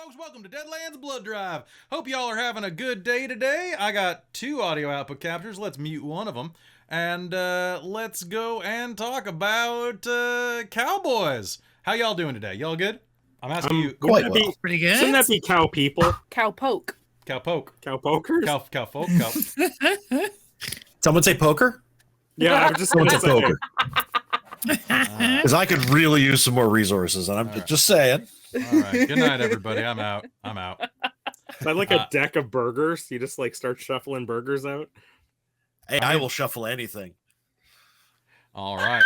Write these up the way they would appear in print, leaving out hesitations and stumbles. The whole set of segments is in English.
folks, welcome to Deadlands Blood Drive. Hope y'all are having a good day today. I got two audio output captures. Let's mute one of them. And let's go and talk about cowboys. How y'all doing today? Y'all good? I'm asking you. Quite well. Pretty good. Shouldn't that be cow people? Cowpoke. Cowpoke. Cowpokers? Cowfolk. Someone say poker? Yeah, I'm just Someone gonna say say. poker. Because I could really use some more resources, and I'm just saying. All right. Good night, everybody. I'm out. Is that like a deck of burgers? You just like start shuffling burgers out? Hey, I will shuffle anything. All right.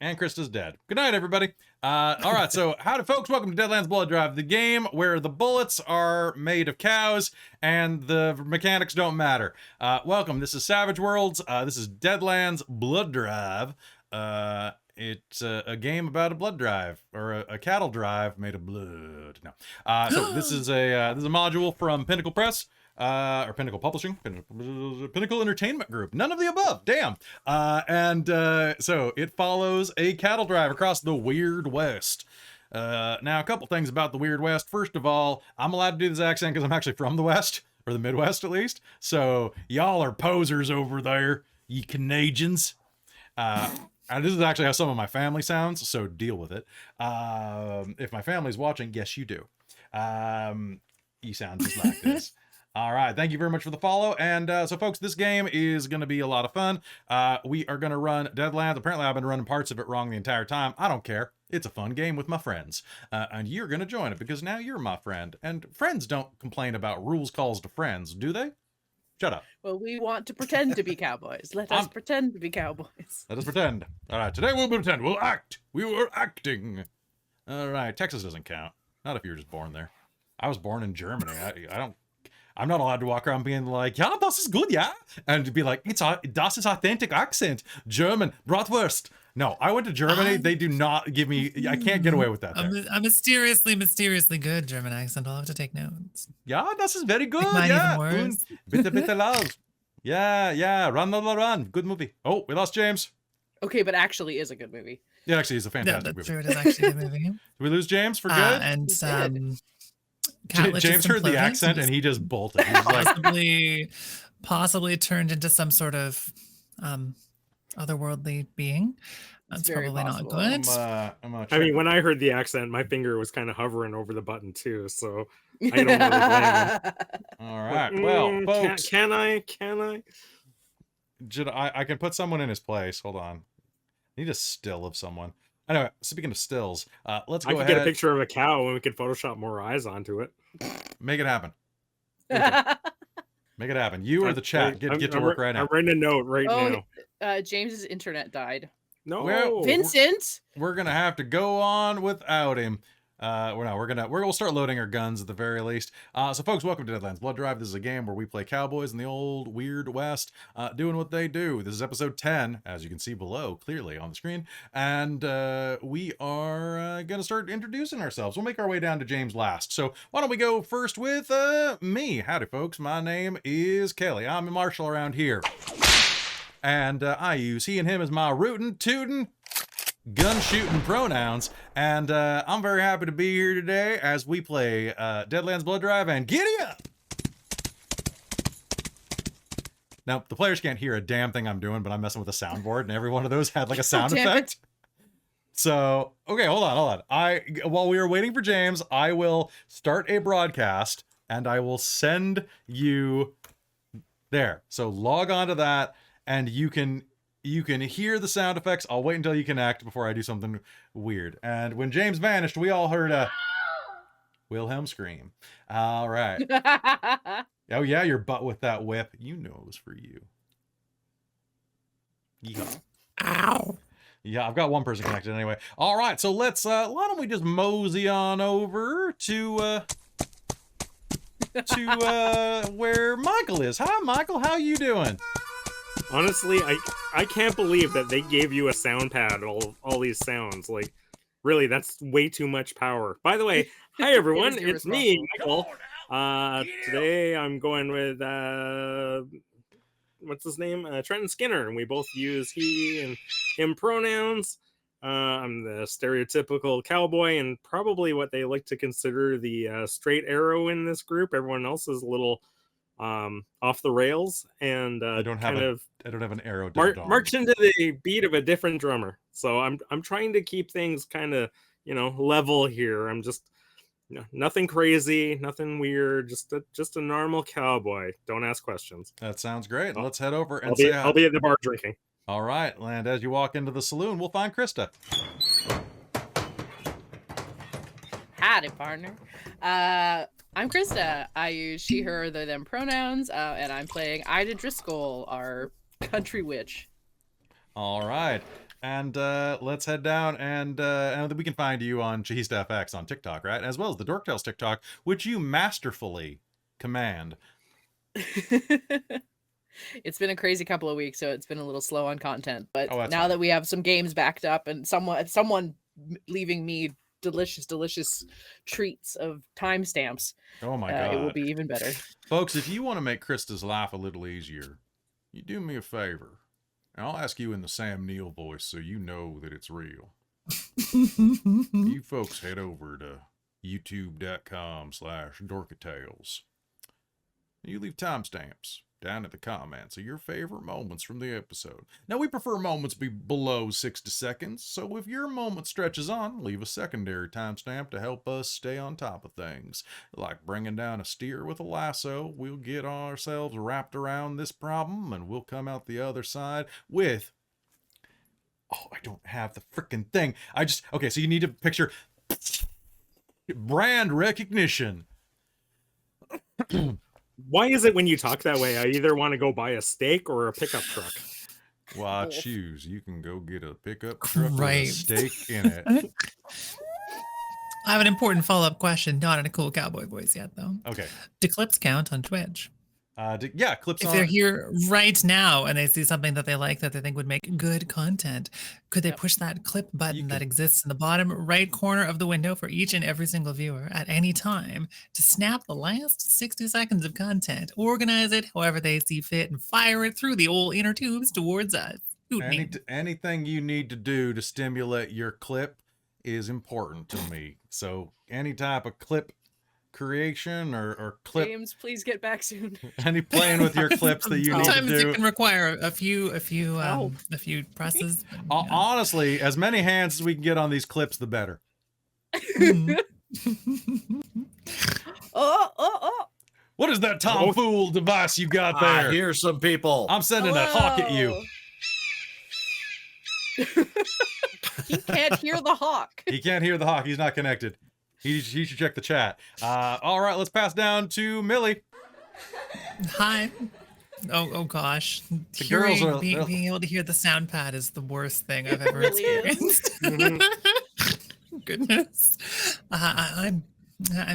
And Krista's dead. Good night, everybody. All right, so howdy, folks. Welcome to Deadlands Blood Drive, the game where the bullets are made of cows and the mechanics don't matter. Welcome. This is Savage Worlds. This is Deadlands Blood Drive. It's a game about a blood drive, or a cattle drive made of blood. No. So this is a module from Pinnacle Press. Or Pinnacle Publishing, Pinnacle Entertainment Group, none of the above, damn. So it follows a cattle drive across the Weird West. Now, a couple things about the Weird West. First of all, I'm allowed to do this accent because I'm actually from the West, or the Midwest at least. So y'all are posers over there, you Canadians. And this is actually how some of my family sounds, so deal with it. If my family's watching, yes, you do. You sound just like this. All right, thank you very much for the follow. And so, folks, this game is going to be a lot of fun. We are going to run Deadlands. Apparently, I've been running parts of it wrong the entire time. I don't care. It's a fun game with my friends. And you're going to join it because now you're my friend. And friends don't complain about rules calls to friends, do they? Shut up. Well, we want to pretend to be cowboys. Let us pretend to be cowboys. Let us pretend. All right, today we'll pretend. We'll act. We were acting. All right, Texas doesn't count. Not if you were just born there. I was born in Germany. I'm not allowed to walk around being like, yeah, das ist good, yeah? And be like, das ist authentic accent. German, Bratwurst. No, I went to Germany. They do not give me, I can't get away with that. A mysteriously good German accent. I'll have to take notes. Yeah, das ist very good. Mine Yeah. even worse. Bitte laut. Yeah. Run. Good movie. Oh, we lost James. Okay, but actually is a good movie. It actually is a Yeah, fantastic that's movie. true. It is actually a good movie. Did we lose James for good? And James heard the accent and he just bolted. He was like, possibly turned into some sort of otherworldly being. That's probably not good. I mean, when I heard the accent, my finger was kind of hovering over the button too, so I don't really blame him. All right, well, folks. Can I? I can put someone in his place. Hold on. I need a still of someone. Anyway, speaking of stills, let's go ahead. I could get a picture of a cow and we could Photoshop more eyes onto it. Make it happen. Make it happen. You or the chat. Get to work right now. I'm writing a note now. James's internet died. No, well, Vincent. We're gonna have to go on without him. We'll start loading our guns at the very least. So folks, welcome to Deadlands Blood Drive. This is a game where we play cowboys in the old Weird West, doing what they do. This is episode 10, as you can see below clearly on the screen, and we are gonna start introducing ourselves. We'll make our way down to James last. So why don't we go first with me? Howdy, folks. My name is Kelly. I'm a marshal around here, and I use he and him as my rootin', tootin', gun shooting pronouns, and I'm very happy to be here today as we play Deadlands Blood Drive and giddy up. Now the players can't hear a damn thing I'm doing, but I'm messing with a soundboard, and every one of those had like a sound effect. So okay, hold on. While we are waiting for James, I will start a broadcast and I will send you there. So log on to that, and you can hear the sound effects. I'll wait until you connect before I do something weird. And when James vanished, we all heard a Wilhelm scream. All right. Oh yeah, your butt with that whip. You know it was for you. Yeehaw. Ow. Yeah, I've got one person connected anyway. All right, so let's why don't we just mosey on over to where Michael is. Hi Michael, how you doing? Honestly, I can't believe that they gave you a sound pad, all these sounds. Like, really, that's way too much power. By the way, hi everyone, it's me, Michael. Today I'm going with what's his name? Trenton Skinner, and we both use he and him pronouns. I'm the stereotypical cowboy and probably what they like to consider the straight arrow in this group. Everyone else is a little off the rails and I don't have an arrow to the dong. march into the beat of a different drummer. So I'm trying to keep things kind of, you know, level here. I'm just nothing crazy, nothing weird, just a normal cowboy. Don't ask questions. That sounds great. Let's head over and I'll be at the bar drinking. All right, and as you walk into the saloon, we'll find Krista. Howdy, partner. I'm Krista. I use she, her, they, them pronouns, and I'm playing Ida Driscoll, our country witch. All right, and let's head down, and we can find you on ChahistFX on TikTok, right? As well as the Dorktales TikTok, which you masterfully command. It's been a crazy couple of weeks, so it's been a little slow on content. But now fine. that we have some games backed up and someone leaving me delicious treats of timestamps, Oh my god, it will be even better. Folks, if you want to make Krista's life a little easier, you do me a favor, and I'll ask you in the Sam Neill voice so you know that it's real. You folks head over to youtube.com/dorkatales. You leave timestamps down in the comments of your favorite moments from the episode. Now, we prefer moments be below 60 seconds, so if your moment stretches on, leave a secondary timestamp to help us stay on top of things. Like bringing down a steer with a lasso, we'll get ourselves wrapped around this problem, and we'll come out the other side with... Oh, I don't have the frickin' thing. Okay, so you need to picture... brand recognition. Why is it when you talk that way, I either want to go buy a steak or a pickup truck? Well, I choose. You can go get a pickup truck with a Right. steak in it. I have an important follow-up question, not in a cool cowboy voice yet, though. Okay. Do clips count on Twitch? Yeah, clips If on. they're here right now and they see something that they like that they think would make good content, could they push that clip button that exists in the bottom right corner of the window for each and every single viewer at any time to snap the last 60 seconds of content, organize it however they see fit, and fire it through the old inner tubes towards us? Anything you need to do to stimulate your clip is important to me. So any type of clip creation or clip, James, please get back soon. any playing with your clips that you need to Sometimes do. it can require a few presses. Honestly, as many hands as we can get on these clips, the better. Oh. What is that tomfool device you got there? I hear some people. I'm sending a hawk at you. He can't hear the hawk. He can't hear the hawk. He's not connected. He should check the chat. All right, let's pass down to Millie. Hi. Oh gosh. The girls are being able to hear the sound pad is the worst thing I've ever Really is. experienced. Goodness. I'm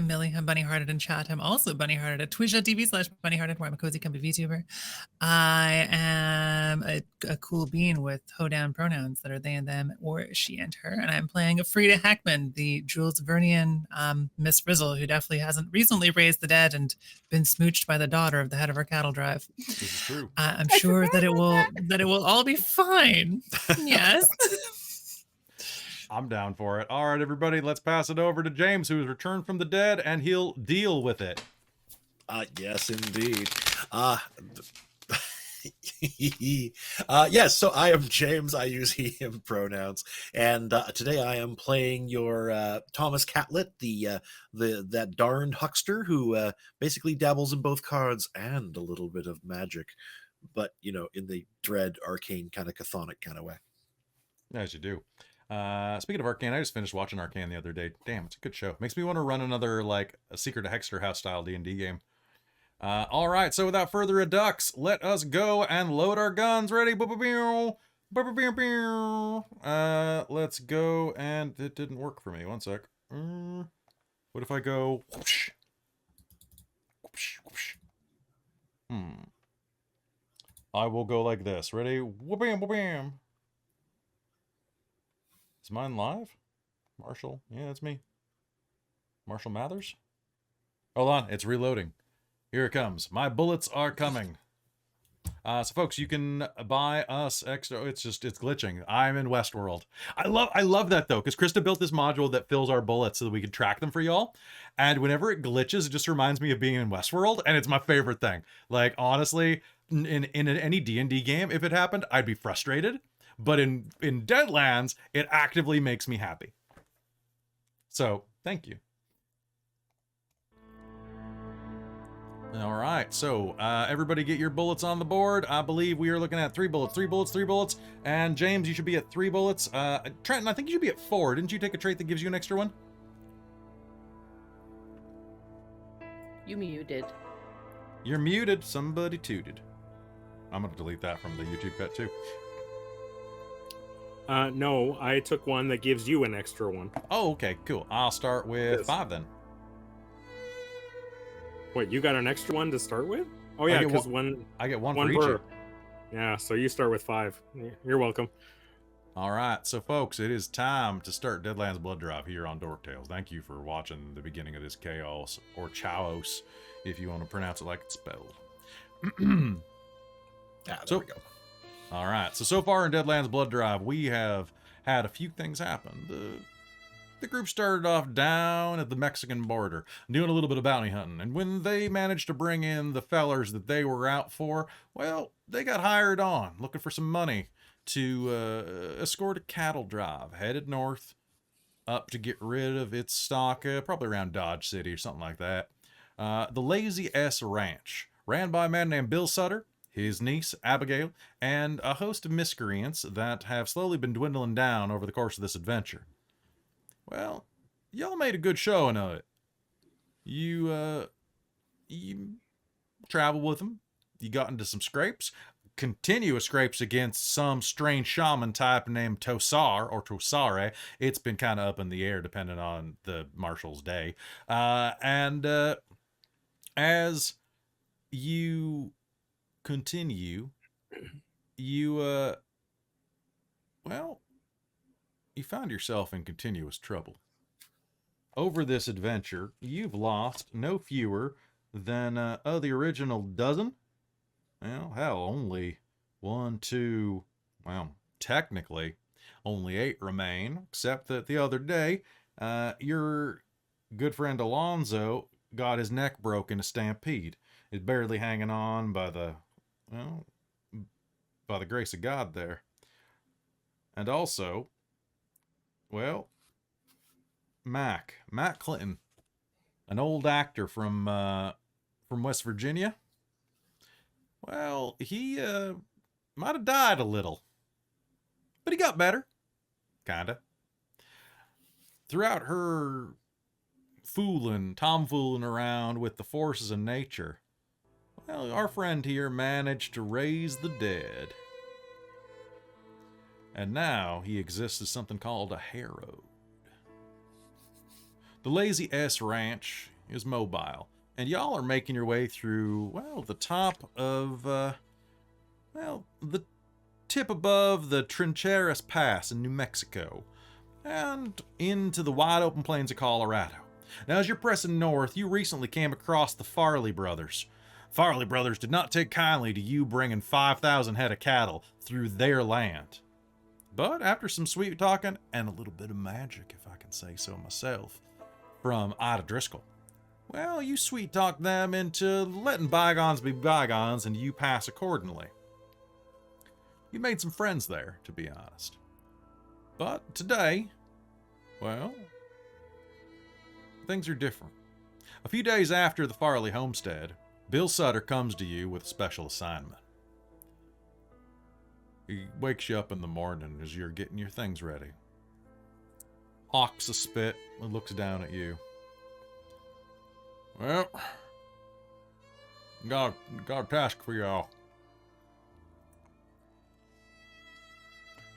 Millie. I'm bunny-hearted in chat. I'm also bunny-hearted at twitch.tv/bunny-hearted, where I'm a cozy comfy VTuber. I am a cool being with hoedown pronouns that are they and them or she and her. And I'm playing Frida Hackman, the Jules Vernian Miss Frizzle, who definitely hasn't recently raised the dead and been smooched by the daughter of the head of her cattle drive. This is true. I'm sure that it will all be fine. Yes. I'm down for it. All right, everybody, let's pass it over to James, who has returned from the dead, and he'll deal with it. Yes, indeed. Yes, so I am James. I use he, him pronouns. And today I am playing your Thomas Catlett, that darned huckster who basically dabbles in both cards and a little bit of magic, but, in the dread, arcane, kind of chthonic kind of way. As you do. Speaking of Arcane, I just finished watching Arcane the other day. Damn, it's a good show. Makes me want to run another, like, a Secret of Hexter House style D&D game. All right, so without further ado, let us go and load our guns. Ready? Let's go, and it didn't work for me. One sec. What if I go... Whoosh, whoosh, whoosh. I will go like this. Ready? Whoop-bam, whoop-bam. Is mine live? Marshall? Yeah, that's me. Marshall Mathers? Hold on, it's reloading. Here it comes. My bullets are coming. So folks, you can buy us extra. It's glitching. I'm in Westworld. I love that though, because Krista built this module that fills our bullets so that we can track them for y'all. And whenever it glitches, it just reminds me of being in Westworld, and it's my favorite thing. Like honestly, in any D&D game, if it happened, I'd be frustrated. But in Deadlands, it actively makes me happy. So thank you. All right, so everybody get your bullets on the board. I believe we are looking at 3 bullets, 3 bullets, 3 bullets. And James, you should be at 3 bullets. Trenton, I think you should be at 4. Didn't you take a trait that gives you an extra one? You muted. You're muted. Somebody tooted. I'm going to delete that from the YouTube cut too. No, I took one that gives you an extra one. Oh, okay, cool. I'll start with Yes. 5 then. Wait, you got an extra one to start with? Oh I yeah, get because I get one one for each. per. Yeah, so you start with 5. You're welcome. All right, so folks, it is time to start Deadlands Blood Drive here on Dork Tales. Thank you for watching the beginning of this chaos, or chaos, if you want to pronounce it like it's spelled. There So- we go. All right, so far in Deadlands Blood Drive, we have had a few things happen. The group started off down at the Mexican border, doing a little bit of bounty hunting, and when they managed to bring in the fellers that they were out for, well, they got hired on, looking for some money to escort a cattle drive, headed north, up to get rid of its stock, probably around Dodge City or something like that. The Lazy S Ranch, ran by a man named Bill Sutter, his niece, Abigail, and a host of miscreants that have slowly been dwindling down over the course of this adventure. Well, y'all made a good showing of it. You traveled with them. You got into some scrapes. Continuous scrapes against some strange shaman type named Tosar, or Tosare. It's been kind of up in the air depending on the marshal's day. And as you continue, you found yourself in continuous trouble. Over this adventure, you've lost no fewer than the original dozen. Well, hell, only 1, 2, well, technically, only 8 remain, except that the other day, your good friend Alonzo got his neck broke in a stampede. He's barely hanging on by the grace of God there. And also, well, Mac Clinton, an old actor from West Virginia. Well, he might have died a little, but he got better, kinda. Throughout her tomfooling around with the forces of nature, well, our friend here managed to raise the dead. And now he exists as something called a harrow. The Lazy S Ranch is mobile, and y'all are making your way through, well, the top of, the tip above the Trincheras Pass in New Mexico, and into the wide open plains of Colorado. Now, as you're pressing north, you recently came across the Farley brothers. Farley brothers did not take kindly to you bringing 5,000 head of cattle through their land. But after some sweet talking and a little bit of magic, if I can say so myself, from Ida Driscoll, well, you sweet talked them into letting bygones be bygones, and you pass accordingly. You made some friends there, to be honest. But today, well, things are different. A few days after the Farley homestead, Bill Sutter comes to you with a special assignment. He wakes you up in the morning as you're getting your things ready. Hawks a spit and looks down at you. Well, got a task for y'all.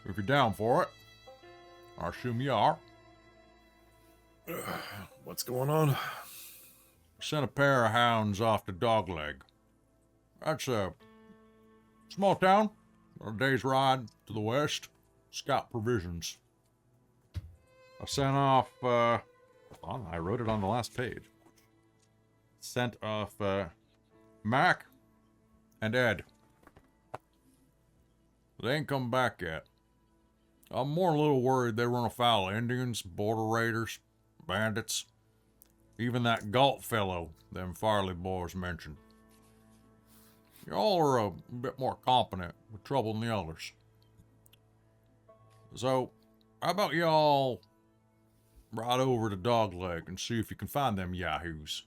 If you're down for it, I assume you are. What's going on? Sent a pair of hounds off to Dogleg. That's a small town, a day's ride to the west. Scout provisions. I sent off, I wrote it on the last page. Sent off, Mac and Ed. They ain't come back yet. I'm more a little worried they run afoul of Indians, border raiders, bandits, even that Galt fellow them Farley boys mentioned. Y'all are a bit more competent with trouble than the others. So, how about y'all ride over to Dogleg and see if you can find them yahoos?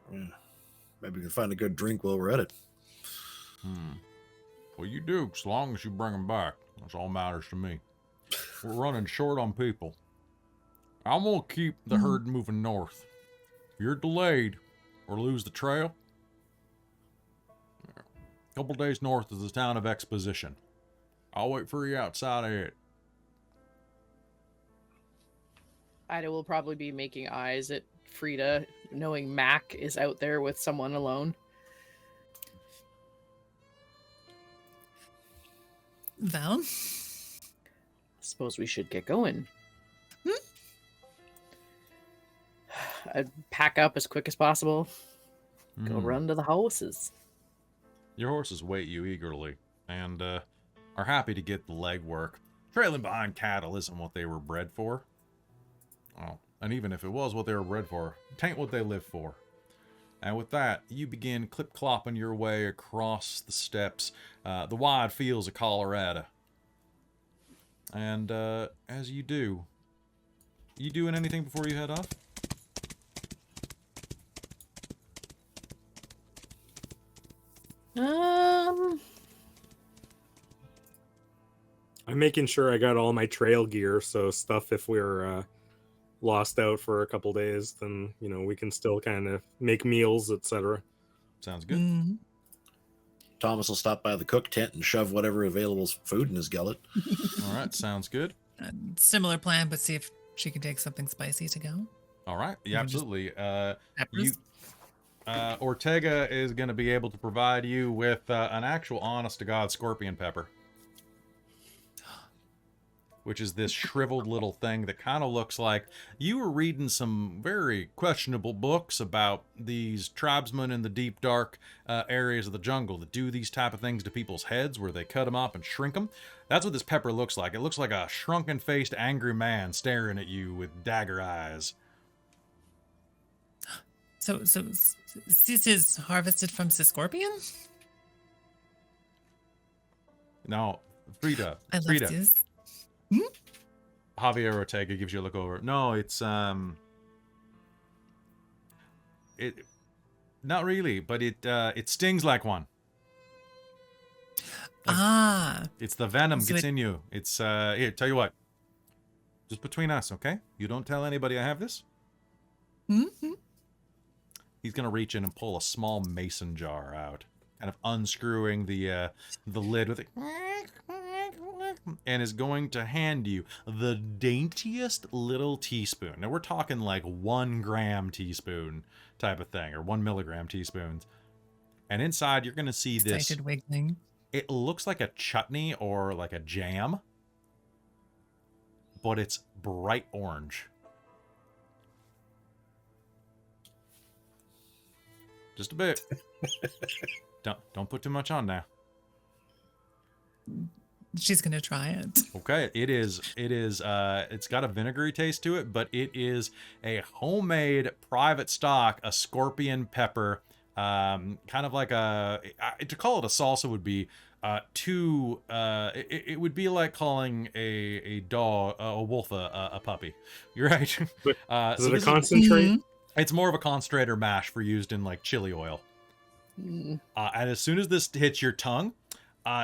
Maybe we can find a good drink while we're at it. Well, you do, as long as you bring them back. That's all matters to me. We're running short on people. I'm gonna keep the herd moving north. If you're delayed or lose the trail, a couple days north is the town of Exposition. I'll wait for you outside of it. Ida will probably be making eyes at Frida, knowing Mac is out there with someone alone. Val? Suppose we should get going. I'd pack up as quick as possible. Go run to the horses. Your horses wait you eagerly, and are happy to get the legwork. Trailing behind cattle isn't what they were bred for. Oh, and even if it was what they were bred for, it ain't what they live for. And with that, you begin clip-clopping your way across the steppes, the wide fields of Colorado. And as you do, you doing anything before you head off? I'm making sure I got all my trail gear, so stuff if we're lost out for a couple days, then we can still kind of make meals, etc. Sounds good. Mm-hmm. Thomas will stop by the cook tent and shove whatever available food in his gullet. All right, sounds good. Similar plan, but see if she can take something spicy to go. All right, yeah, absolutely. Peppers? Ortega is going to be able to provide you with an actual honest-to-God scorpion pepper. Which is this shriveled little thing that kind of looks like you were reading some very questionable books about these tribesmen in the deep, dark areas of the jungle that do these type of things to people's heads where they cut them up and shrink them. That's what this pepper looks like. It looks like a shrunken-faced angry man staring at you with dagger eyes. So this is harvested from the scorpion? No, Frida. I love Frida. this. Javier Ortega gives you a look over. No, it's it not really, but it stings like one. It's the venom So gets in you. It's here, tell you what. Just between us, okay? You don't tell anybody I have this. Mm-hmm. He's gonna reach in and pull a small mason jar out, kind of unscrewing the lid with it. And is going to hand you the daintiest little teaspoon. Now we're talking like 1 gram teaspoon type of thing, or 1 milligram teaspoons. And inside you're going to see this. Excited wiggling. It looks like a chutney or like a jam, but it's bright orange. Just a bit. Don't put too much on now. She's gonna try it. Okay, it's got a vinegary taste to it, but it is a homemade private stock, a scorpion pepper, kind of like to call it a salsa would be it would be like calling a dog, a wolf, a puppy. You're right. Is it a concentrate? It's more of a concentrate or mash for used in like chili oil. And as soon as this hits your tongue,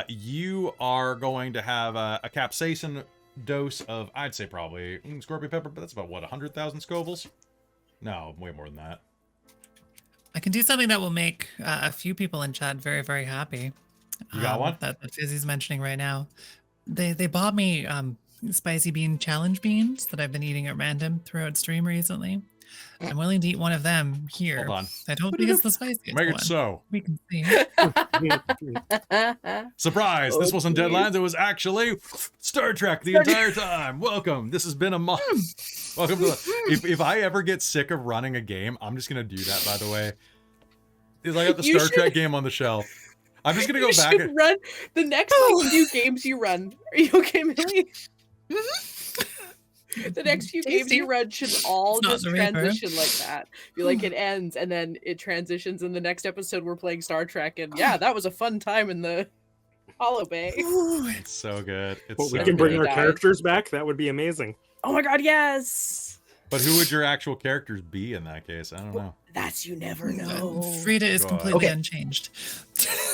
you are going to have a capsaicin dose of, I'd say probably scorpion pepper, but that's about what, 100,000 Scovilles? No, way more than that. I can do something that will make a few people in chat very, very happy. You got one? That Fizzy's mentioning right now. They bought me spicy bean challenge beans that I've been eating at random throughout stream recently. I'm willing to eat one of them here. Hold on. I don't think it's the spiciest Make one. it so. We can see. Surprise! This wasn't Deadlands. It was actually Star Trek the entire time. Welcome. This has been a month. Welcome to if I ever get sick of running a game, I'm just gonna do that. By the way, is I got the Star Trek game on the shelf. I'm just gonna go You back. should run the next few games you run. Are you okay, Millie? The next few games Tasty. you run should all It's not just the Reaper. transition like that. Be like it ends and then it transitions in the next episode we're playing Star Trek and yeah, that was a fun time in the Hollow Bay. Ooh. It's so good. It's Well, so we can bring good. our Die. characters back. That would be amazing. Oh my god, yes! But who would your actual characters be in that case? I don't know. That's you never know. Frida is God. completely Okay. unchanged.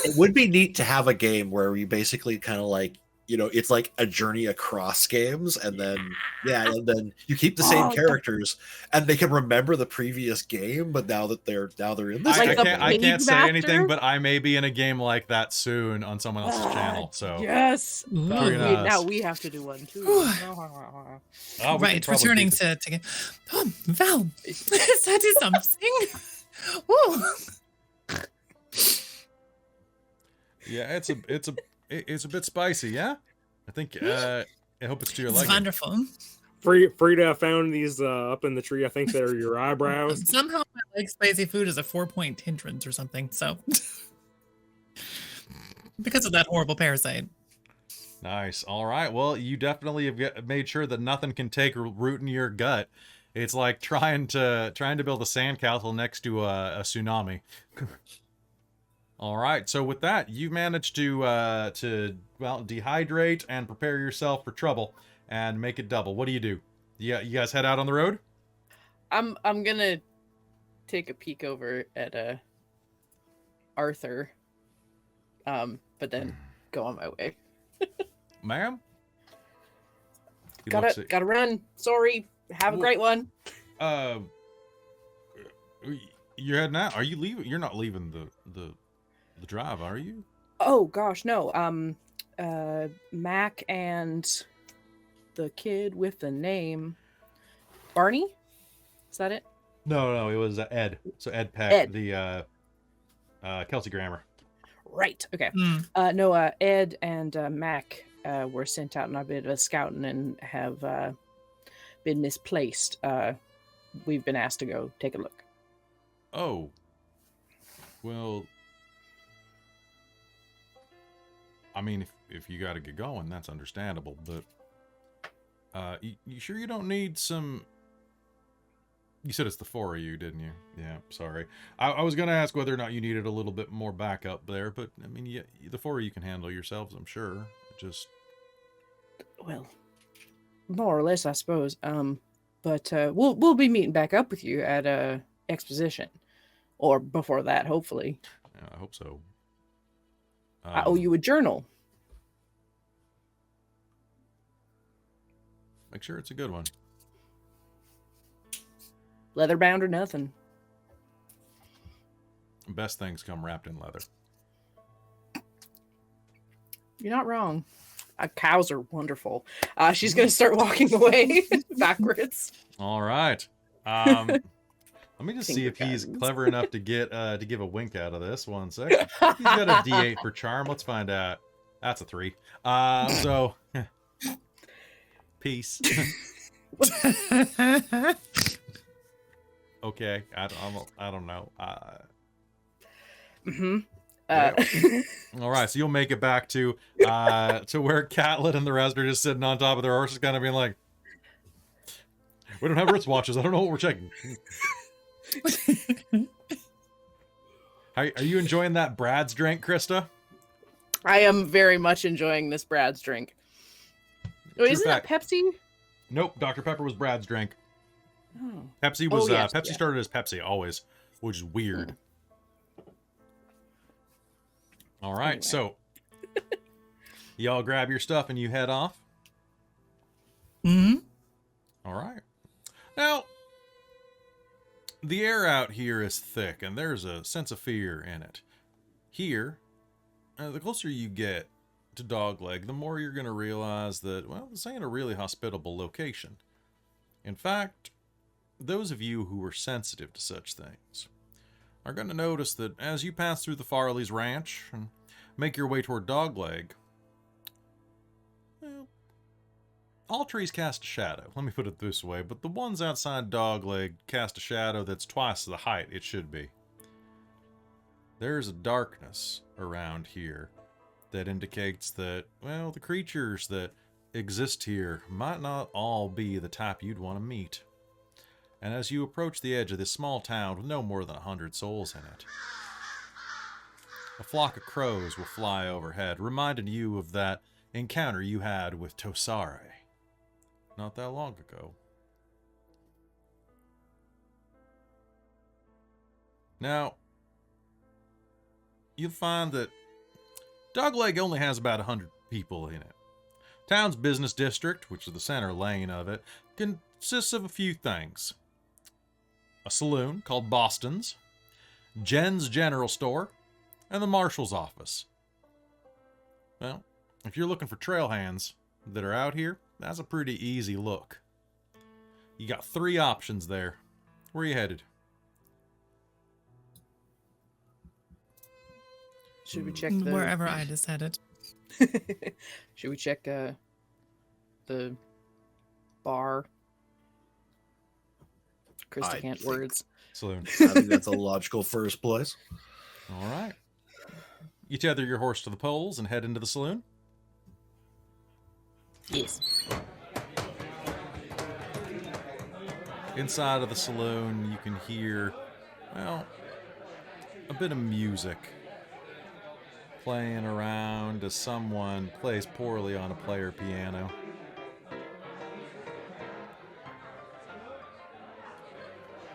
It would be neat to have a game where we basically kind of like, you know, it's like a journey across games, and then and then you keep the same Oh, characters, and they can remember the previous game, but now that they're in this Like I game, the can't Pig say anything, Master? but I may be in a game like that soon on someone else's Ah, channel. So yes. Ooh. Very nice. Now we have to do one too. Ooh. Oh, we could Right, probably returning beat this. to oh, Val, that is something. Ooh. Yeah, it's a bit spicy. Yeah, I think. I hope it's to your It's liking. wonderful. Frida found these up in the tree. I think they're your eyebrows. Somehow I like spicy food as a 4-point hindrance or something. So because of that horrible parasite. Nice. All right. Well, you definitely have made sure that nothing can take root in your gut. It's like trying to build a sandcastle next to a tsunami. All right. So with that, you managed to dehydrate and prepare yourself for trouble and make it double. What do? You guys head out on the road? I'm gonna take a peek over at Arthur, but then go on my way. Ma'am? He looks at- Gotta run. Sorry. Have a Well- great one. You're heading out. Are you leaving? You're not leaving the drive, are you? Oh gosh, no. Mac and the kid with the name Barney. Is that it? No, it was Ed. So Ed Peck, Ed. the Kelsey Grammer. Right. Okay. Mm. No. Ed and Mac were sent out on a bit of a scouting and have been misplaced. We've been asked to go take a look. Oh. Well, I mean, if you got to get going, that's understandable. But you sure you don't need some? You said it's the four of you, didn't you? Yeah. Sorry. I was gonna ask whether or not you needed a little bit more backup there, but I mean, yeah, the four of you can handle yourselves, I'm sure. Just Well, more or less, I suppose. But we'll be meeting back up with you at exposition, or before that, hopefully. I hope so. I owe you a journal. Make sure it's a good one. Leather bound or nothing. Best things come wrapped in leather. You're not wrong. Cows are wonderful. She's gonna start walking away backwards. All right. Let me just see if Finger he's guns. clever enough to give a wink out of this. 1 second. He's got a D8 for charm. Let's find out. That's a 3. So peace. Okay. I don't know. Mm-hmm. All right. So you'll make it back to where Catlet and the rest are just sitting on top of their horses, kind of being like, "We don't have wristwatches. I don't know what we're checking." Are you enjoying that Brad's drink, Krista? I am very much enjoying this Brad's drink. Oh, True isn't fact. that Pepsi? Nope. Dr. Pepper was Brad's drink. Oh. Pepsi was yes, Pepsi yeah. started as Pepsi always, which is weird. All right, Anyway. so y'all grab your stuff and you head off. Hmm. All right. Now, the air out here is thick, and there's a sense of fear in it. Here, the closer you get to Dogleg, the more you're going to realize that, well, this ain't a really hospitable location. In fact, those of you who are sensitive to such things are going to notice that as you pass through the Farley's ranch and make your way toward Dogleg, well, all trees cast a shadow. Let me put it this way, but the ones outside Dogleg cast a shadow that's twice the height it should be. There is a darkness around here that indicates that, well, the creatures that exist here might not all be the type you'd want to meet. And as you approach the edge of this small town with no more than 100 souls in it, a flock of crows will fly overhead, reminding you of that encounter you had with Tosare not that long ago. Now, you'll find that Dogleg only has about 100 people in it. Town's business district, which is the center lane of it, consists of a few things. A saloon called Boston's, Jen's General Store, and the marshal's office. Well, if you're looking for trail hands that are out here, that's a pretty easy look. You got 3 options there. Where are you headed? Should we check the... Wherever I decided. Should we check the bar? Krista can't words. Saloon. I think that's a logical first place. All right. You tether your horse to the poles and head into the saloon? Yes. Inside of the saloon, you can hear, well, a bit of music playing around as someone plays poorly on a player piano.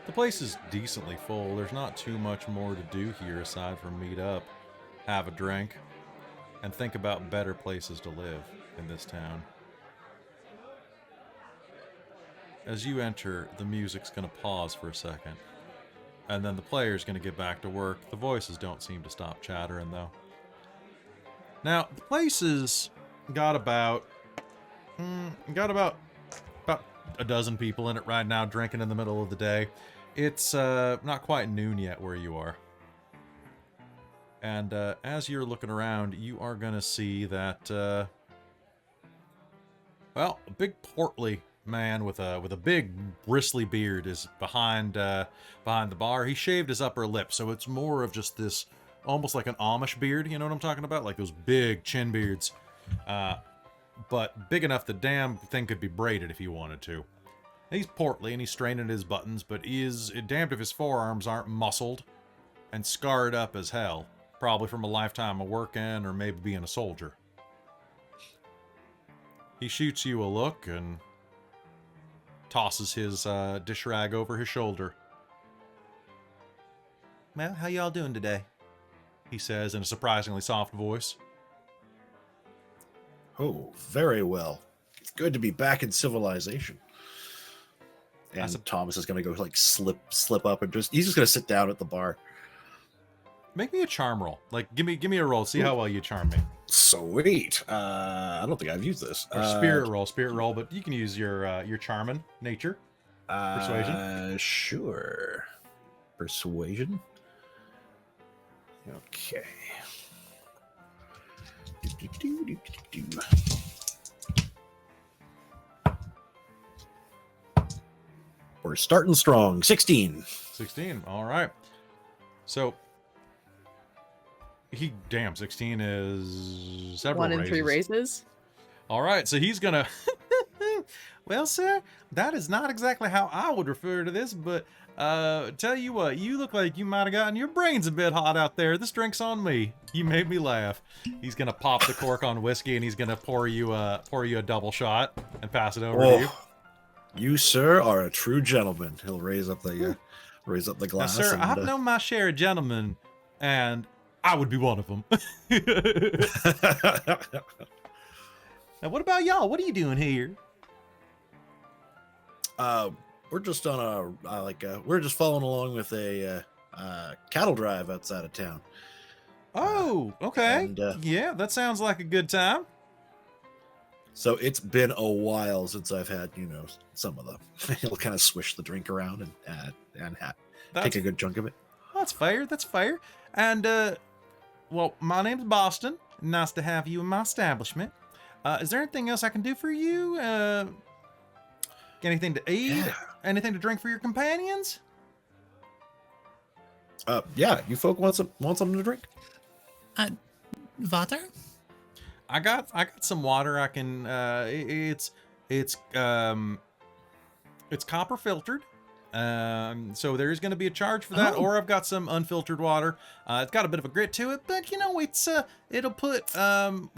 The place is decently full. There's not too much more to do here aside from meet up, have a drink, and think about better places to live in this town. As you enter, the music's going to pause for a second, and then the player's going to get back to work. The voices don't seem to stop chattering, though. Now, the place has got about a dozen people in it right now, drinking in the middle of the day. It's not quite noon yet where you are. And as you're looking around, you are going to see that, well, a big portly man with a big bristly beard is behind the bar. He shaved his upper lip, so it's more of just this, almost like an Amish beard, you know what I'm talking about? Like those big chin beards. But big enough the damn thing could be braided if you wanted to. He's portly and he's straining his buttons, but he is damned if his forearms aren't muscled and scarred up as hell. Probably from a lifetime of working or maybe being a soldier. He shoots you a look and tosses his dish rag over his shoulder. Well, how y'all doing today? He says in a surprisingly soft voice. Oh, very well. Good to be back in civilization. And Thomas is going to go like slip up and he's just going to sit down at the bar. Make me a charm roll. Like, give me a roll. See how well you charm me. Sweet. I don't think I've used this. Or spirit roll. But you can use your charming nature. Persuasion. Sure. Persuasion. Okay. We're starting strong. 16. 16. All right. So, 16 is several 1 and 3 raises. All right. So he's gonna. Well, sir, that is not exactly how I would refer to this, but tell you what, you look like you might have gotten your brains a bit hot out there. This drink's on me. You made me laugh. He's gonna pop the cork on whiskey and he's gonna pour you a double shot and pass it over to you. You, sir, are a true gentleman. He'll raise up the glass. Now, sir, I've known my share of gentlemen, and I would be one of them. Now, what about y'all? What are you doing here? We're just on we're just following along with a cattle drive outside of town. Oh, okay. And, yeah, that sounds like a good time. So it's been a while since I've had, some of them. He'll kind of swish the drink around and take a good chunk of it. That's fair. That's fair. And, well, my name's Boston. Nice to have you in my establishment. Is there anything else I can do for you? Anything to eat? Yeah. Anything to drink for your companions? Yeah. You folk want something to drink? Water? I got some water. I can. It's copper filtered. So there's going to be a charge for that, Oh. or I've got some unfiltered water. It's got a bit of a grit to it, but you know, it'll put some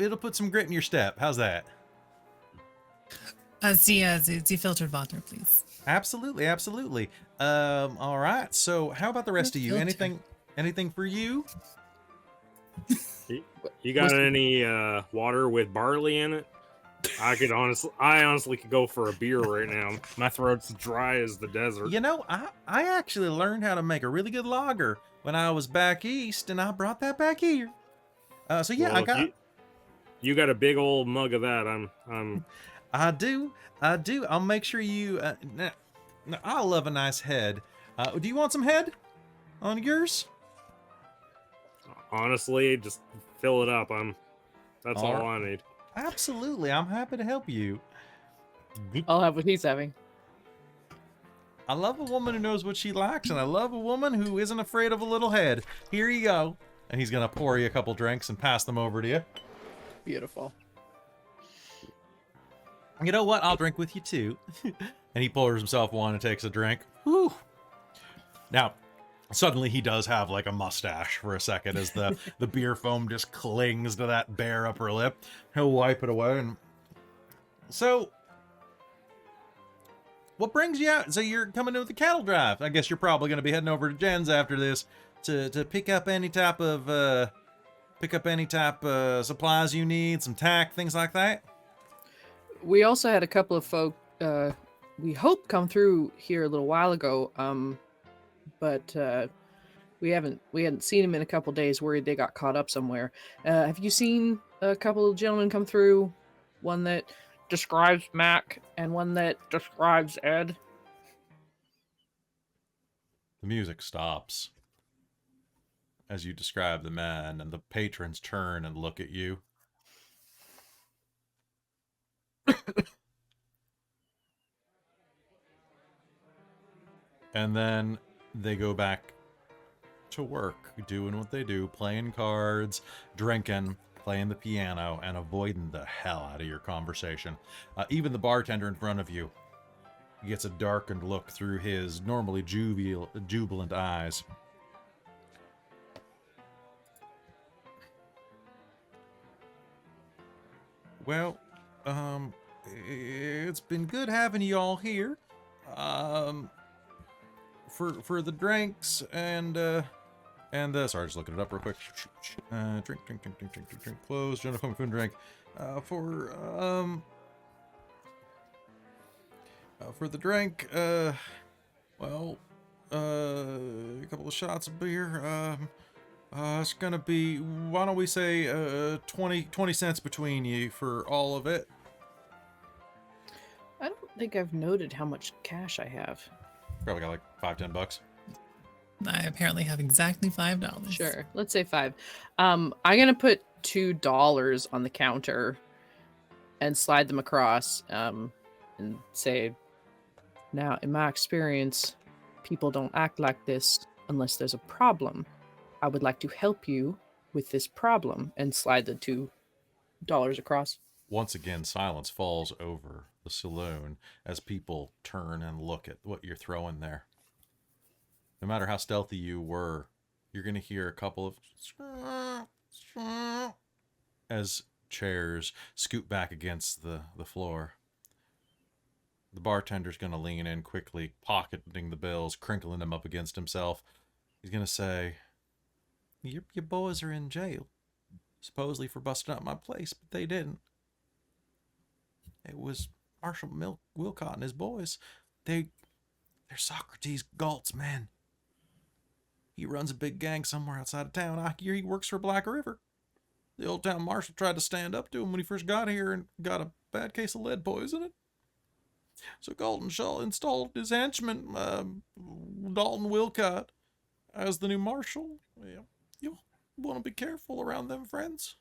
grit in your step. How's that? The filtered water, please. Absolutely, absolutely. All right. So how about the rest of you? Filter. Anything for you? You got any water with barley in it? I honestly could go for a beer right now. My throat's dry as the desert. You know, I actually learned how to make a really good lager when I was back east, and I brought that back here. So yeah, Well, I got. You got a big old mug of that. I do. I'll make sure you. I love a nice head. Do you want some head on yours? Honestly, just fill it up. That's all Alright. I need. Absolutely, I'm happy to help you. I'll have what he's having. I love a woman who knows what she likes, and I love a woman who isn't afraid of a little head. Here you go. And he's gonna pour you a couple drinks and pass them over to you. Beautiful. You know what? I'll drink with you too. And he pours himself one and takes a drink. Whew. Now, suddenly he does have like a mustache for a second as the beer foam just clings to that bare upper lip. He'll wipe it away. And so, what brings you out? So you're coming in with the cattle drive. I guess you're probably going to be heading over to Jen's after this to pick up any type of supplies you need, some tack, things like that. We also had a couple of folk we hope come through here a little while ago, but we hadn't seen him in a couple days. Worried they got caught up somewhere. Have you seen a couple of gentlemen come through? One that describes Mac and one that describes Ed. The music stops as you describe the man, and the patrons turn and look at you. And then they go back to work, doing what they do, playing cards, drinking, playing the piano, and avoiding the hell out of your conversation. Even the bartender in front of you gets a darkened look through his normally jubilant eyes. Well, it's been good having you all here. For the drinks and sorry, just looking it up real quick. Drink. Close. General food and drink. For the drink, a couple of shots of beer. It's gonna be, why don't we say 20 cents between you for all of it. I don't think I've noted how much cash I have. Probably got like $5-10. I apparently have exactly $5. Sure, let's say 5. I'm gonna put $2 on the counter and slide them across, and say, now in my experience, people don't act like this unless there's a problem. I would like to help you with this problem, and slide the $2 across. Once again, silence falls over the saloon as people turn and look at what you're throwing there. No matter how stealthy you were, you're going to hear a couple of as chairs scoot back against the floor. The bartender's going to lean in quickly, pocketing the bills, crinkling them up against himself. He's going to say, your boys are in jail, supposedly for busting up my place, but they didn't. It was Marshal Wilcott and his boys. They're Socrates Galt's men. He runs a big gang somewhere outside of town. I hear he works for Black River. The old town marshal tried to stand up to him when he first got here and got a bad case of lead poisoning. So Galton Shaw installed his henchman, Dalton Wilcott, as the new marshal. Well, you'll want to be careful around them, friends.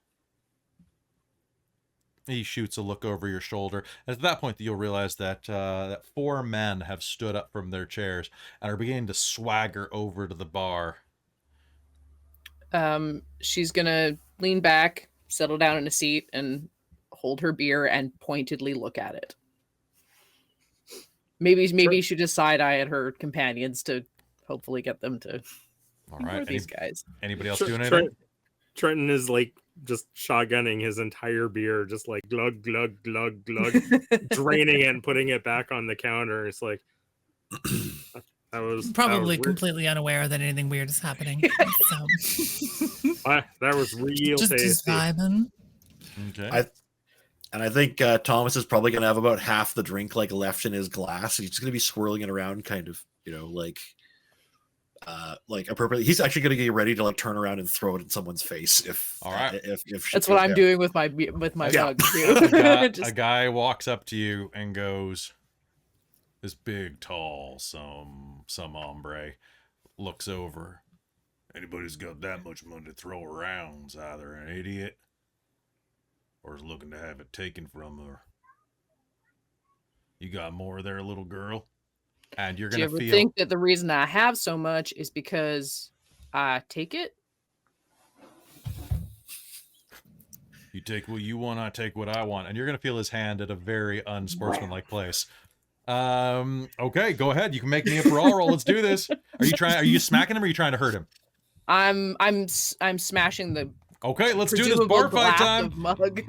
He shoots a look over your shoulder. And at that point, you'll realize that that 4 men have stood up from their chairs and are beginning to swagger over to the bar. She's gonna lean back, settle down in a seat, and hold her beer and pointedly look at it. Maybe she just side eye at her companions to hopefully get them to All ignore right. these guys. Anybody else doing anything? Trenton is like just shotgunning his entire beer, just like glug glug glug glug, draining it and putting it back on the counter. It's like that was Probably completely unaware that anything weird is happening. So that was real just tasty. vibing. Okay. I think Thomas is probably going to have about half the drink like left in his glass. He's just going to be swirling it around, kind of, like appropriately. He's actually going to get ready to like turn around and throw it in someone's face if. All right. If That's what I'm doing with my mug too. A guy walks up to you and goes, "This big, tall, some hombre looks over. Anybody's got that much money to throw around is either an idiot or is looking to have it taken from her. You got more there, little girl?" And you're gonna Do you ever think that the reason I have so much is because I take it? You take what you want, I take what I want, and you're gonna feel his hand at a very unsportsmanlike place. Okay, go ahead. You can make me a brawl roll. Let's do this. Are you smacking him or are you trying to hurt him? I'm smashing the Okay, let's do this bar fight time. Mug.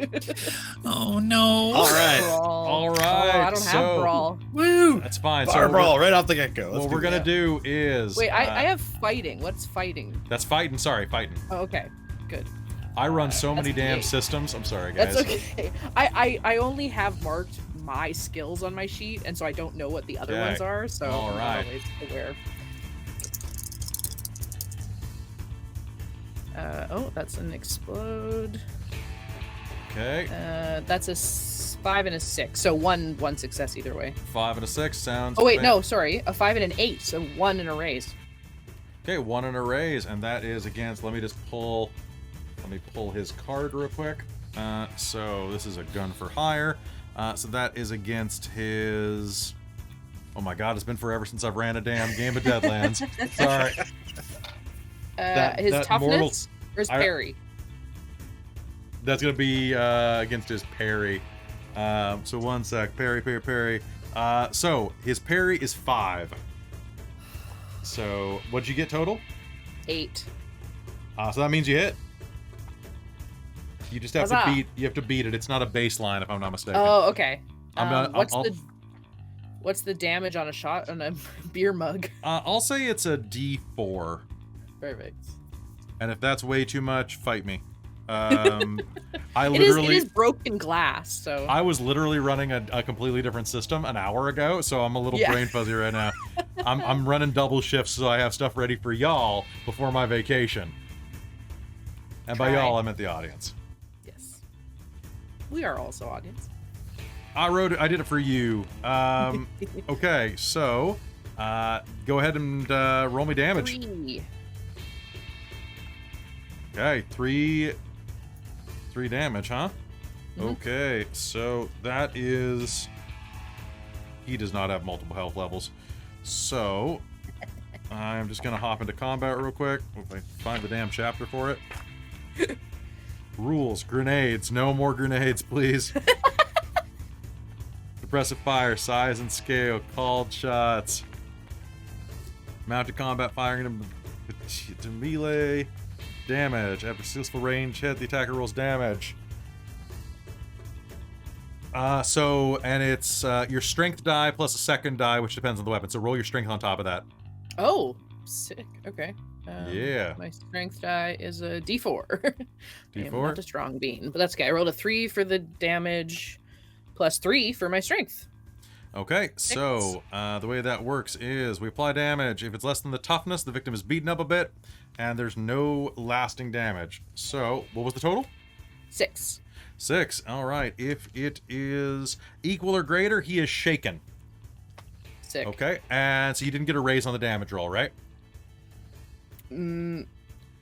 Oh no. All right. All right. Oh, I don't have brawl. Woo. That's fine. Bar brawl right off the get-go. What we're gonna do is Wait, I have fighting. What's fighting? That's fighting. Sorry, fighting. Oh, okay, good. I run so many damn okay. systems. I'm sorry, guys. That's okay. I only have marked my skills on my sheet, and so I don't know what the other Okay. ones are. So All I'm right. not always aware. Oh, that's an explode. Okay. That's a 5 and a 6, so one success either way. 5 and a 6 sounds. Oh wait, no, sorry, a 5 and an 8, so 1 and a raise. Okay, 1 and a raise, and that is against. Let me pull his card real quick. So this is a gun for hire. So that is against his. Oh my God, it's been forever since I've ran a damn game of Deadlands. Sorry. His that toughness or his I- parry? That's gonna be against his parry. So one sec. Parry. So his parry is 5. So what'd you get total? 8. So that means you hit. You just have Huzzah. You have to beat it. It's not a baseline, if I'm not mistaken. Oh, okay. I'm not- What's the damage on a beer mug? I'll say it's a D4, Perfect. and if that's way too much, fight me. It is broken glass, so I was literally running a completely different system an hour ago, so I'm a little brain fuzzy right now. I'm running double shifts, so I have stuff ready for y'all before my vacation. And by y'all, I meant the audience. yes, we are also audience. I did it for you. Okay, so go ahead and roll me damage. 3. Okay, 3 damage, huh? Mhm. Okay, so that is. He does not have multiple health levels, so I'm just gonna hop into combat real quick. If I find the damn chapter for it. Rules: grenades. No more grenades, please. Suppressive fire, size and scale, called shots. Mounted combat firing to melee. Damage. After successful range hit, the attacker rolls damage. And it's your strength die plus a second die, which depends on the weapon. So roll your strength on top of that. Oh, sick. Okay. Yeah. My strength die is a D4. I am D4? not a strong bean, but that's okay. I rolled a 3 for the damage, plus 3 for my strength. Okay, so the way that works is we apply damage. If it's less than the toughness, the victim is beaten up a bit, and there's no lasting damage. So, what was the total? 6. 6. All right. If it is equal or greater, he is shaken. Sick. Okay, and so you didn't get a raise on the damage roll, right? Mm,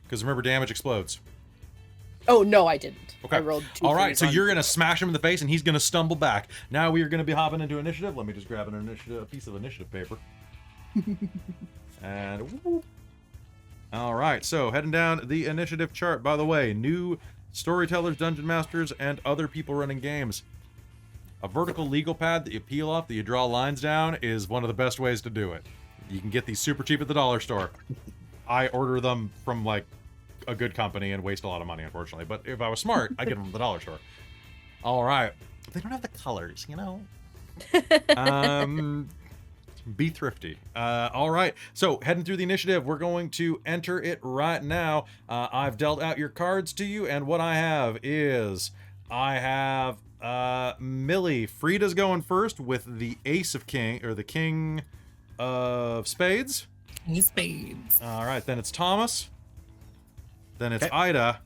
Because remember, damage explodes. oh, no, I didn't. Okay. I rolled 2. All right, so on- you're going to smash him in the face, and he's going to stumble back. Now we are going to be hopping into initiative. Let me just grab a piece of initiative paper. And whoop. All right, so heading down the initiative chart. By the way, new storytellers, dungeon masters, and other people running games. A vertical legal pad that you peel off, that you draw lines down, is one of the best ways to do it. You can get these super cheap at the dollar store. I order them from, like, a good company and waste a lot of money, unfortunately. But if I was smart, I'd get them from the dollar store. All right. They don't have the colors, you know? Be thrifty. All right. So, heading through the initiative, we're going to enter it right now. I've dealt out your cards to you, and what I have is... I have... Millie. Frida's going first with the Ace of King, or the King of Spades. King of Spades. All right, then it's Thomas. Then it's Okay. Ida.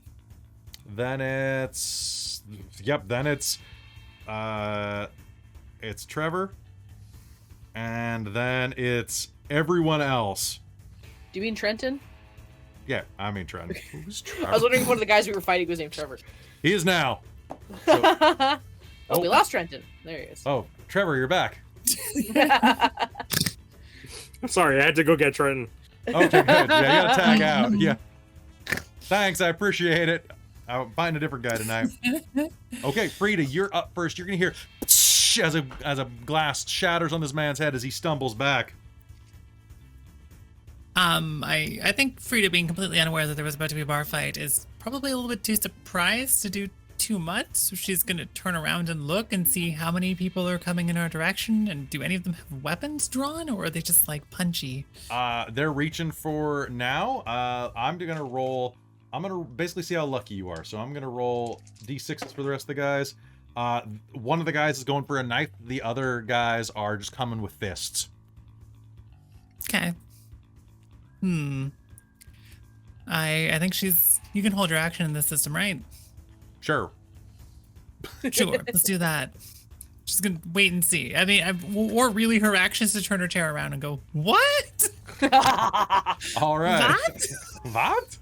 Then it's... Yep, then it's Trevor. And then it's everyone else. Do you mean Trenton? Yeah, I mean Trent. Who's I was Trevor? wondering if one of the guys we were fighting was named Trevor. He is now. Oh, we lost Trenton. There he is. Oh, Trevor, you're back. Sorry, I had to go get Trenton. Okay, good. Yeah, you gotta tag out. Yeah. Thanks, I appreciate it. I'll find a different guy tonight. Okay, Frida, you're up first. You're gonna hear as a glass shatters on this man's head as he stumbles back. I think Frida being completely unaware that there was about to be a bar fight is probably a little bit too surprised to do too much. So she's gonna turn around and look and see how many people are coming in our direction, and do any of them have weapons drawn, or are they just like punchy? They're reaching for now. I'm gonna roll. I'm gonna basically see how lucky you are. So I'm gonna roll d6s for the rest of the guys. One of the guys is going for a knife. The other guys are just coming with fists. Okay. I think you can hold your action in this system, right? Sure. Sure, let's do that. Just gonna wait and see. I mean, or really her actions to turn her chair around and go, what? All right. What? What?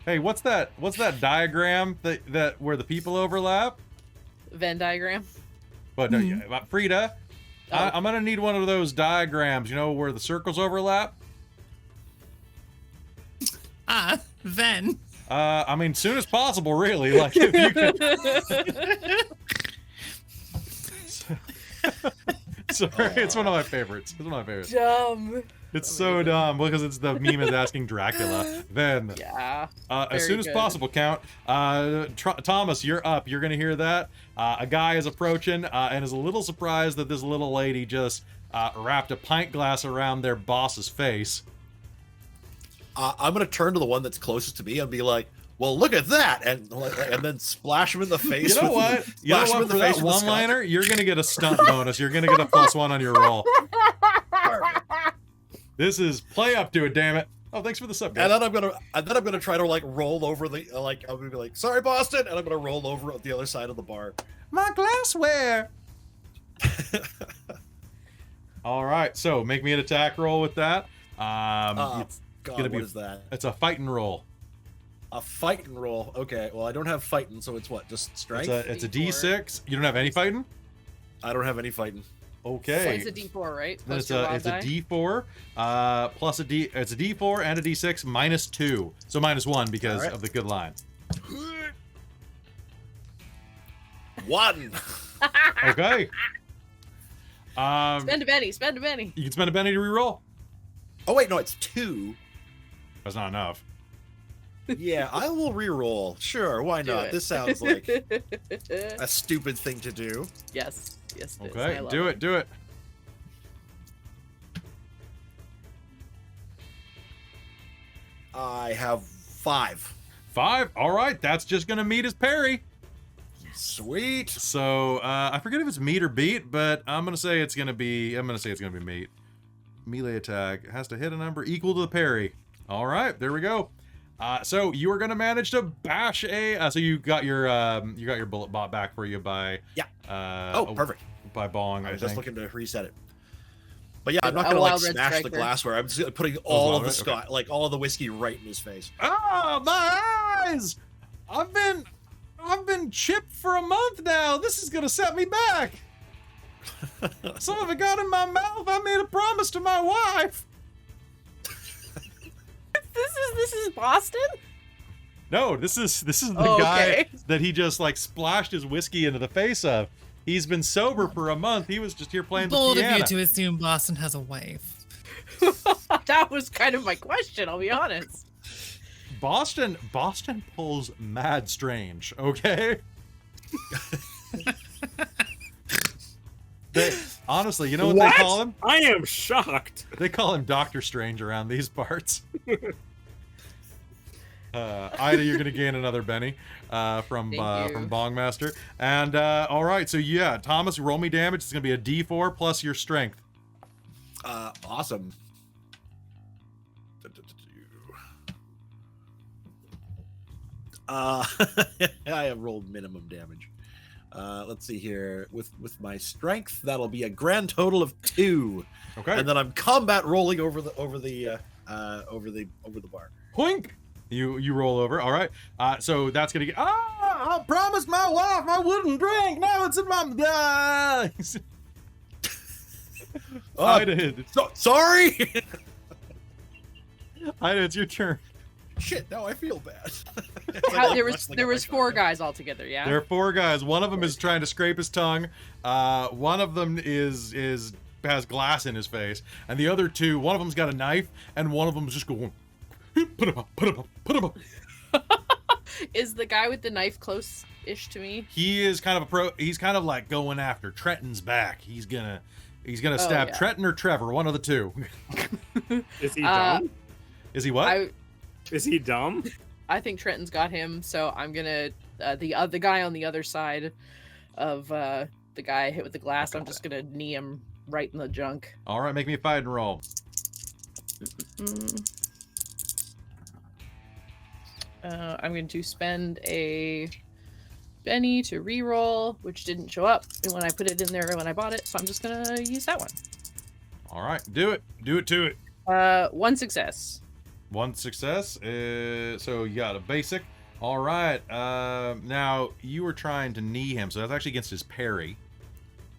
Hey, what's that diagram that where the people overlap? Venn diagram. But Frida, Oh. I'm gonna need one of those diagrams. You know where the circles overlap? Then. I mean, soon as possible, really. Like if you could. Sorry, it's one of my favorites. It's one of my favorites. Dumb. It's so dumb because it's the meme is asking Dracula. Then, Yeah. as very soon as good. possible, Count. Thomas, you're up. You're gonna hear that. A guy is approaching and is a little surprised that this little lady just wrapped a pint glass around their boss's face. I'm gonna turn to the one that's closest to me and be like, "Well, look at that," and then splash him in the face. You know with what? the- You know splash him what? in the For face that with the scotch. one-liner, you're gonna get a stunt bonus. You're gonna get a +1 on your roll. This is play up to it, damn it. Oh, thanks for the sub, guys. And then I'm gonna try to like roll over the I'm gonna be like, "Sorry, Boston," and I'm gonna roll over the other side of the bar. My glassware. All right, so make me an attack roll with that. It's God, gonna be what is that? it's a fighting roll. A fighting roll. Okay, well I don't have fighting, so it's what? Just strength? It's a D4. D6. You don't have any fighting? I don't have any fighting. Okay. It's a D4, right? Then Plus your wild die? it's a D4 plus a D. It's a D4 and a D6 -2, so -1 because All right. of the good line. 1. Okay. Spend a penny. Spend a penny. You can spend a penny to reroll. Oh wait, no, it's 2. That's not enough. Yeah, I will re-roll. Sure, why Do not? it. This sounds like a stupid thing to do. Yes. Yes. It is. Okay, I love do it. Do it. I have 5. 5. All right, that's just gonna meet his parry. Sweet. So I forget if it's meet or beat, but I'm gonna say it's gonna be. I'm gonna say it's gonna be meet. Melee attack has to hit a number equal to the parry. All right, there we go. So you are gonna manage to bash a. So you got your bullet bot back for you by. Yeah. Oh, Perfect. By Bong. I was I just think. looking to reset it. But yeah, I'm not A gonna like wild red smash the striker. glassware. I'm just putting all of the wild red? scotch, like all of the whiskey, right in his face. Ah, my eyes! I've been chipped for a month now. This is gonna set me back. Some of it got in my mouth. I made a promise to my wife. This is Boston. No, this is the Oh, guy okay. that he just like splashed his whiskey into the face of. He's been sober for a month. He was just here playing Bold the of you piano. to assume Boston has a wife. That was kind of my question, I'll be honest. Boston pulls mad strange, okay? Honestly, you know what they call him? I am shocked. They call him Doctor Strange around these parts. Ida, you're gonna gain another Benny from Thank you. Bongmaster. And all right, so yeah, Thomas, roll me damage. It's gonna be a D4 plus your strength. Awesome. I have rolled minimum damage. Let's see here. With my strength, that'll be a grand total of 2. Okay. And then I'm combat rolling over the bar. Hoink! You roll over. All right. So that's gonna get. I promised my wife I wouldn't drink. Now it's in my. I did. Sorry. Ida, it's your turn. Shit. Now I feel bad. There was 4 guys altogether, yeah? There are 4 guys. One of them is trying to scrape his tongue. One of them has glass in his face, and the other 2, one of them's got a knife, and one of them's just going, put him up. Is the guy with the knife close-ish to me? He is kind of he's kind of like going after Trenton's back. He's gonna stab yeah. Trenton or Trevor, one of the 2. Is he dumb? Is he what? Is he dumb? I think Trenton's got him, so I'm gonna the guy on the other side of the guy hit with the glass. Okay. I'm just gonna knee him right in the junk. All right, make me a fighting roll. I'm going to spend a Benny to re-roll, which didn't show up when I put it in there when I bought it, so I'm just gonna use that one. All right, do it to it. 1 success. 1 success. So you got a basic. All right. Now you were trying to knee him, so that's actually against his parry.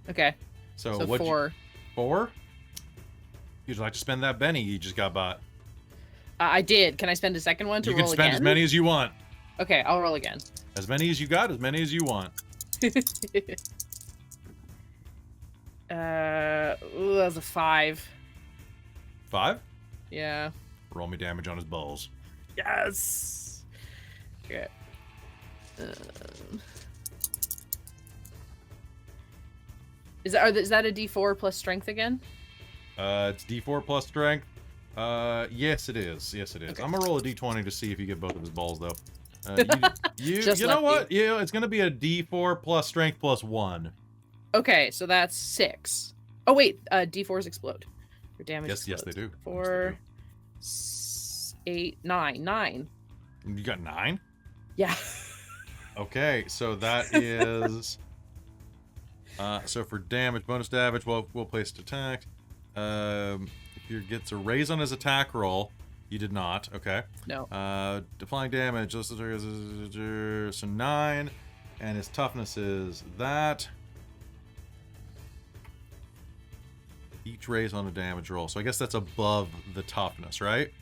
Okay. So, So what? 4. 4? You'd like to spend that Benny you just got bought. I did. Can I spend a second one to You roll can spend again? as many as you want. Okay, I'll roll again. As many as you got, as many as you want. That was a 5. 5? Yeah. Roll me damage on his balls. Yes. Okay. Is that a D4 plus strength again? It's D4 plus strength. Yes, it is. Yes, it is. Okay. I'm gonna roll a D20 to see if you get both of his balls, though. You Just know lucky. what? Yeah, it's gonna be a D4 plus strength plus 1. Okay, so that's 6. Oh wait, D4s explode. Your damage. Yes, they explodes. do. 4, 8, 9. 9. You got 9? Yeah. Okay, so that is. So for damage, bonus damage, we'll place attack. If he gets a raise on his attack roll, you did not. Okay. No. Defying damage. So 9, and his toughness is that. Each raise on a damage roll. So I guess that's above the toughness, right?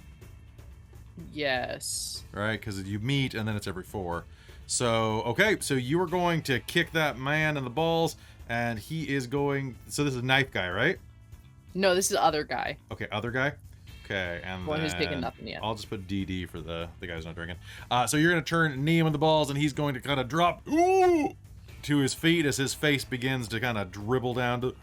Yes. Right, because you meet and then it's every 4. So, okay, so you are going to kick that man in the balls, and he is going. So this is a knife guy, right? No, this is the other guy. Okay, other guy. Okay, and One who's taking then nothing yet. I'll just put DD for the guy who's not drinking. So you're gonna turn, knee him in the balls, and he's going to kind of drop to his feet as his face begins to kind of dribble down to.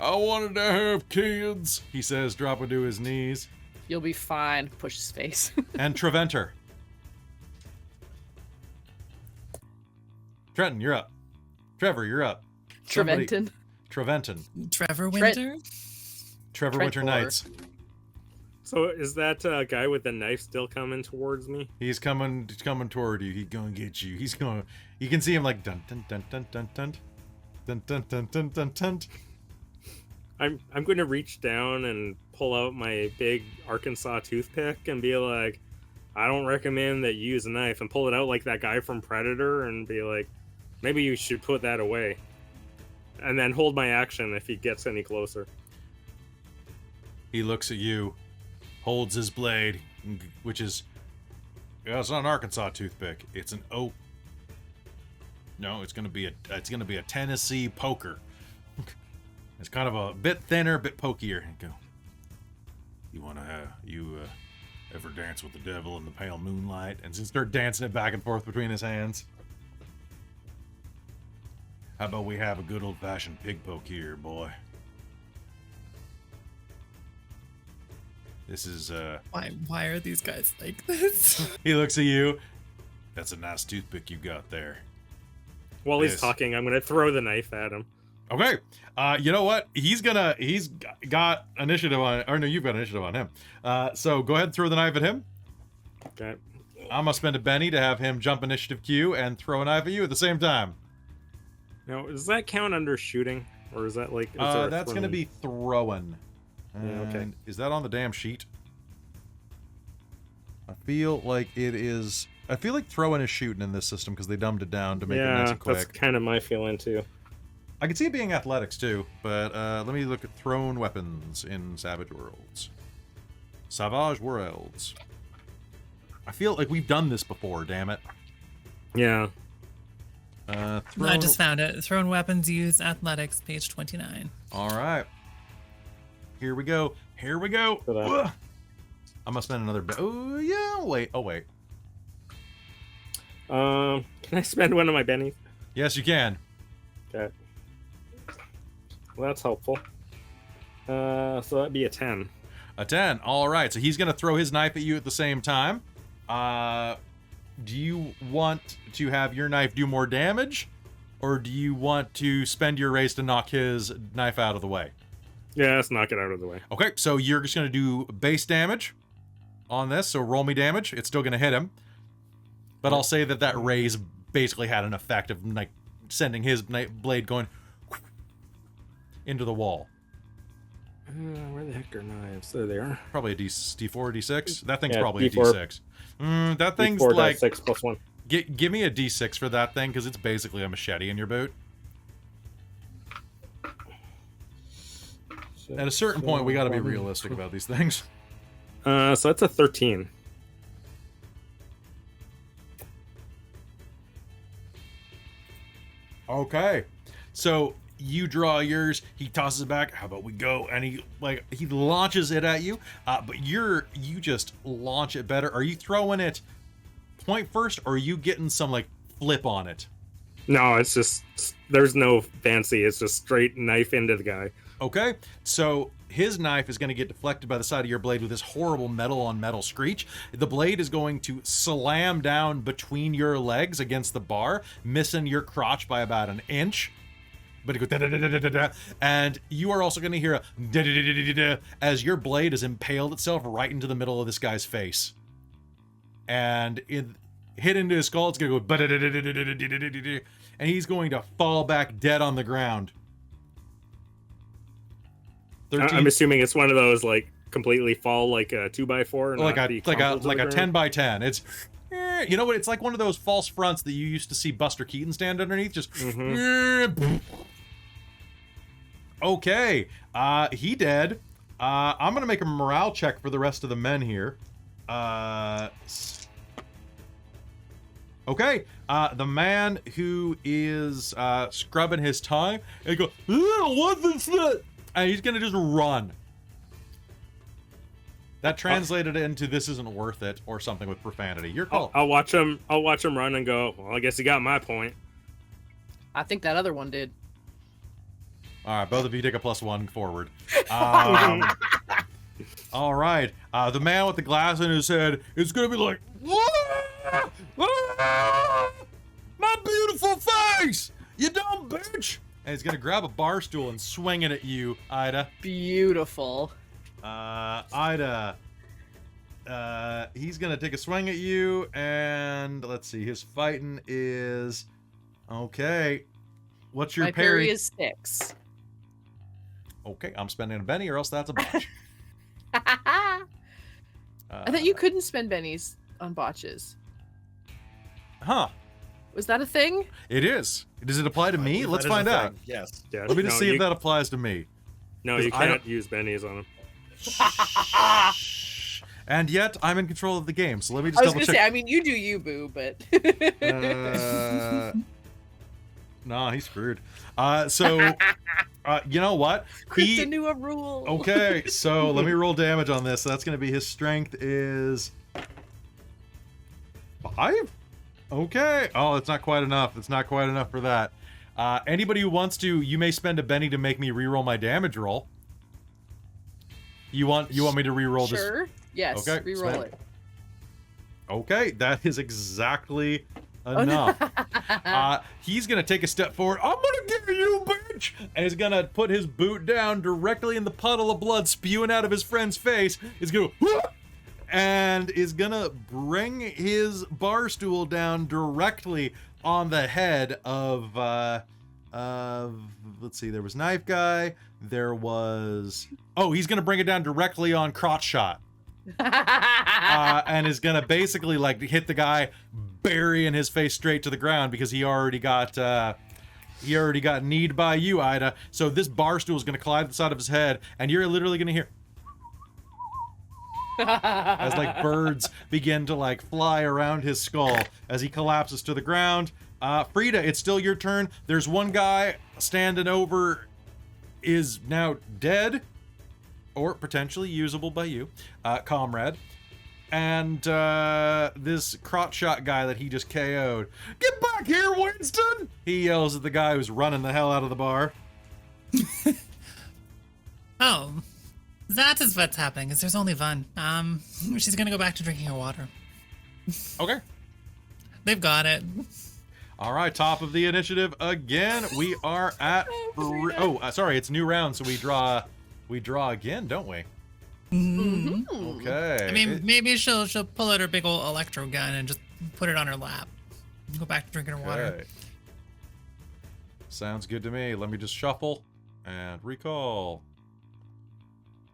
I wanted to have kids, he says, dropping to his knees. You'll be fine. Push his face. And Treventer. Trenton, you're up. Trevor, you're up. Somebody- Treventon. Treventon. Trevor Trent- Winter? Trevor Trent Winter Four. Nights. So is that guy with the knife still coming towards me? He's coming toward you. He's gonna get you. He's going. You can see him like dun dun dun dun dun dun dun dun dun dun dun dun. I'm going to reach down and pull out my big Arkansas toothpick and be like, I don't recommend that you use a knife, and pull it out like that guy from Predator and be like, maybe you should put that away. And then hold my action if he gets any closer. He looks at you, holds his blade, which is, it's not an Arkansas toothpick. It's an oak. No, it's gonna be a Tennessee poker. It's kind of a bit thinner, a bit pokier. And go. You ever dance with the devil in the pale moonlight? And just start dancing it back and forth between his hands. How about we have a good old-fashioned pig poke here, boy? This is Why are these guys like this? He looks at you. That's a nice toothpick you got there. While he's Yes. talking, I'm gonna throw the knife at him. Okay. You know what? He's got initiative on, or no, you've got initiative on him. So go ahead and throw the knife at him. Okay. I'm gonna spend a Benny to have him jump initiative Q and throw a knife at you at the same time. Now, does that count under shooting, or is that like? Is there a That's gonna throwing? be throwing. Yeah, okay. And is that on the damn sheet? I feel like it is. I feel like throwing is shooting in this system because they dumbed it down to make it nice Yeah, and quick. that's kind of my feeling too. I can see it being athletics too, but let me look at thrown weapons in Savage Worlds. Savage Worlds. I feel like we've done this before, damn it. Yeah. I Thrown... just found it. Thrown weapons used athletics, page 29. All right. Here we go. Here we go. For that. Ugh. I'm gonna spend another. Oh yeah. Wait. Oh wait. Can I spend one of my bennies? Yes, you can. Okay. Well, that's helpful. So that'd be a 10. A 10. All right. So he's gonna throw his knife at you at the same time. Do you want to have your knife do more damage, or do you want to spend your race to knock his knife out of the way? Yeah, let's knock it out of the way. Okay. So you're just gonna do base damage on this. So roll me damage. It's still gonna hit him, but I'll say that raise basically had an effect of like sending his blade going into the wall. Where the heck are knives? There they are. Probably a D4 or D6. That thing's Yeah, probably D4. a D6. That thing's D4 like... 6 plus 1. Give me a D6 for that thing, because it's basically a machete in your boot. At a certain point, we got to be realistic about these things. So that's a 13. Okay. So you draw yours, he tosses it back. How about we go? And he launches it at you. But you just launch it better. Are you throwing it point first, or are you getting some like flip on it? No, it's just, there's no fancy. It's just straight knife into the guy. Okay, so his knife is going to get deflected by the side of your blade with this horrible metal on metal screech. The blade is going to slam down between your legs against the bar, missing your crotch by about an inch. But it goes da-da-da-da-da-da, and you are also going to hear a da-da-da-da-da-da as your blade has impaled itself right into the middle of this guy's face. And it hit into his skull. It's going to go ba-da-da-da-da-da-da-da-da-da, and he's going to fall back dead on the ground. 13. I'm assuming it's one of those like completely fall like a 2x4, like not a be crumpled to the ground. 10 by 10. It's you know what? It's like one of those false fronts that you used to see Buster Keaton stand underneath. Just okay. He dead. I'm gonna make a morale check for the rest of the men here. Okay. The man who is scrubbing his tongue and go, what the shit? And he's gonna just run. That translated into "this isn't worth it" or something with profanity. Your call. I'll watch him run and go, well, I guess he got my point. I think that other one did. All right, both of you take a +1 forward. All right, the man with the glass in his head is gonna be like, "Ah! Ah! My beautiful face, you dumb bitch!" And he's gonna grab a bar stool and swing it at you, Ida. Beautiful. Ida, he's gonna take a swing at you, and let's see, his fighting is okay. What's your My parry is 6. Okay, I'm spending a Benny, or else that's a botch. I thought you couldn't spend bennies on botches. Huh? Was that a thing? It is. Does it apply to me? That Let's is a find out. thing, Yes. Yeah, Let me just no, see you, if that applies to me. No, 'cause you I can't use bennies on him. And yet, I'm in control of the game, so let me I just was double gonna check. say, I mean, you do you, boo, but Nah, he's screwed. You know what? Krista knew a rule. Okay, so let me roll damage on this. That's going to be his strength is 5? Okay. Oh, it's not quite enough. It's not quite enough for that. Anybody who wants to, you may spend a Benny to make me reroll my damage roll. You want me to reroll this? Sure. Yes. Okay, Reroll spend. it. Okay, that is exactly enough. He's gonna take a step forward. I'm gonna get you, bitch! And he's gonna put his boot down directly in the puddle of blood spewing out of his friend's face. He's gonna and is gonna bring his bar stool down directly on the head of let's see, there was Knife Guy, there was he's gonna bring it down directly on Crotch Shot. And is gonna basically like hit the guy, burying his face straight to the ground because he already got kneed by you, Ida. So this bar stool is gonna collide the side of his head, and you're literally gonna hear as like birds begin to like fly around his skull as he collapses to the ground. Frida, it's still your turn. There's one guy standing over, is now dead or potentially usable by you, comrade. And this crotch shot guy that he just KO'd. Get back here, Winston! He yells at the guy who's running the hell out of the bar. Oh, that is what's happening. Is there's only one. She's gonna go back to drinking her water. Okay. They've got it. All right, top of the initiative again. We are at sorry, it's new round, so we draw again, don't we? Mm-hmm. Okay. I mean, maybe she'll pull out her big old electro gun and just put it on her lap. Go back to drinking her water. Okay. Sounds good to me. Let me just shuffle and recall.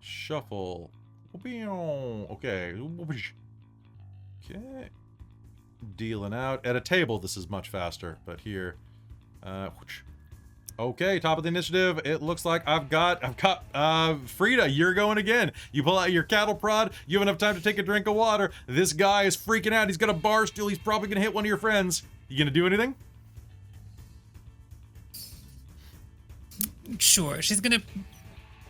Shuffle. Okay. Okay. Dealing out. At a table, this is much faster, but here. Okay, top of the initiative. It looks like I've got Frida, you're going again. You pull out your cattle prod, you have enough time to take a drink of water. This guy is freaking out. He's got a bar stool. He's probably gonna hit one of your friends. You gonna do anything? Sure. She's gonna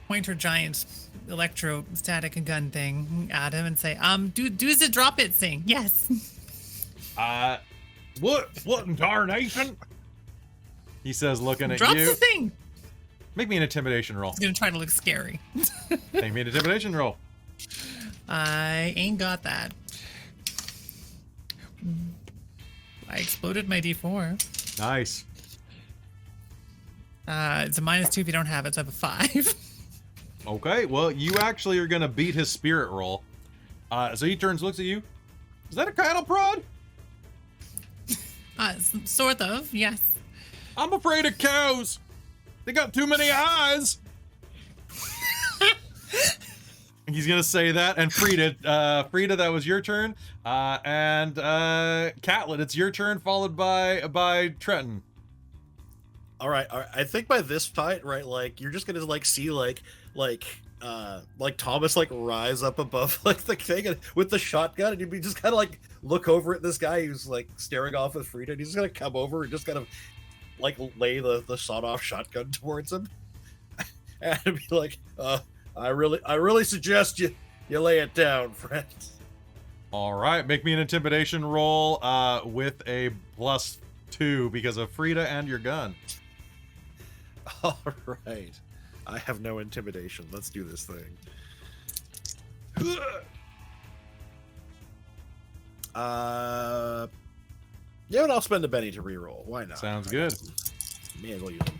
point her giant electrostatic gun thing at him and say, do the drop it thing. Yes. What in tarnation? He says, looking at Drop you. the thing. Make me an intimidation roll. He's gonna try to look scary. Make me an intimidation roll. I ain't got that. I exploded my D4. Nice. It's a -2 if you don't have it, so I have a 5. Okay, well, you actually are gonna beat his spirit roll. So he turns, looks at you. Is that a cattle prod? Sort of, yes. I'm afraid of cows. They got too many eyes. He's gonna say that, and Frida, that was your turn. And Catlet, it's your turn, followed by Trenton. All right. I think by this fight, right, like you're just gonna like see like Thomas like rise up above like the thing and, with the shotgun, and you'd be just kind of like look over at this guy who's like staring off with Frida, and he's just gonna come over and just kind of like lay the sawed-off shotgun towards him, and be like, I really suggest you lay it down, friend. All right, make me an intimidation roll with a +2 because of Frida and your gun. All right. I have no intimidation. Let's do this thing. Yeah, and I'll spend a Benny to reroll. Why not? Sounds good. May as well use them.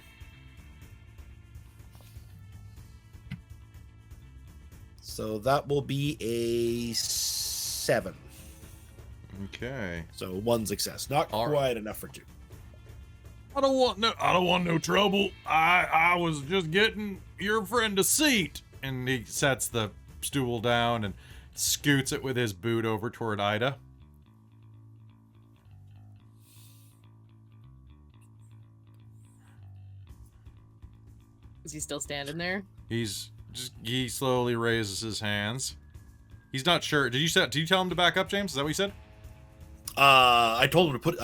So that will be a 7. Okay. So 1 success. Not All quite enough for 2. I don't want no trouble. I was just getting your friend a seat. And he sets the stool down and scoots it with his boot over toward Ida. Is he still standing there? He slowly raises his hands. He's not sure. Did you tell him to back up, James? Is that what you said? I told him to put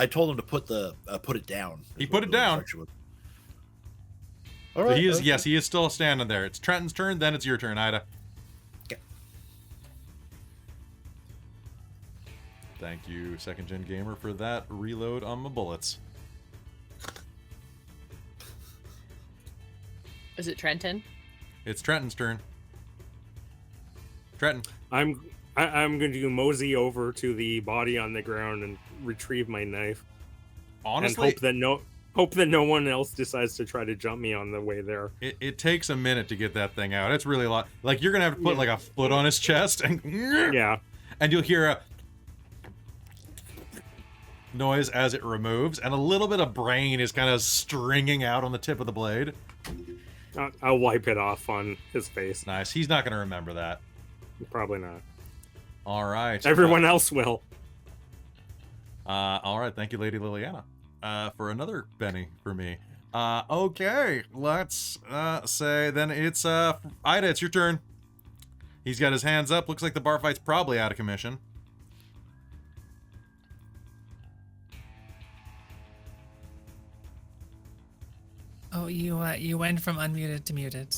it down. He put it down. All So right. yes, he is still standing there. It's Trenton's turn, then it's your turn, Ida. Okay. Thank you, Second Gen Gamer, for that reload on my bullets. Is it Trenton? It's Trenton's turn. Trenton. I'm going to mosey over to the body on the ground and retrieve my knife. Honestly, and hope that no one else decides to try to jump me on the way there. it takes a minute to get that thing out. It's really a lot. Like, you're gonna have to put like a foot on his chest, and Yeah. and you'll hear a noise as it removes, and a little bit of brain is kind of stringing out on the tip of the blade. I'll wipe it off on his face. Nice. He's not gonna remember that. Probably not. All right. Everyone else will. All right. Thank you, Lady Liliana, for another Benny for me. Okay. Let's say then it's Ida. It's your turn. He's got his hands up. Looks like the bar fight's probably out of commission. Oh, you went from unmuted to muted.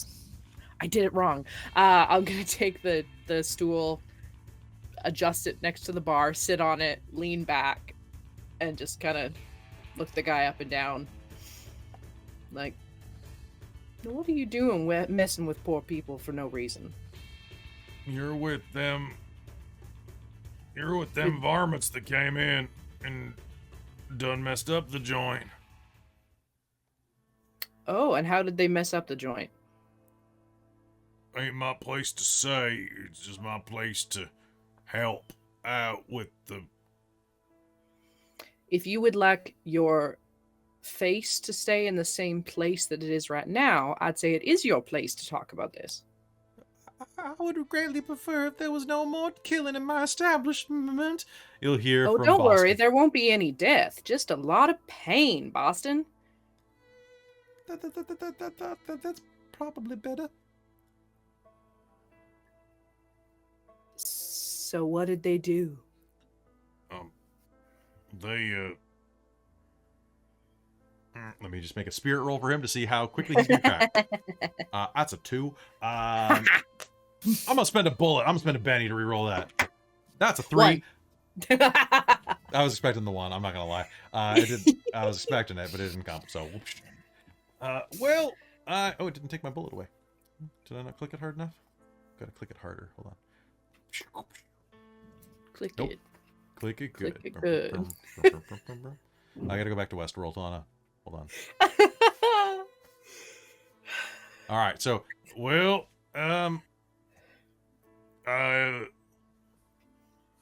I did it wrong. I'm gonna take the stool, adjust it next to the bar, sit on it, lean back, and just kind of look the guy up and down. Like, what are you doing messing with poor people for no reason? You're with them varmints that came in and done messed up the joint. Oh, and how did they mess up the joint? Ain't my place to say. It's just my place to help out with the... If you would like your face to stay in the same place that it is right now, I'd say it is your place to talk about this. I would greatly prefer if there was no more killing in my establishment. You'll hear Oh, from don't Boston. worry, there won't be any death, just a lot of pain, Boston. That's probably better. So what did they do? They, Let me just make a spirit roll for him to see how quickly he's gonna crack. That's a 2. I'm gonna spend a bullet. I'm gonna spend a Benny to reroll that. That's a 3. I was expecting the 1. I'm not gonna lie. I was expecting it, but it didn't come. So, whoops. Oh, it didn't take my bullet away. Did I not click it hard enough? Gotta click it harder. Hold on. Click Nope. it. Click it good. Click it good. I gotta go back to Westworld. Hold on. All right. So, well,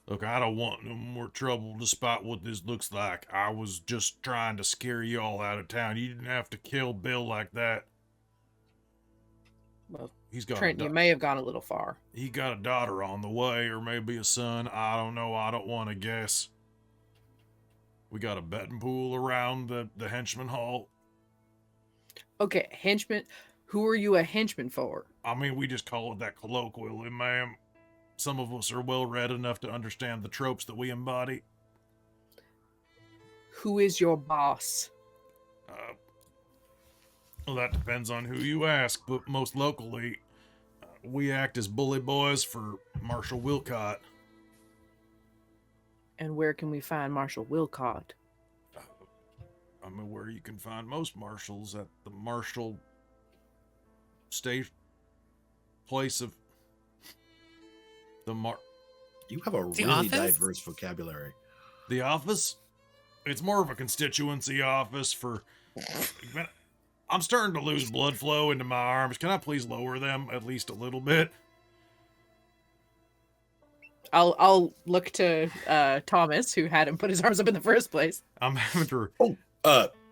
look, I don't want no more trouble despite what this looks like. I was just trying to scare you all out of town. You didn't have to kill Bill like that. Well, He's got Trent, you may have gone a little far. He got a daughter on the way, or maybe a son. I don't know. I don't want to guess. We got a betting pool around the henchman hall. Okay, henchman. Who are you a henchman for? I mean, we just call it that colloquially, ma'am. Some of us are well-read enough to understand the tropes that we embody. Who is your boss? Well, that depends on who you ask, but most locally, we act as bully boys for Marshal Wilcott. And where can we find Marshal Wilcott? I mean, where you can find most marshals, at the Marshal state place of You have a really office? diverse vocabulary. the office. It's more of a constituency office for... I'm starting to lose blood flow into my arms. Can I please lower them at least a little bit? I'll look to Thomas, who had him put his arms up in the first place. I'm having to...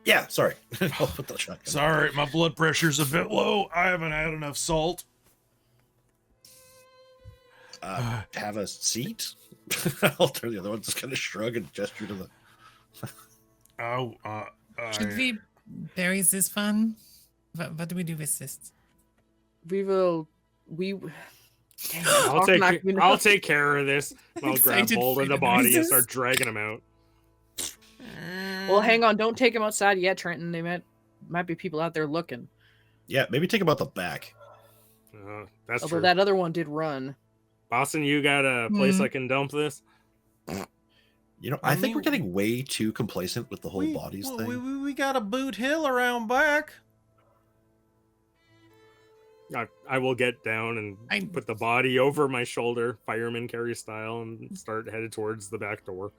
Yeah, sorry. I'll put the shotgun. Sorry, my blood pressure's a bit low. I haven't had enough salt. Have a seat? I'll turn the other one, just kind of shrug and gesture to the... Should we bury this fun? What do we do with this? We Dang, I'll Hawk take knocked me I'll down. take care of this. I'll grab Excited hold of the freedom body and noises. start dragging him out. Well, hang on. Don't take him outside yet, Trenton. They might be people out there looking. Yeah, maybe take him out the back. That's Although true. that other one did run. Boston, you got a place I can dump this? You know, I I think we're mean- getting way too complacent with the whole we, bodies well, thing. we got a boot hill around back. I will get down and put the body over my shoulder, fireman carry style, and start headed towards the back door.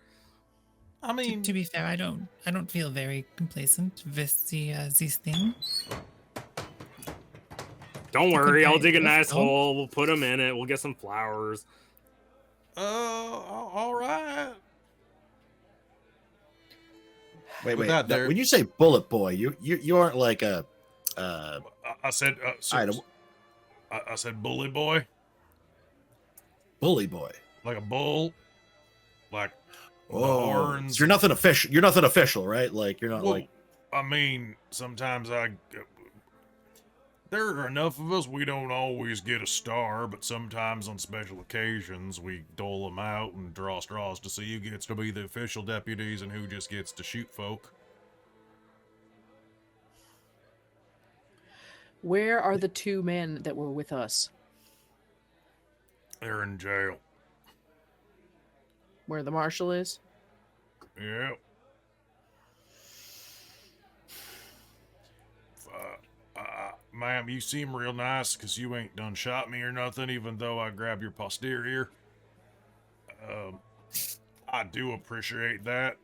I mean, To be fair, I don't feel very complacent with this thing. Don't worry, I'll Okay, dig a let's nice go. hole. We'll put him in it. We'll get some flowers. all right. Wait, with wait. that now, there- when you say bullet boy, you aren't like a. I said, I said bully boy, Bully boy. like a bull, like the Oh, horns. so you're nothing official. You're nothing official, right? Like you're not Well, like. I mean, sometimes there are enough of us, we don't always get a star, but sometimes on special occasions we dole them out and draw straws to see who gets to be the official deputies and who just gets to shoot folk. Where are the two men that were with us? They're in jail. Where the marshal is? Yeah. Ma'am, you seem real nice because you ain't done shot me or nothing, even though I grabbed your posterior. I do appreciate that.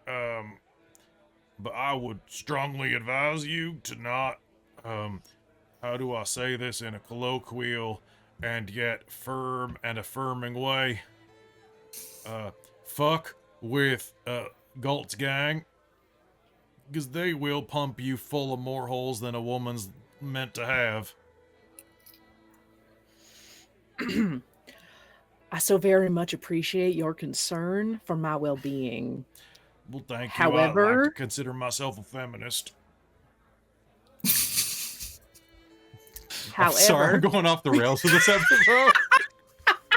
But I would strongly advise you to not, how do I say this in a colloquial and yet firm and affirming way? Fuck with, Galt's gang. Because they will pump you full of more holes than a woman's meant to have. I so very much appreciate your concern for my well-being. Well, thank you. I However- like to consider myself a feminist. I'm sorry, I'm However, going off the rails for this episode.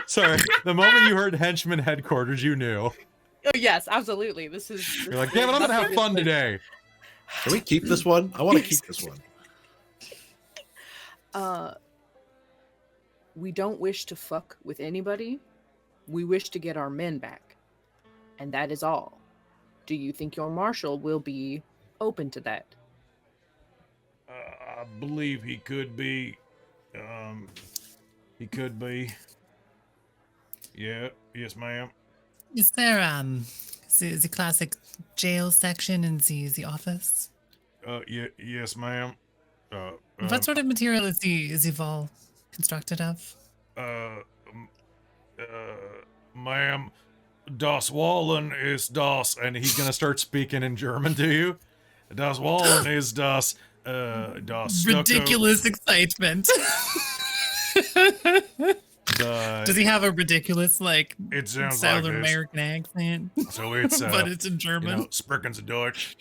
Sorry, the moment you heard henchman headquarters, you knew. oh, yes, absolutely. This is. You're like, damn it, I'm gonna have fun today. Can we keep this one? I want to keep this one. We don't wish to fuck with anybody. We wish to get our men back, and that is all. Do you think your marshal will be open to that? I believe he could be. He could be. Yeah, yes, ma'am. Is there the classic jail section in the office? Yes, ma'am. What sort of material is the wall constructed of? Ma'am, Das Wallen is das, And he's gonna start speaking in German to you. Das Wallen is das stucco. Ridiculous excitement. Does he have a ridiculous It sounds Southern like this. American accent? So it's but it's in German. Sprickens Deutsch.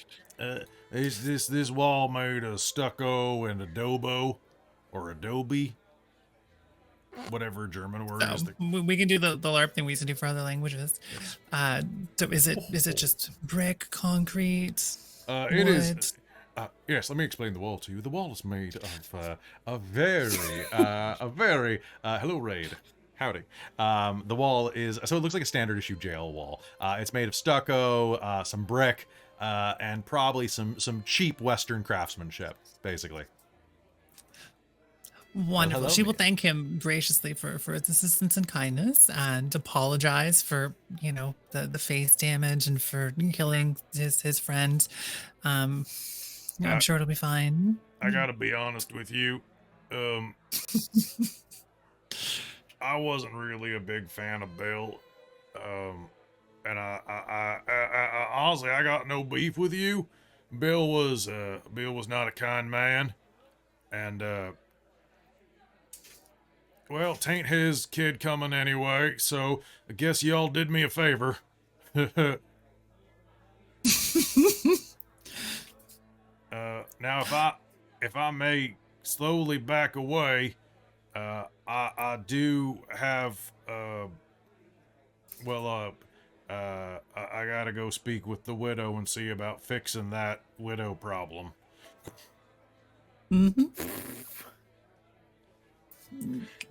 Is this wall made of stucco and adobo or adobe? Whatever German word is. We can do the LARP thing we used to do for other languages. So is it just brick, concrete? It is. wood? Yes, let me explain the wall to you. The wall is made of a very hello Raid, howdy. The wall is so it looks like a standard issue jail wall. It's made of stucco, some brick, and probably some cheap Western craftsmanship, basically. Wonderful. hello She will there. thank him graciously for his assistance and kindness, and apologize for the face damage and for killing his friend. I'm sure it'll be fine. I gotta be honest with you. I wasn't really a big fan of Bill. And I honestly, I got no beef with you. Bill was not a kind man. And, well, tain't his kid coming anyway, so I guess y'all did me a favor. Now, if I may slowly back away, I do have I gotta go speak with the widow and see about fixing that widow problem. Mm-hmm.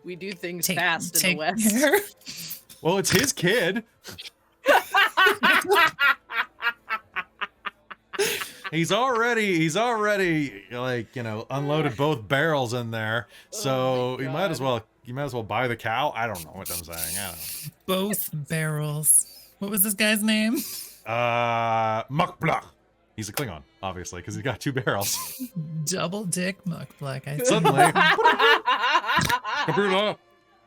We do things fast in the Take West. care. Well, it's his kid. He's already like, you know, unloaded both barrels in there. So my you might as God. well buy the cow. I don't know what I'm saying. I don't Both barrels. What was this guy's name? know. Muckblach. He's a Klingon, obviously, because he's got 2 barrels. Double dick muckblack. I see. Suddenly, Computer,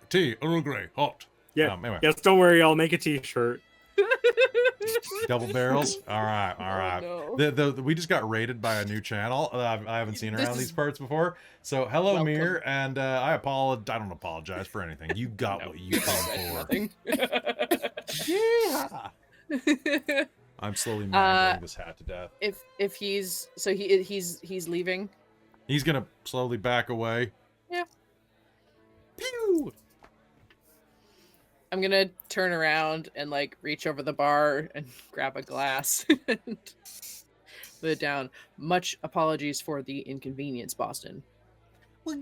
tea, Earl Grey, hot. Yeah. anyway, Yes, don't worry. I'll make a T-shirt. double barrels. All right, all right. Oh, We just got raided by a new channel. I haven't seen This around is- these parts before. So hello, Welcome. Mir, and I don't apologize for anything. You got No. what you came for. Nothing. Yeah. I'm slowly mangling this hat to death. if he's he's leaving. He's gonna slowly back away. Yeah. Pew! I'm gonna turn around and like reach over the bar and grab a glass and put it down. Much apologies for the inconvenience, Boston. Well,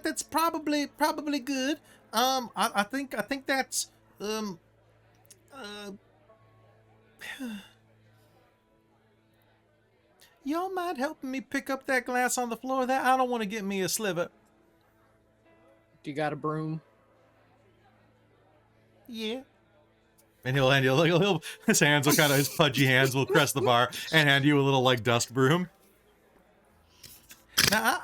that's probably good. I think that's y'all mind helping me pick up that glass on the floor there? I don't want to get me a sliver. Do you got a broom? Yeah. And he'll hand you his hands will kind of his pudgy hands will caress the bar and hand you a little like dust broom. Now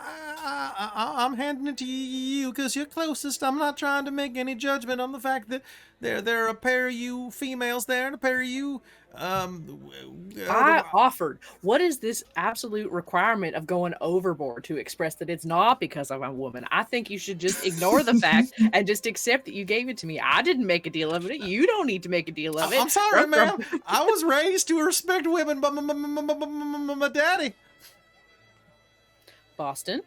I'm handing it to you because you're closest. I'm not trying to make any judgment on the fact that there are a pair of you females there and a pair of you. I offered. What is this absolute requirement of going overboard to express that it's not because I'm a woman? I think you should just ignore the fact and just accept that you gave it to me. I didn't make a deal of it. You don't need to make a deal of it. I'm sorry, ma'am. I was raised to respect women by my daddy. Boston,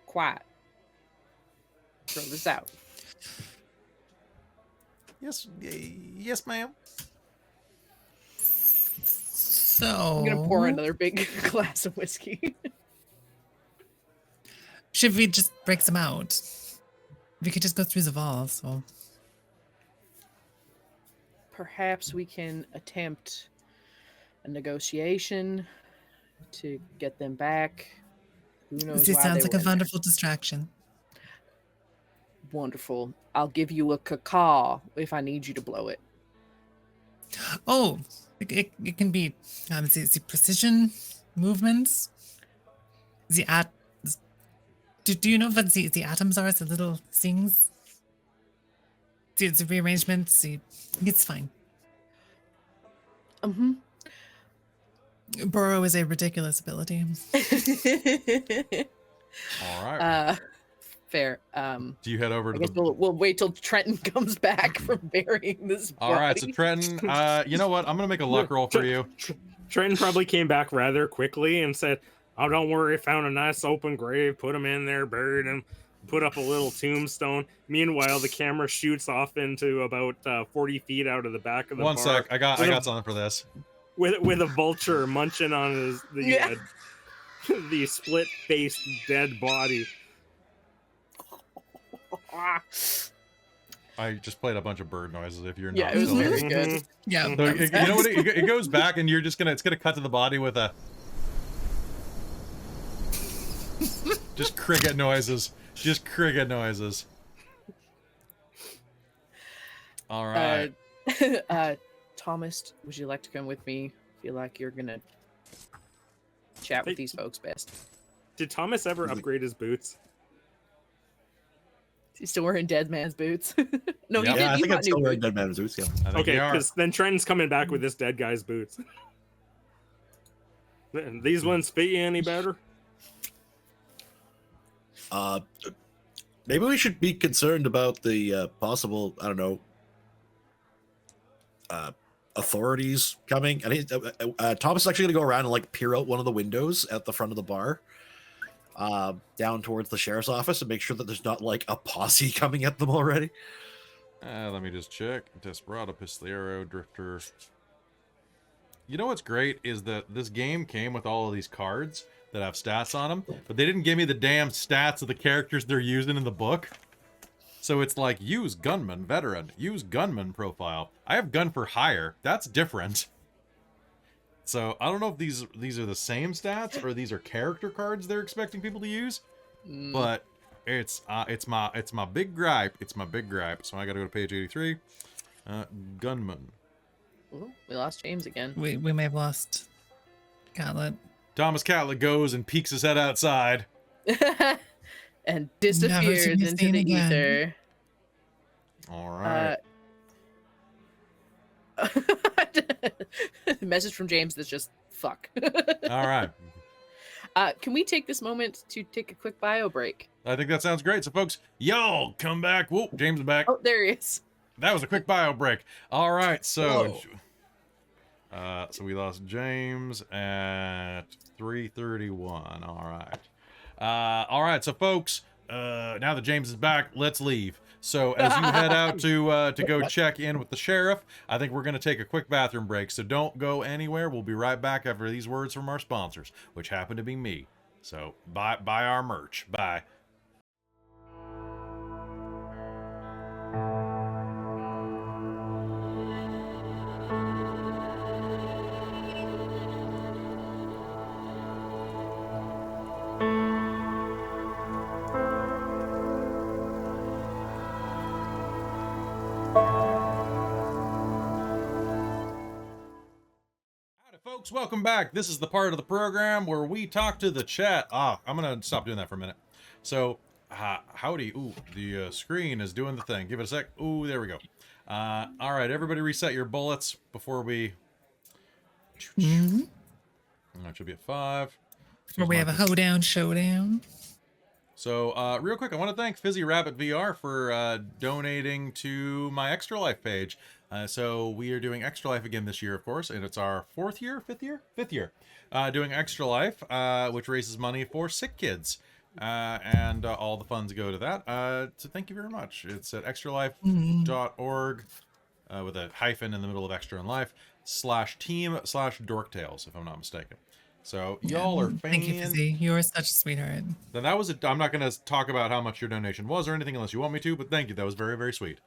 quiet. Throw this out. Yes, ma'am. So I'm gonna pour another big glass of whiskey. should we just break some out? We could just go through the walls. So Perhaps we can attempt a negotiation to get them back. Who knows? it why sounds they like a were in there. wonderful distraction. Wonderful. I'll give you a cacaw if I need you to blow it. Oh, it can be the precision movements. Do you know what the atoms are? The little things. The rearrangements. It's fine. Mm-hmm. Burrow is a ridiculous ability. All right. Fair. Do you head over I to guess the? we'll wait till Trenton comes back from burying this body. All right, so Trenton, you know what? I'm gonna make a luck roll for you. Trenton probably came back rather quickly and said, "Oh, don't worry, found a nice open grave, put him in there, buried him, put up a little tombstone." Meanwhile, the camera shoots off into about 40 feet out of the back of the One bar sec, I got something for this. with a vulture munching on Yeah. the split-faced dead body. I just played a bunch of bird noises. If you're Yeah, not it was still very here. good. Yeah. So you know what? It goes back, and it's gonna cut to the body with a just cricket noises. Just cricket noises. All right. Thomas, would you like to come with me? Feel like you're gonna chat with these folks best. Did Thomas ever upgrade his boots? He's still wearing dead man's boots. No, Yeah. you Yeah, I did. You think I'm got still new wearing boots. Dead Man's Boots. Yeah. I think Okay, you are. because then Trenton's coming back with this dead guy's boots. These ones fit you any better? Maybe we should be concerned about the possible, I don't know, authorities coming. I think Thomas is actually going to go around and like peer out one of the windows at the front of the bar down towards the sheriff's office and make sure that there's not like a posse coming at them already. Let me just check. Desperado, Pistolero, Drifter. You know what's great is that this game came with all of these cards that have stats on them, but they didn't give me the damn stats of the characters they're using in the book. So it's like, use gunman, veteran, use gunman profile. I have gun for hire. That's different. So I don't know if these are the same stats or these are character cards they're expecting people to use, but it's my big gripe. It's my big gripe. So I got to go to page 83. Gunman. Ooh, we lost James again. We may have lost Catlet. Thomas Catlett goes and peeks his head outside. And disappears Never to be into seen the again. ether. All right. Message from James that's just fuck. All right. Can we take this moment to take a quick bio break? I think that sounds great. So, folks, y'all come back. Whoa, James is back. Oh, there he is. That was a quick bio break. All right, so Whoa. so we lost James at 3:31. All right, so folks, now that James is back, let's leave. So as you head out to go check in with the sheriff, I think we're going to take a quick bathroom break. So don't go anywhere. We'll be right back after these words from our sponsors, which happen to be me. So buy our merch. Bye. Folks, welcome back. This is the part of the program where we talk to the chat. I'm gonna stop doing that for a minute. So, howdy. Ooh, the screen is doing the thing. Give it a sec. Ooh, there we go. All right, everybody reset your bullets before we... That should be at 5. Where we have a hoedown showdown. So, real quick, I want to thank Fizzy Rabbit VR for donating to my Extra Life page. So we are doing Extra Life again this year, of course, and it's our fifth year, doing Extra Life, which raises money for sick kids, and all the funds go to that. So thank you very much. It's at extralife.org with a hyphen in the middle of Extra and Life /team/dorktales, if I'm not mistaken. So y'all are fans. Thank you, Fizzy. You are such a sweetheart. Then that was it. I'm not going to talk about how much your donation was or anything unless you want me to, but thank you. That was very, very sweet.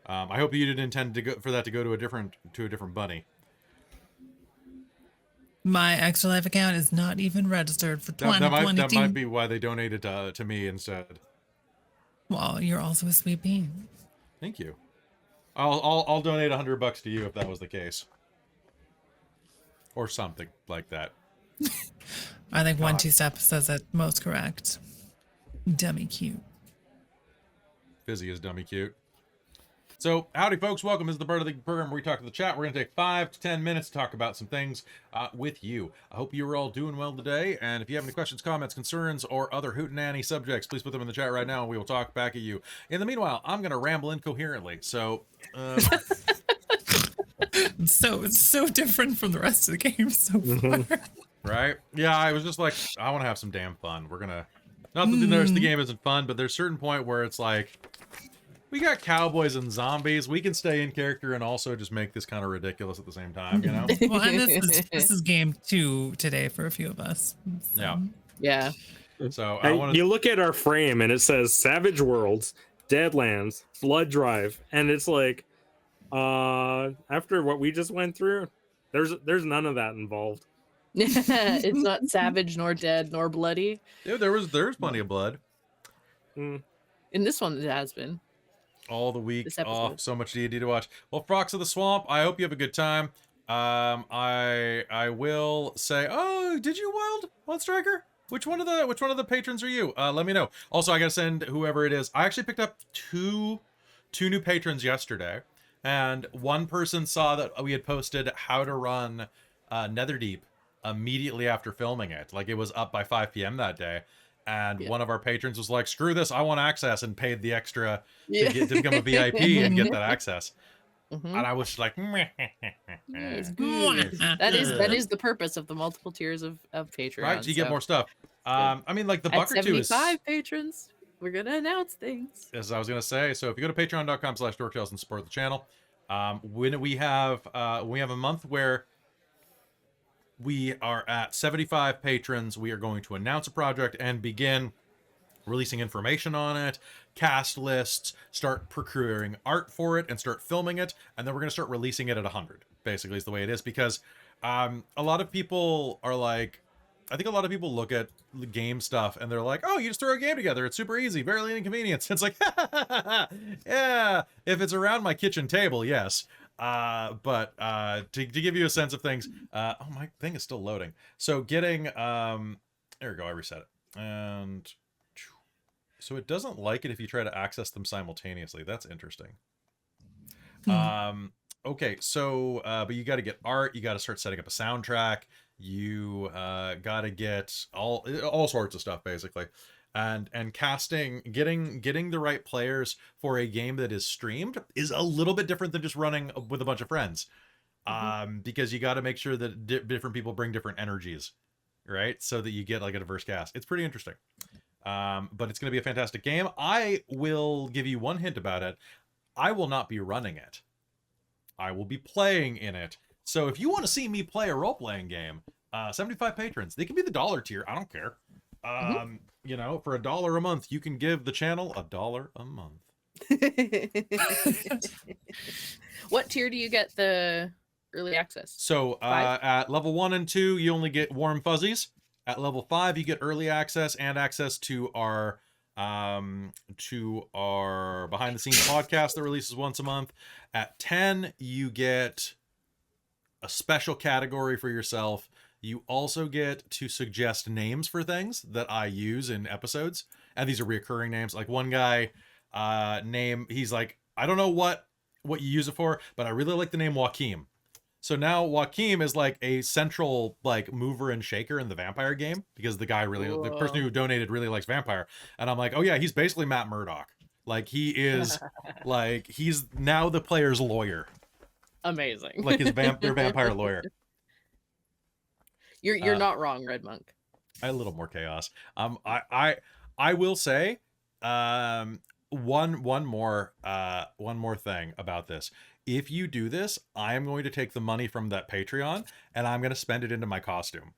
I hope you didn't intend to go for that to go to a different bunny. My Extra Life account is not even registered for 2022. That might be why they donated to me instead. Well, you're also a sweet bean. Thank you. I'll donate $100 to you if that was the case, or something like that. I think 1-2-step says it most correct. Dummy cute. Fizzy is dummy cute. So, howdy folks, welcome. This is the part of the program where we talk to the chat. We're going to take 5 to 10 minutes to talk about some things with you. I hope you are all doing well today, and if you have any questions, comments, concerns, or other hootenanny subjects, please put them in the chat right now, and we will talk back at you. In the meanwhile, I'm going to ramble incoherently, so... It's so different from the rest of the game so far. Right? Yeah, I was just like, I want to have some damn fun. We're going to... Not that the rest of the game isn't fun, but there's a certain point where it's like... We got cowboys and zombies. We can stay in character and also just make this kind of ridiculous at the same time, you know? Well, and this is game 2 today for a few of us. So. Yeah. Yeah. So You look at our frame and it says Savage Worlds, Deadlands, Blood Drive, and it's like, after what we just went through, there's none of that involved. It's not savage nor dead nor bloody. Yeah, there's plenty of blood. In this one, it has been. All the week This episode. off, so much D&D to watch. Well, Frogs of the Swamp, I hope you have a good time. I will say, oh, did you Wild Striker? Which one of the patrons are you? Let me know. Also, I gotta send whoever it is. I actually picked up two new patrons yesterday, and one person saw that we had posted how to run Netherdeep immediately after filming it. Like, it was up by 5 p.m. that day. And one of our patrons was like, screw this, I want access, and paid the extra to become a VIP and get that access. And I was just like, It's good. That is the purpose of the multiple tiers of Patreon. right? So you get more stuff. I mean, like the At buck or two is 75 patrons, we're gonna announce things. as I was gonna say. So if you go to patreon.com/dorktales and support the channel, when we have a month where we are at 75 patrons, we are going to announce a project and begin releasing information on it, cast lists, start procuring art for it, and start filming it, and then we're going to start releasing it at 100, basically, is the way it is, because a lot of people are like, I think a lot of people look at the game stuff, and they're like, oh, you just throw a game together, it's super easy, very little inconvenience. It's like, yeah, if it's around my kitchen table, yes. But to give you a sense of things, oh, my thing is still loading. So getting, there we go, I reset it. And so it doesn't like it if you try to access them simultaneously. That's interesting. Okay, so, but you got to get art, you got to start setting up a soundtrack, you got to get all sorts of stuff, basically. And casting, getting the right players for a game that is streamed is a little bit different than just running with a bunch of friends. Because you got to make sure that different people bring different energies, right? So that you get like a diverse cast. It's pretty interesting. But it's going to be a fantastic game. I will give you one hint about it. I will not be running it. I will be playing in it. So if you want to see me play a role-playing game, 75 patrons, they can be the dollar tier. I don't care. You know, for $1 a month, you can give the channel $1 a month. What tier do you get the early access? So at level 1 and 2, you only get warm fuzzies. At level 5, you get early access and access to our behind the scenes podcast that releases once a month. At 10, you get a special category for yourself. You also get to suggest names for things that I use in episodes, and these are reoccurring names. Like one guy he's like, I don't know what you use it for, but I really like the name Joaquim. So now Joaquim is like a central like mover and shaker in the vampire game, because the person who donated really likes vampire. And I'm like, oh yeah, he's basically Matt Murdock. Like he is like, he's now the player's lawyer. Amazing. Like their vampire lawyer. You're not wrong, Red Monk. A little more chaos. I will say one more thing about this. If you do this, I am going to take the money from that Patreon and I'm going to spend it into my costume.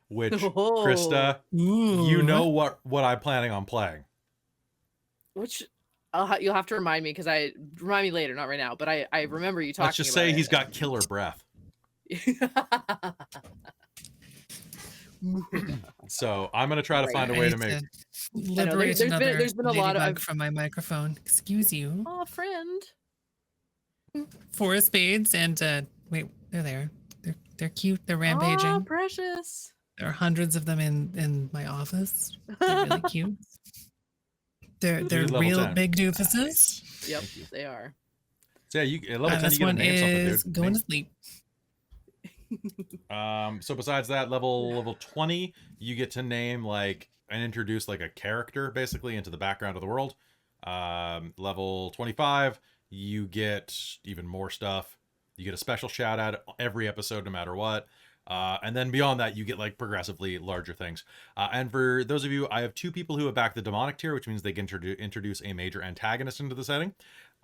Which, Krista, you know what I'm planning on playing. Which you'll have to remind me, because remind me later, not right now. But I remember you talking. Let's just say he's got killer breath. So I'm gonna try to find a way to make. Liberate there's been a lot of from my microphone. Excuse you. Oh, friend. 4 spades and wait, they're there. They're cute. They're rampaging. Oh, precious. There are hundreds of them in my office. They're really cute. They're real 10. big doofuses. Nice. Yep, they are. So yeah, at level 10 This you get to one name something, is dude. going to sleep. So besides that, level 20, you get to name like and introduce like a character basically into the background of the world. Level 25, you get even more stuff. You get a special shout out every episode, no matter what. And then beyond that, you get like progressively larger things. And for those of you, I have 2 people who have backed the demonic tier, which means they can introduce a major antagonist into the setting.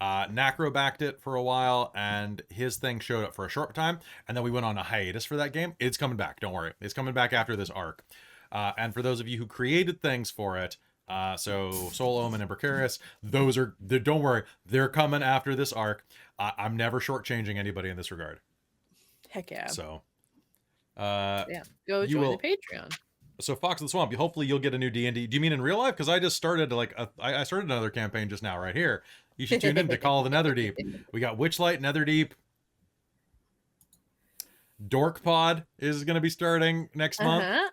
Nacro backed it for a while, and his thing showed up for a short time, and then we went on a hiatus for that game. It's coming back, don't worry. It's coming back after this arc. And for those of you who created things for it, so Soul Omen and Precarious, don't worry, they're coming after this arc. I'm never shortchanging anybody in this regard. Heck yeah. So, yeah, go join the Patreon. So Fox of the Swamp, hopefully you'll get a new D&D. Do you mean in real life? Because I just started I started another campaign just now right here. You should tune in to Call of the Netherdeep. We got Witchlight, Netherdeep. Dork Pod is going to be starting next month.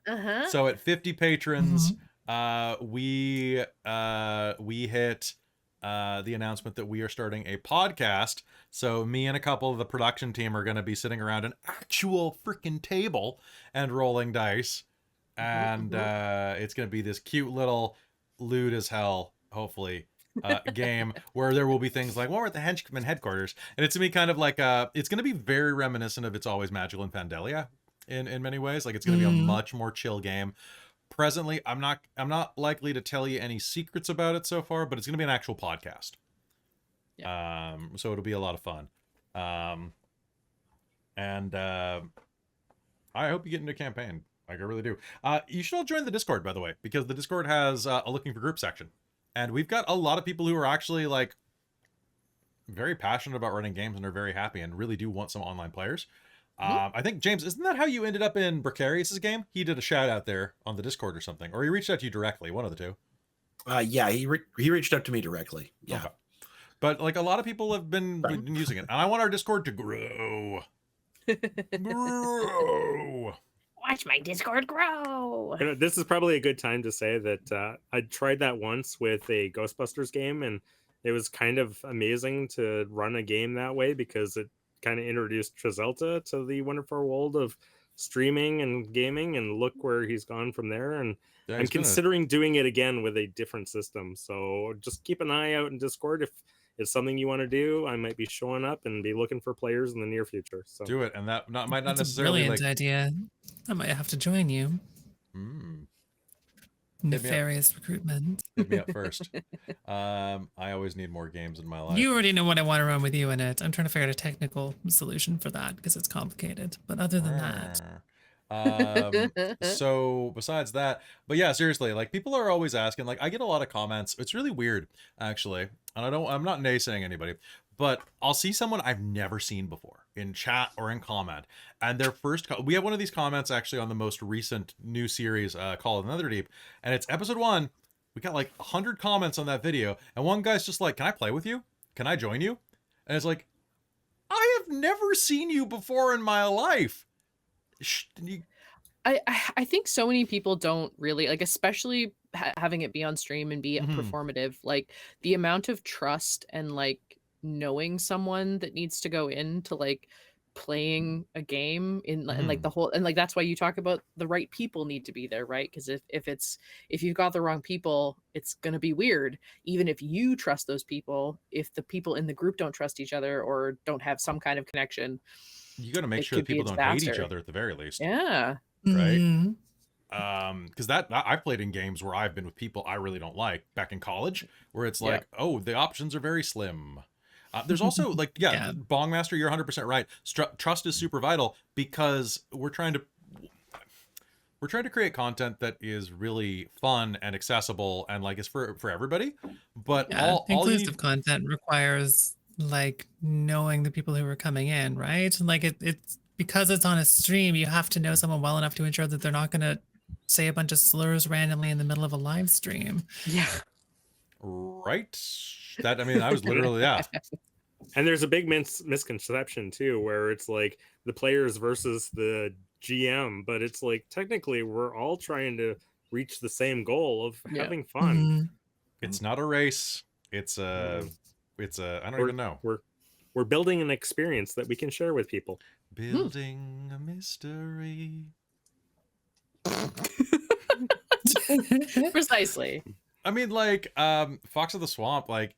So at 50 patrons, we hit the announcement that we are starting a podcast. So me and a couple of the production team are going to be sitting around an actual freaking table and rolling dice. And it's going to be this cute little lewd as hell, hopefully, game where there will be things like, well, we're at the Henchman headquarters. And it's going to be kind of like, it's going to be very reminiscent of It's Always Magical in Pandalia in many ways. Like, it's going to be a much more chill game. presently, I'm not likely to tell you any secrets about it so far, but it's going to be an actual podcast. So it'll be a lot of fun. And I hope you get into a campaign. Like, I really do. You should all join the Discord, by the way, because the Discord has a looking for group section. And we've got a lot of people who are actually, like, very passionate about running games and are very happy and really do want some online players. I think, James, isn't that how you ended up in Precarious's game? He did a shout out there on the Discord or something, or he reached out to you directly, one of the two. Yeah, he reached out to me directly. Yeah. Okay. But, like, a lot of people have been using it. And I want our Discord to grow. Grow. Watch my Discord grow. You know, this is probably a good time to say that I tried that once with a Ghostbusters game, and it was kind of amazing to run a game that way because it kind of introduced Trazelta to the wonderful world of streaming and gaming, and look where he's gone from there. And Yeah, I'm considering doing it again with a different system. So just keep an eye out in Discord. If it's something you want to do, I might be showing up and be looking for players in the near future. So do it, and that might not That's a necessarily brilliant like. idea. I might have to join you. me up. Nefarious recruitment. Hit me up first. I always need more games in my life. You already know what I want to run with you in it. I'm trying to figure out a technical solution for that because it's complicated. But other than that, so besides that, but yeah, seriously, like, people are always asking, like, I get a lot of comments. It's really weird, actually. And I'm not naysaying anybody, but I'll see someone I've never seen before in chat or in comment, and their first we have one of these comments actually on the most recent new series called Netherdeep, and it's episode 1. We got like 100 comments on that video, and one guy's just like, "Can I play with you? Can I join you?" And it's like, I have never seen you before in my life. I think so many people don't really, like, especially having it be on stream and be performative, like, the amount of trust and, like, knowing someone that needs to go into, like, playing a game in and, like, the whole, and, like, that's why you talk about the right people need to be there, right? Because if you've got the wrong people, it's going to be weird. Even if you trust those people, if the people in the group don't trust each other or don't have some kind of connection, you got to make sure that people don't hate each other at the very least. Yeah. Right. Because that I've played in games where I've been with people I really don't like back in college, where it's like, oh, the options are very slim. There's also like, Bongmaster, you're 100% right. Trust is super vital because we're trying to create content that is really fun and accessible and, like, is for everybody. But inclusive content requires, like, knowing the people who are coming in, right? Like, it's because it's on a stream, you have to know someone well enough to ensure that they're not going to say a bunch of slurs randomly in the middle of a live stream. Yeah. Right. That, I mean, I was literally, yeah. And there's a big misconception too, where it's like the players versus the GM, but it's like technically we're all trying to reach the same goal of having fun. It's not a race. It's a I don't even know. We're building an experience that we can share with people. Building a mystery. Precisely. I mean, like, Fox of the Swamp, like,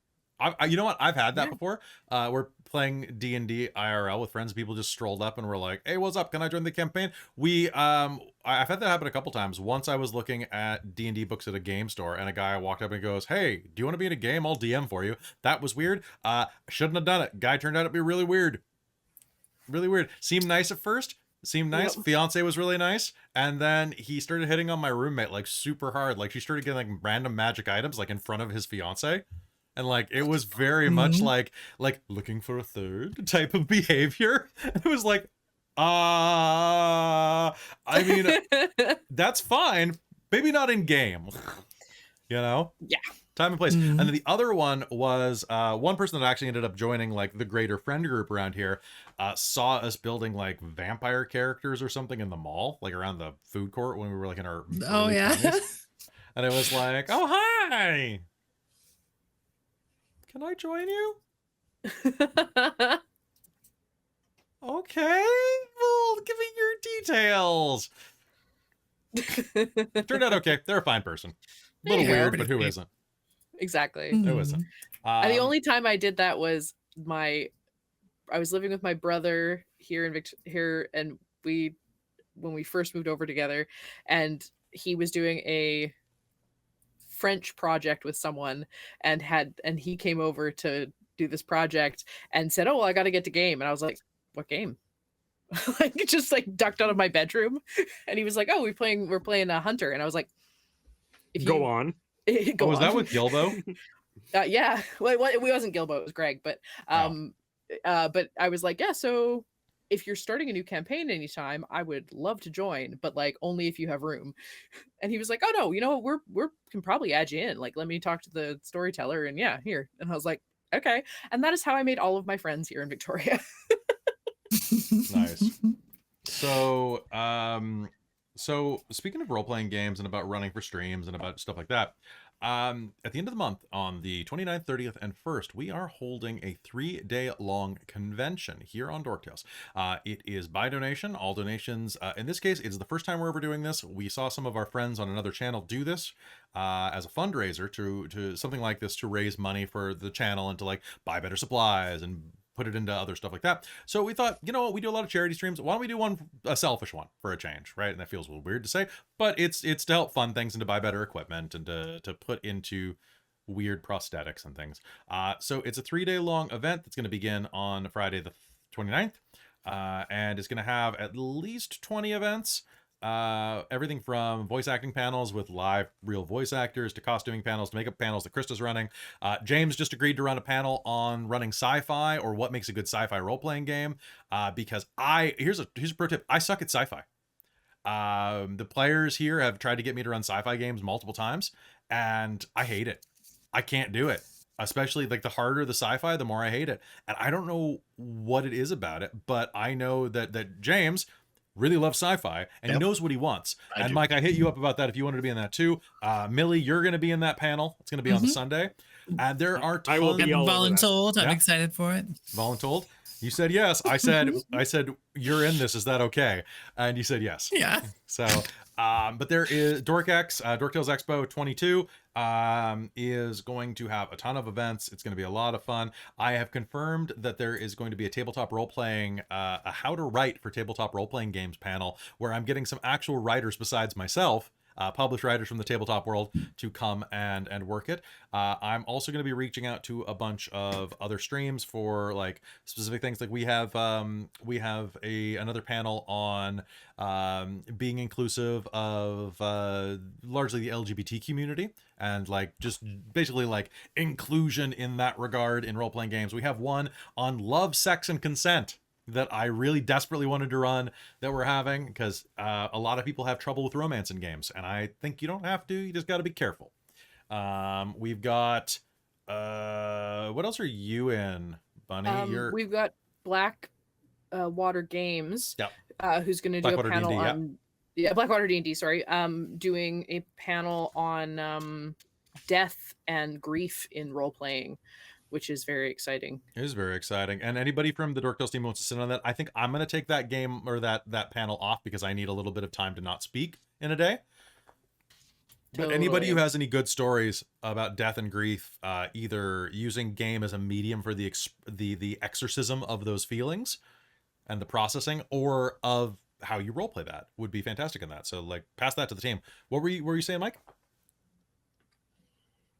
you know what? I've had that before. We're playing D&D IRL with friends. People just strolled up and were like, "Hey, what's up? Can I join the campaign?" I've had that happen a couple times. Once I was looking at D&D books at a game store, and a guy walked up and goes, "Hey, do you want to be in a game? I'll DM for you." That was weird. Shouldn't have done it. Guy turned out to be really weird. Really weird. Seemed nice at first. Seemed nice. Yep. Fiance was really nice. And then he started hitting on my roommate, like, super hard. Like, she started getting, like, random magic items, like, in front of his fiance. And, like, it was very much like looking for a third type of behavior. It was like, I mean, that's fine. Maybe not in game, you know? Yeah. Time and place. And then the other one was one person that actually ended up joining, like, the greater friend group around here, saw us building, like, vampire characters or something in the mall, like around the food court when we were, like, in our early 20s. And it was like, "Oh, hi. Can I join you?" Okay, well, give me your details. Turned out okay. They're a fine person. A little weird, but who isn't? Exactly. Who isn't? And the only time I did that was I was living with my brother here in here, and when we first moved over together, and he was doing a French project with someone, and he came over to do this project and said, "Oh, well, I got to get to game." And I was like, "What game?" Like just like ducked out of my bedroom, and he was like, "Oh, we're playing a Hunter," and I was like, "If you Go on. go was on." that with Gilbo? Yeah, well, it wasn't Gilbo, it was Greg, but but I was like, yeah, so if you're starting a new campaign anytime, I would love to join, but like only if you have room. And he was like, "Oh no, you know what, we're can probably add you in. Like, let me talk to the storyteller, and yeah, here." And I was like, okay. And that is how I made all of my friends here in Victoria. Nice. So, so speaking of role-playing games and about running for streams and about stuff like that, at the end of the month, on the 29th, 30th, and 1st, we are holding a 3-day-long convention here on Dork Tales. It is by donation. All donations, in this case, it's the first time we're ever doing this. We saw some of our friends on another channel do this as a fundraiser to something like this, to raise money for the channel and to like buy better supplies and put it into other stuff like that. So we thought, you know what, we do a lot of charity streams. Why don't we do a selfish one for a change, right? And that feels a little weird to say, but it's to help fund things and to buy better equipment and to put into weird prosthetics and things. So it's a 3-day long event that's going to begin on Friday the 29th, and it's going to have at least 20 events. Everything from voice acting panels with live real voice actors to costuming panels to makeup panels that Krista's running. James just agreed to run a panel on running sci-fi, or what makes a good sci-fi role-playing game, because here's a pro tip: I suck at sci-fi. The players here have tried to get me to run sci-fi games multiple times, and I hate it. I can't do it. Especially like the harder the sci-fi, the more I hate it. And I don't know what it is about it, but I know that James really loves sci-fi, and he knows what he wants. I and do. Mike, I hit you up about that if you wanted to be in that too. Millie, you're going to be in that panel. It's going to be on the Sunday, and there are tons. I will be Getting all over that. voluntold. I'm Yeah. excited for it. Voluntold. You said yes. I said you're in this. Is that okay? And you said yes. Yeah. So, but there is DorkX, Dork Tales Expo 22, is going to have a ton of events. It's going to be a lot of fun. I have confirmed that there is going to be a tabletop role-playing, a how to write for tabletop role-playing games panel, where I'm getting some actual writers besides myself, published writers from the tabletop world, to come and work it. I'm also going to be reaching out to a bunch of other streams for like specific things. Like we have another panel on being inclusive of largely the LGBT community, and like just basically like inclusion in that regard in role-playing games. We have one on love, sex, and consent that I really desperately wanted to run, that we're having, because a lot of people have trouble with romance in games, and I think you don't have to. You just got to be careful. We've got what else are you in, Bunny? We've got Black Water Games, who's going to do Blackwater a panel D&D, on Blackwater D&D, sorry, doing a panel on death and grief in role playing, which is very exciting. It is very exciting. And anybody from the Dork Tales team wants to sit on that, I think I'm going to take that game or that panel off, because I need a little bit of time to not speak in a day. But anybody who has any good stories about death and grief, either using game as a medium for the exorcism of those feelings and the processing, or of how you roleplay that, would be fantastic in that. So like, pass that to the team. What were you saying, Mike?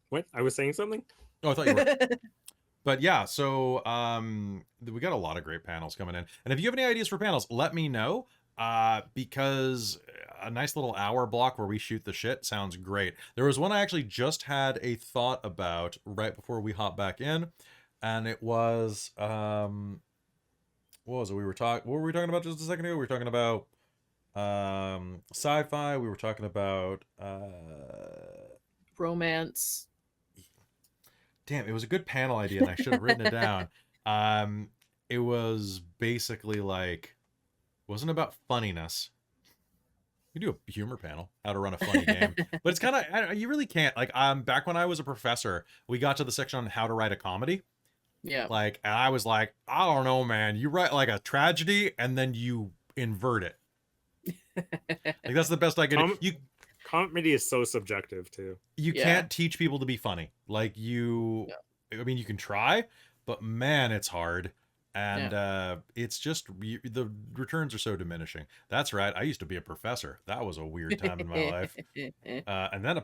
What? I was saying something? Oh, I thought you were. But yeah, so we got a lot of great panels coming in. And if you have any ideas for panels, let me know, because a nice little hour block where we shoot the shit sounds great. There was one I actually just had a thought about right before we hop back in, and it was what was it? What were we talking about just a second ago? We were talking about sci-fi. We were talking about romance. Damn, it was a good panel idea, and I should have written it down. It was basically like, wasn't about funniness. You do a humor panel, how to run a funny game, but it's kind of, you really can't. Like, back when I was a professor, we got to the section on how to write a comedy. Yeah. Like, and I was like, I don't know, man. You write like a tragedy, and then you invert it. Like, that's the best I could do. Comedy is so subjective too. You can't teach people to be funny. Like I mean, you can try, but man, it's hard. And it's just the returns are so diminishing. That's right. I used to be a professor. That was a weird time in my life. And then a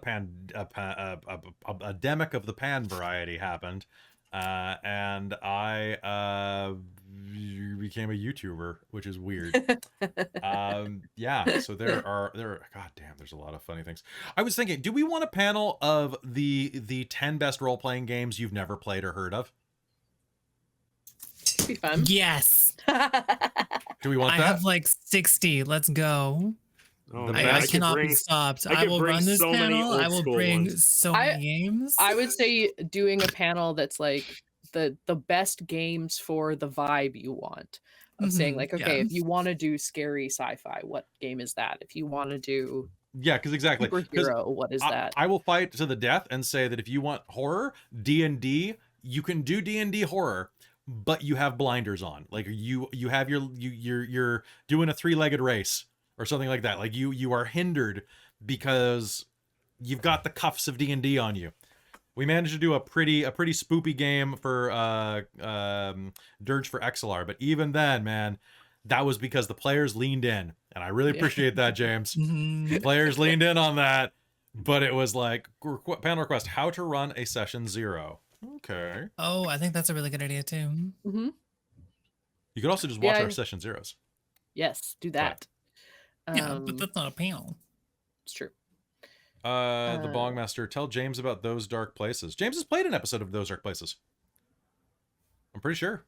demic of the pan variety happened, and I became a YouTuber, which is weird. Yeah. So there are God damn, there's a lot of funny things. I was thinking, do we want a panel of the 10 best role playing games you've never played or heard of? Be fun. Yes. Do we want I that? have like 60. Let's go. Oh, The man, I best- cannot be bring- stopped. I I could will bring run this so many panel. I old will school bring ones. so many games. I would say doing a panel that's like the best games for the vibe you want. Of saying Mhm, like, okay, yeah. if you want to do scary sci-fi, what game is that? If you want to do Yeah, because exactly. 'Cause superhero, what is that? I will fight to the death and say that if you want horror, D&D, you can do D&D horror, but you have blinders on. Like you have you're doing a 3-legged race or something like that. Like you are hindered because you've got the cuffs of D&D on you. We managed to do a pretty spoopy game for Dirge for XLR, but even then, man, that was because the players leaned in, and I really appreciate that, James. Mhm. The players leaned in on that, but it was like panel request: how to run a session 0. Okay, Oh, I think that's a really good idea too. Mm-hmm. you could also just watch Yeah, our session 0s. Yes, do that. Yeah, but that's not a panel. It's true. The Bongmaster, tell James about Those Dark Places. James has played an episode of Those Dark Places. I'm pretty sure.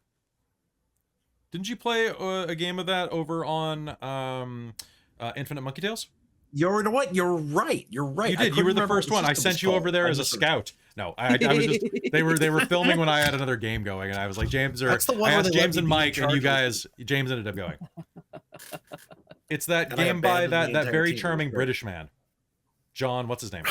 Didn't you play a game of that over on Infinite Monkey Tales? You know what? You're right. You're right. You I did. You couldn't were the remember what first one. I system was sent you over called. there I as a missed it. scout. No, I was just they were filming when I had another game going, and I was like, James, or That's the one I where asked they let James me and be in Mike, and you charge of guys, James ended up going. It's that And I game by abandoned the that entire very team. It was charming great. British man, John. What's his name?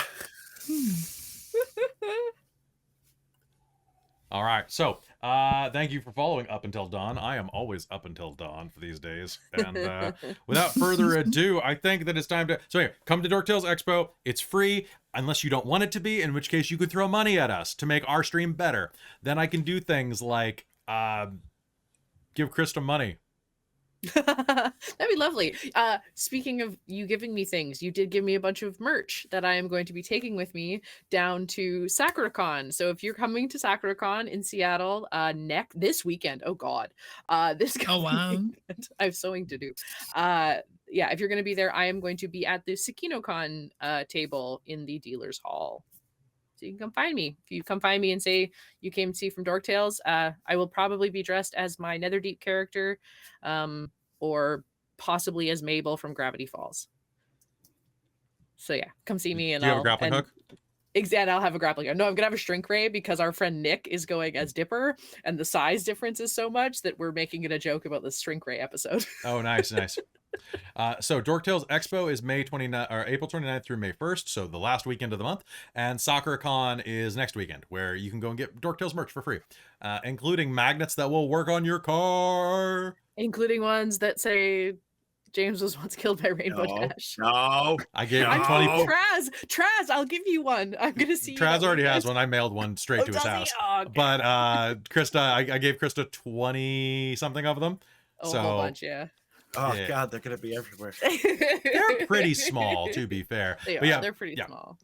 All right, so thank you for following Up Until Dawn. I am always up until dawn for these days. And without further ado, I think that it's time to... So here, come to Dork Tales Expo. It's free, unless you don't want it to be, in which case you could throw money at us to make our stream better. Then I can do things like give Krista money. That'd be lovely. Speaking of you giving me things, you did give me a bunch of merch that I am going to be taking with me down to SakuraCon. So if you're coming to SakuraCon in Seattle this weekend, oh god, this Oh wow. weekend, I have sewing to do. Yeah, if you're going to be there, I am going to be at the SakinoCon table in the dealer's hall. So you can come find me. If you come find me and say you came to see from Dork Tales, I will probably be dressed as my Netherdeep character, or possibly as Mabel from Gravity Falls. So yeah, come see me and Do you have I'll a grappling hook? Exactly, I'll have a grappling hook. No, I'm gonna have a shrink ray because our friend Nick is going as Dipper, and the size difference is so much that we're making it a joke about this shrink ray episode. Oh, nice, nice. So Dork Tales Expo is April 29th through May 1st, so the last weekend of the month, and SakuraCon is next weekend, where you can go and get Dork Tales merch for free, including magnets that will work on your car, Including ones that say James was once killed by Rainbow No, Dash. no. I gave you No. 20. Traz, I'll give you one. I'm gonna see. you Traz at already has Weekend. one. I mailed one straight to his does he? house. Oh, okay. But Krista, I gave Krista 20 something of them. Oh, so a whole bunch, yeah. Oh Yeah. God, they're gonna be everywhere. they're pretty small, to be fair. They are. But yeah, They're pretty yeah. small.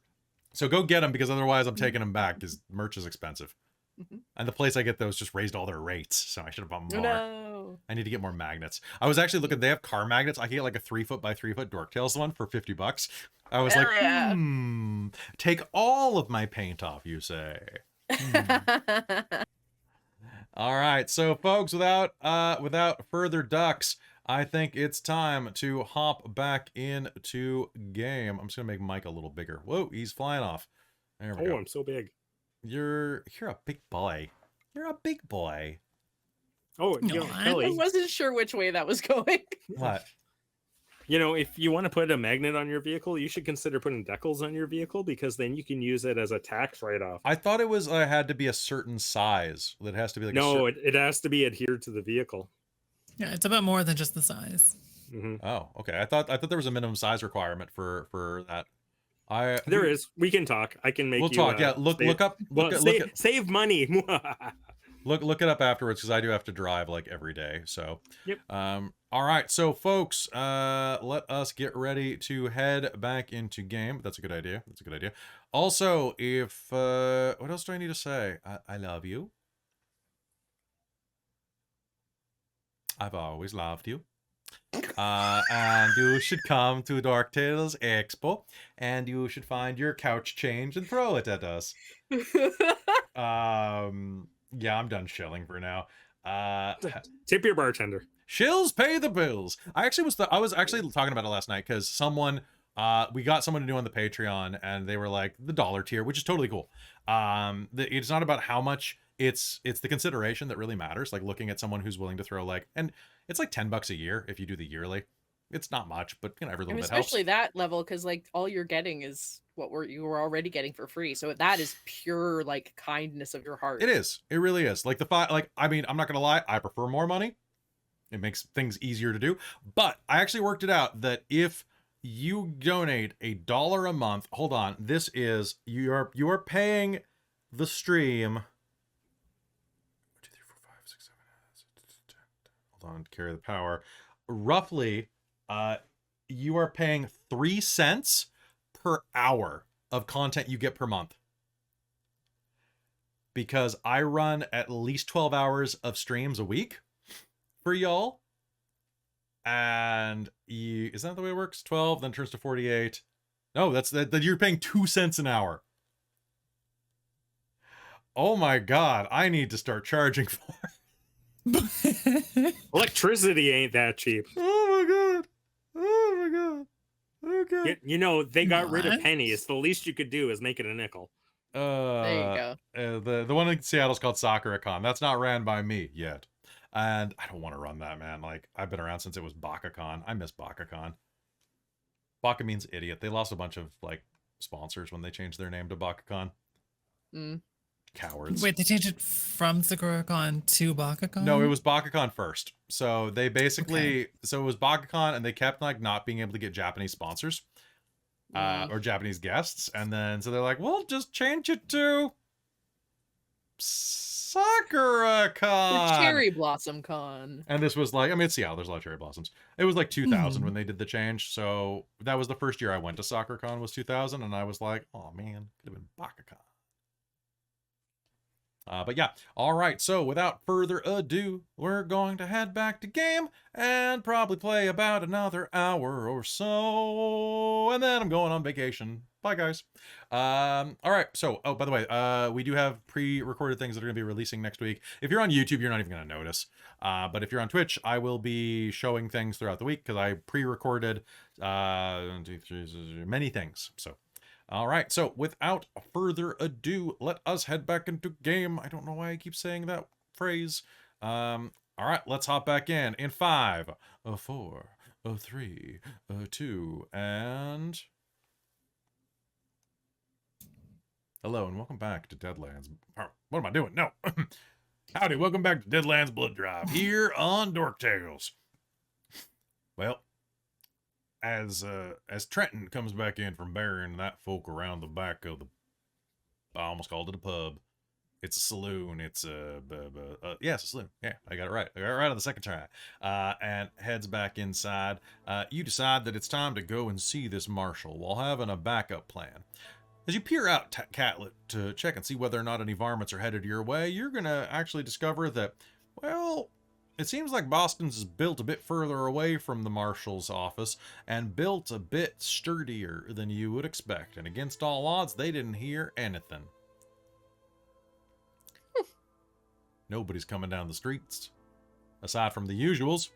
So go get them, because otherwise I'm taking them back, because merch is expensive. Mhm. And the place I get those just raised all their rates, so I should have bought Oh, more. no. I need to get more magnets. I was actually looking, they have car magnets. I can get like a 3-foot by 3-foot Dork Tales one for $50. I was Hell like, yeah. take all of my paint off, you say. All right, so folks, without further ducks, I think it's time to hop back into game. I'm just gonna make Mike a little bigger. Whoa, he's flying off. There we Oh, go. I'm so big. You're a big boy. You're a big boy. Oh, you No, know, I Kelly, I wasn't sure which way that was going. What? you know, if you want to put a magnet on your vehicle, you should consider putting decals on your vehicle, because then you can use it as a tax write-off. I thought it was had to be a certain size. That has to be like No, it has to be adhered to the vehicle. Yeah, it's about more than just the size. Hmm. Oh, okay. I thought there was a minimum size requirement for that. There is. We can talk. I can make We'll you. talk. Yeah, look up. Well, Look save, at. save money. Look it up afterwards because I do have to drive like every day. So, Yep. All right, so folks, let us get ready to head back into game. That's a good idea. That's a good idea. Also, if what else do I need to say? I love you. I've always loved you. And you should come to Dark Tales Expo, and you should find your couch change and throw it at us. Yeah, I'm done shilling for now. Tip your bartender. Shills pay the bills. I was actually talking about it last night because someone we got someone to do on the Patreon, and they were like the dollar tier, which is totally cool. It's not about how much, it's the consideration that really matters. Like looking at someone who's willing to throw like, and it's like $10 a year if you do the yearly. It's not much, but you know, every little bit helps. Especially that level, because like all you're getting is what you were already getting for free. So that is pure like kindness of your heart. It is. It really is. Like I mean, I'm not gonna lie, I prefer more money. It makes things easier to do. But I actually worked it out that if you donate $1 a month, hold on, this is you are paying the stream. 1, 2, 3, 4, 5, 6, 7, 8, 10. Hold on, carry the power. Roughly, you are paying 3 cents per hour of content you get per month. Because I run at least 12 hours of streams a week for y'all. And isn't that the way it works? 12, then turns to 48. No, that's that you're paying 2 cents an hour. Oh my god, I need to start charging for it. Electricity ain't that cheap. Oh my god. Oh my god. Okay. You know, they got rid of What? pennies. The least you could do is make it a nickel. There you go. The one in Seattle's called SoccerCon. That's not ran by me yet. And I don't want to run that, man. Like, I've been around since it was BakaCon. I miss BakaCon. Baka means idiot. They lost a bunch of, like, sponsors when they changed their name to BakaCon. Mm. Cowards. Wait, they changed it from SakuraCon to BakaCon? No, it was BakaCon first. So they basically, so it was BakaCon, and they kept, like, not being able to get Japanese sponsors. Or Japanese guests. And then, so they're like, well, just change it to SakuraCon. Cherry Blossom Con. And this was like, I mean, it's Seattle, there's a lot of cherry blossoms. It was like 2000 when they did the change. So that was the first year I went to SoccerCon was 2000. And I was like, oh man, could have been BakaCon. But yeah, all right. So without further ado, we're going to head back to game and probably play about another hour or so. And then I'm going on vacation. Bye, guys. All right. So, oh, by the way, we do have pre-recorded things that are going to be releasing next week. If you're on YouTube, you're not even going to notice. But if you're on Twitch, I will be showing things throughout the week because I pre-recorded 1, 2, 3, many things. So. All right, so without further ado, let us head back into game. I don't know why I keep saying that phrase. All right, let's hop back in 5, 4, 3, 2, and... Hello, and welcome back to Deadlands. What am I doing? No. Howdy, welcome back to Deadlands Blood Drive here on Dork Tales. Well... As Trenton comes back in from burying that folk around the back of the, I almost called it a pub. It's a saloon. It's yeah, it's a saloon. Yeah, I got it right. I got it right on the second try. And heads back inside. You decide that it's time to go and see this marshal while having a backup plan. As you peer out Catlet to check and see whether or not any varmints are headed your way, you're gonna actually discover that, well, it seems like Boston's is built a bit further away from the marshal's office and built a bit sturdier than you would expect. And against all odds, they didn't hear anything. Nobody's coming down the streets, aside from the usuals.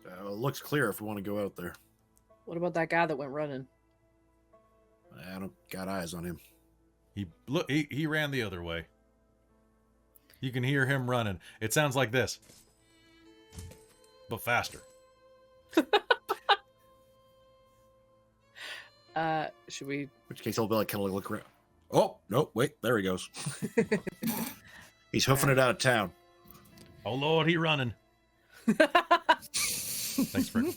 It looks clear if we want to go out there. What about that guy that went running? I don't got eyes on him. He ran the other way. You can hear him running. It sounds like this, but faster. Should we? Which case I'll be like, kind of look around. Oh, no, wait, there he goes. He's hoofing it out of town. Oh Lord, he running. Thanks, Frick.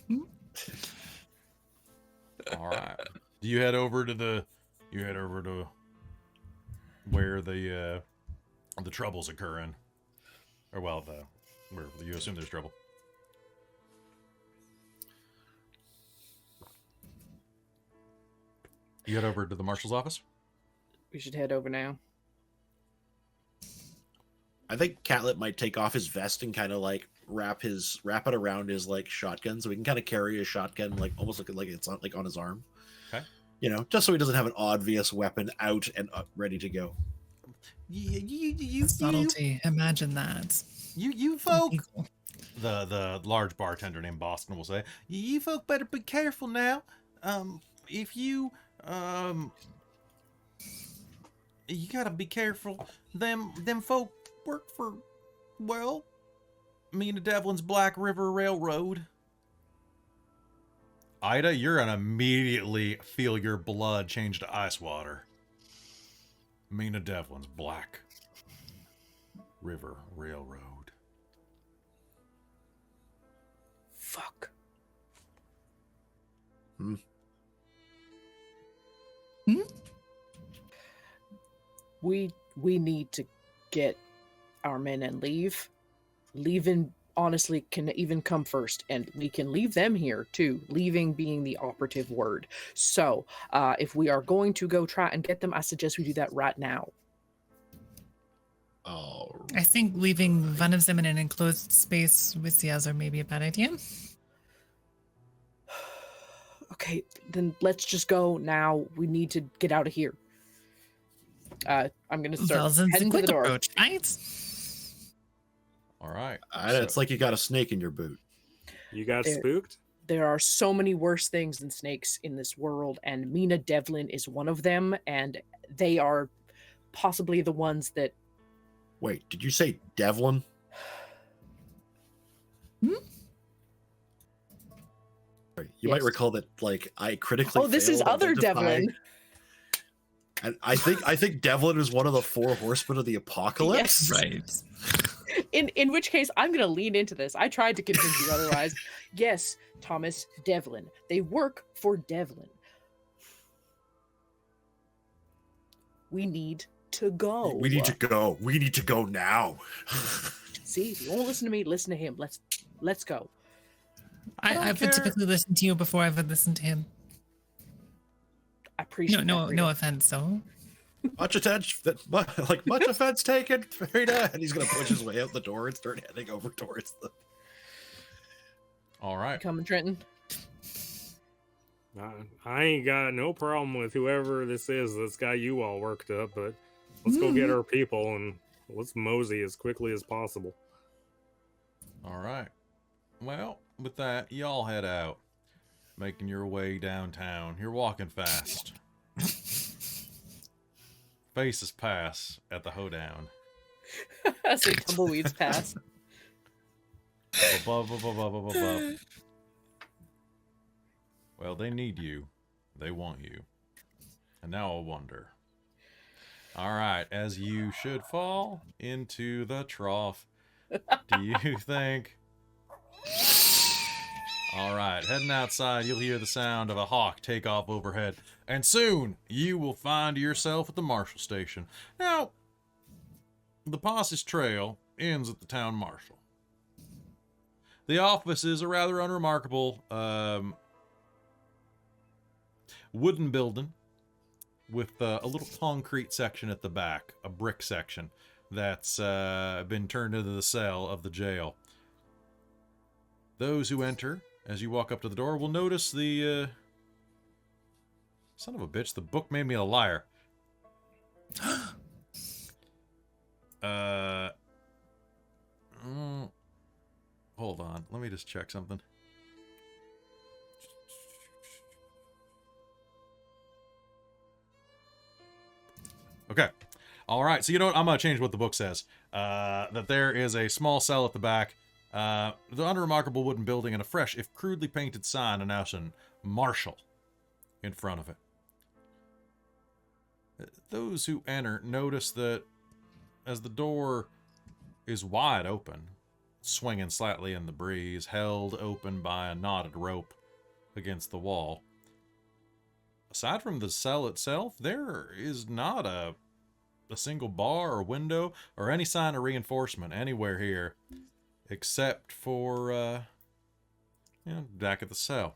All right. Do you head over to where the the trouble's occurring. Or, well, where you assume there's trouble. You head over to the marshal's office? We should head over now. I think Catlet might take off his vest and kind of like wrap it around his like shotgun, so he can kind of carry his shotgun like almost like it's on, like on his arm. Okay. You know, just so he doesn't have an obvious weapon out and ready to go. Subtlety. Imagine that. You folk. The large bartender named Boston will say, "You folk better be careful now. If you you gotta be careful. Them folk work for, well, Mina Devlin's Black River Railroad." Ida, you're gonna immediately feel your blood change to ice water. Mina Devlin's Black River Railroad. Fuck. Hmm? We need to get our men and leave. Leaving, honestly, can even come first, and we can leave them here too. Leaving being the operative word. So, if we are going to go try and get them, I suggest we do that right now. Oh, I think leaving one of them in an enclosed space with the other may be a bad idea. Okay, then let's just go now. We need to get out of here. I'm gonna start Well, then heading to the door. approach, right? All right. it's like you got a snake in your boot. You got There- spooked? There are so many worse things than snakes in this world, and Mina Devlin is one of them, and they are possibly the ones that... Wait, did you say Devlin? You might Yes. recall that, like, I critically. Oh, this is failed other identifying- Devlin. And I think Devlin is one of the 4 horsemen of the apocalypse. Yes. Right. In which case, I'm going to lean into this. I tried to convince you otherwise. Yes, Thomas Devlin. They work for Devlin. We need to go. We need to go. We need to go now. See, if you won't listen to me, listen to him. Let's go. I would typically listen to you before I would listen to him. I appreciate No, that. no offense, though. Much attention, much offense taken, Farida. And he's gonna push his way out the door and start heading over towards the. All right. Coming, Trenton. I ain't got no problem with whoever this is that's got you all worked up, but let's go get our people and let's mosey as quickly as possible. All right. Well, with that, y'all head out, making your way downtown. You're walking fast. Faces pass at the hoedown. As the tumbleweeds pass. Above. Well, they need you. They want you. And now I wonder. All right, as you should fall into the trough, do you think... All right, heading outside, you'll hear the sound of a hawk take off overhead, and soon you will find yourself at the marshal station. Now, the posse's trail ends at the town marshal. The office is a rather unremarkable wooden building with a little concrete section at the back, a brick section that's been turned into the cell of the jail. Those who enter, as you walk up to the door, will notice the... Son of a bitch, the book made me a liar. Hold on, let me just check something. Okay. All right, so you know what? I'm going to change what the book says. That there is a small cell at the back. The unremarkable wooden building and a fresh, if crudely painted sign announcing Marshal in front of it. Those who enter notice that as the door is wide open, swinging slightly in the breeze, held open by a knotted rope against the wall, aside from the cell itself, there is not a a single bar or window or any sign of reinforcement anywhere here, except for, back at the cell.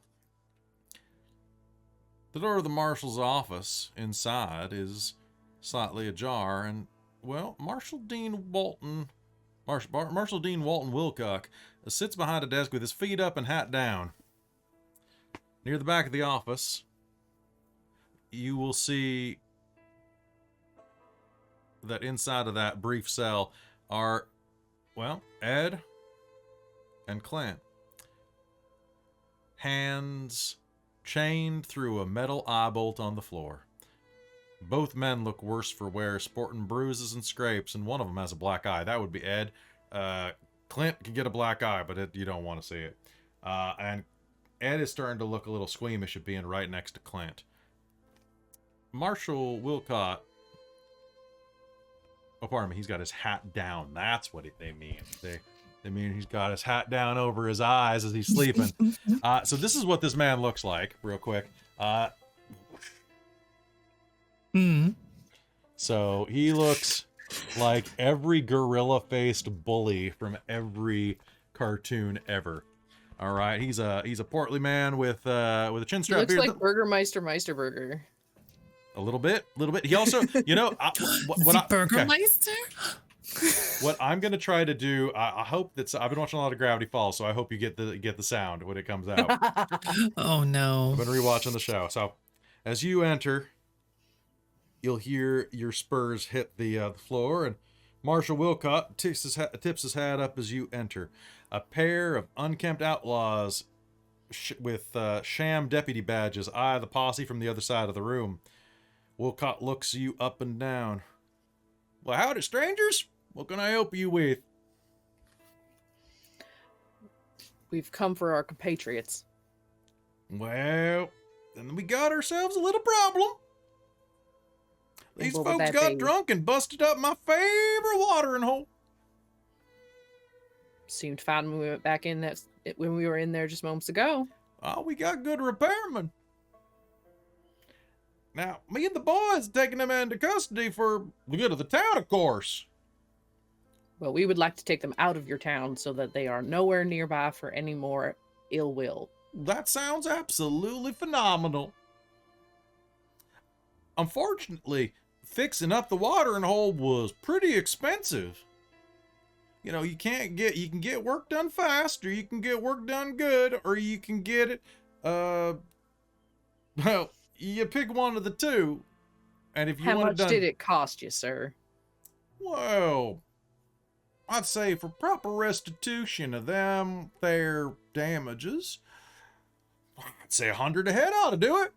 The door of the marshal's office inside is slightly ajar, and, well, Marshal Dean Walton Wilcock sits behind a desk with his feet up and hat down. Near the back of the office, you will see that inside of that brief cell are, well, Ed and Clint. Hands chained through a metal eye bolt on the floor. Both men look worse for wear, sporting bruises and scrapes, and one of them has a black eye. That would be Ed. Clint can get a black eye, but you don't want to see it. And Ed is starting to look a little squeamish at being right next to Clint. Marshal Wilcott... Oh, pardon me, he's got his hat down. That's what they mean. They mean he's got his hat down over his eyes as he's sleeping. So this is what this man looks like, real quick. So he looks like every gorilla-faced bully from every cartoon ever. All right, he's a portly man with a chin strap. He looks like Burgermeister Meisterburger. A little bit. He also, Burgermeister? What I'm gonna try to do, I hope that's. I've been watching a lot of Gravity Falls, so I hope you get the sound when it comes out. Oh no! I've been rewatching the show, so as you enter, you'll hear your spurs hit the floor, and Marshal Wilcott tips his hat up as you enter. A pair of unkempt outlaws with sham deputy badges eye the posse from the other side of the room. Wilcott looks you up and down. Well, howdy, strangers. What can I help you with? We've come for our compatriots. Well, then we got ourselves a little problem. These folks got drunk and busted up my favorite watering hole. Seemed fine when we went back in when we were in there just moments ago. Oh, we got good repairmen. Now, me and the boys taking them into custody for the good of the town, of course. Well, we would like to take them out of your town so that they are nowhere nearby for any more ill will. That sounds absolutely phenomenal. Unfortunately, fixing up the watering hole was pretty expensive. You know, you can get work done fast, or you can get work done good, or you can get it, well, you pick one of the two. And if you How want much it done, did it cost you, sir? Well, I'd say for proper restitution of their damages, I'd say 100 a head ought to do it.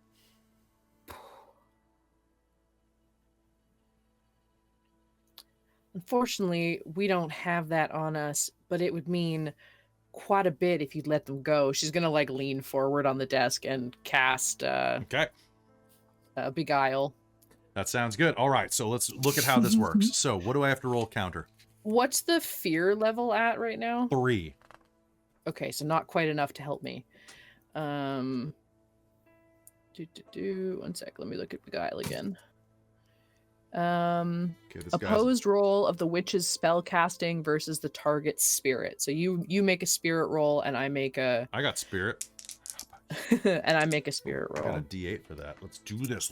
Unfortunately, we don't have that on us, but it would mean quite a bit if you'd let them go. She's gonna lean forward on the desk and cast Okay. Beguile. That sounds good. All right, so let's look at how this works. So what do I have to roll counter? What's the fear level at right now? 3. Okay, so not quite enough to help me. 1 sec, let me look at Beguile again. Okay, Opposed roll of the witch's spell casting versus the target's spirit. So you make a spirit roll and I make a I got spirit. and I make a spirit I roll. got a D8 for that. Let's do this.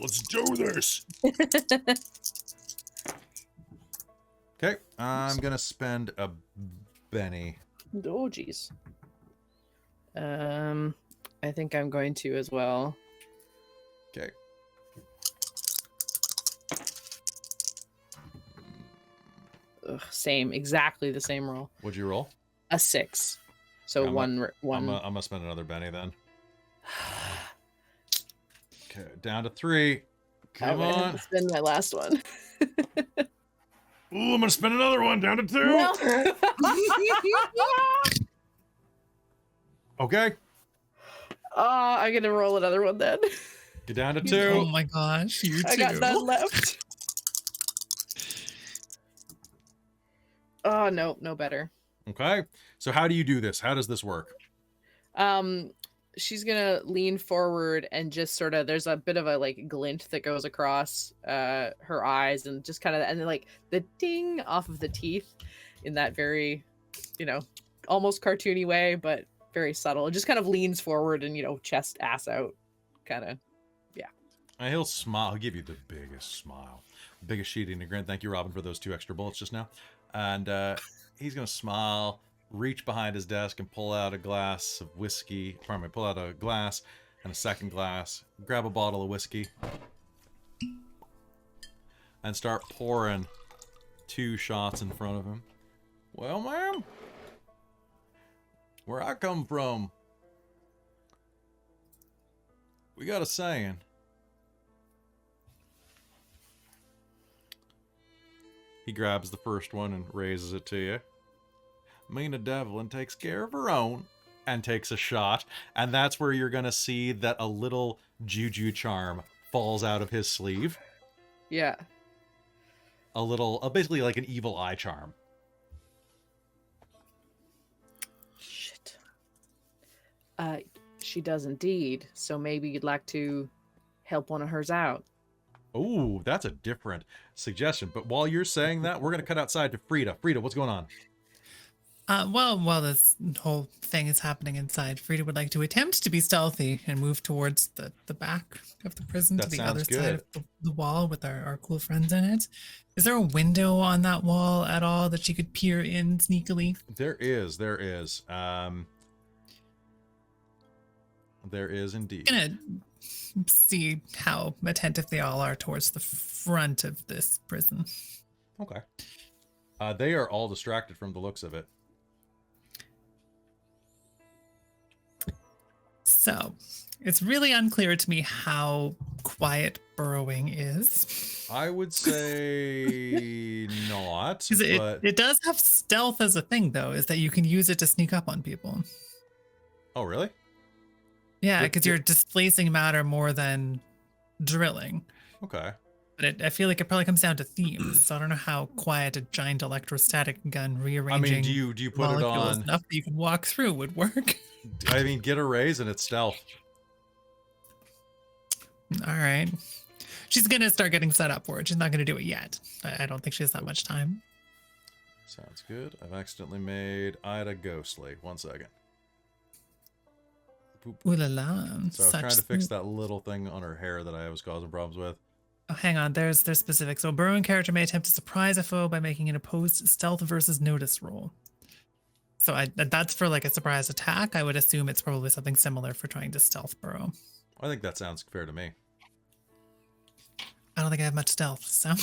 Okay, I'm gonna spend a Benny. Oh geez. I think I'm going to as well. Okay. Ugh, same, exactly the same roll. What'd you roll? A 6. So I'm one. I'm gonna spend another Benny then. Okay, down to 3. Come I'm gonna on. have to spend my last one. Ooh, I'm gonna spend another one down to 2. No. Okay, I'm gonna roll another one then. get down to Oh 2. my gosh, you I too. got none left. Oh no, no better. Okay, so how do you do this? How does this work? she's gonna lean forward and just sort of, there's a bit of a like glint that goes across her eyes, and just kind of, and then like the ding off of the teeth in that very, you know, almost cartoony way, but very subtle. It just kind of leans forward and, you know, chest ass out, kind of. And he'll smile. He'll give you the biggest smile, biggest sheet eating grin. Thank you, Robin, for those 2 extra bullets just now. And he's gonna smile, reach behind his desk, and pull out a glass of whiskey. Pardon me, pull out a glass and a second glass. Grab a bottle of whiskey and start pouring 2 shots in front of him. Well, ma'am, where I come from, we got a saying. He grabs the first one and raises it to you. Mina Devlin takes care of her own, and takes a shot. And that's where you're going to see that a little juju charm falls out of his sleeve. Yeah. A little, basically like an evil eye charm. Shit. She does indeed. So maybe you'd like to help one of hers out. Oh, that's a different suggestion. But while you're saying that, we're going to cut outside to Frida. Frida, what's going on? Well, while this whole thing is happening inside, Frida would like to attempt to be stealthy and move towards the back of the prison, That to the sounds other good. side of the wall with our cool friends in it. Is there a window on that wall at all that she could peer in sneakily? There is. There is indeed. Gonna see how attentive they all are towards the front of this prison. Okay. They are all distracted from the looks of it. So, it's really unclear to me how quiet burrowing is. I would say not. Because But... it does have stealth as a thing, though, is that you can use it to sneak up on people. Oh, really? Yeah, But because you're displacing matter more than drilling. Okay. But I feel like it probably comes down to themes. So I don't know how quiet a giant electrostatic gun rearranging I mean, do you put it molecules on? enough that you can walk through would work. I mean, get a raise and it's stealth. All right. She's going to start getting set up for it. She's not going to do it yet. I don't think she has that much time. Sounds good. I've accidentally made Ida ghostly. 1 second. Boop. Ooh la la. So I was trying to fix that little thing on her hair that I was causing problems with. Oh, hang on. There's specifics. So a burrowing character may attempt to surprise a foe by making an opposed stealth versus notice roll. So that's for like a surprise attack. I would assume it's probably something similar for trying to stealth burrow. I think that sounds fair to me. I don't think I have much stealth, so.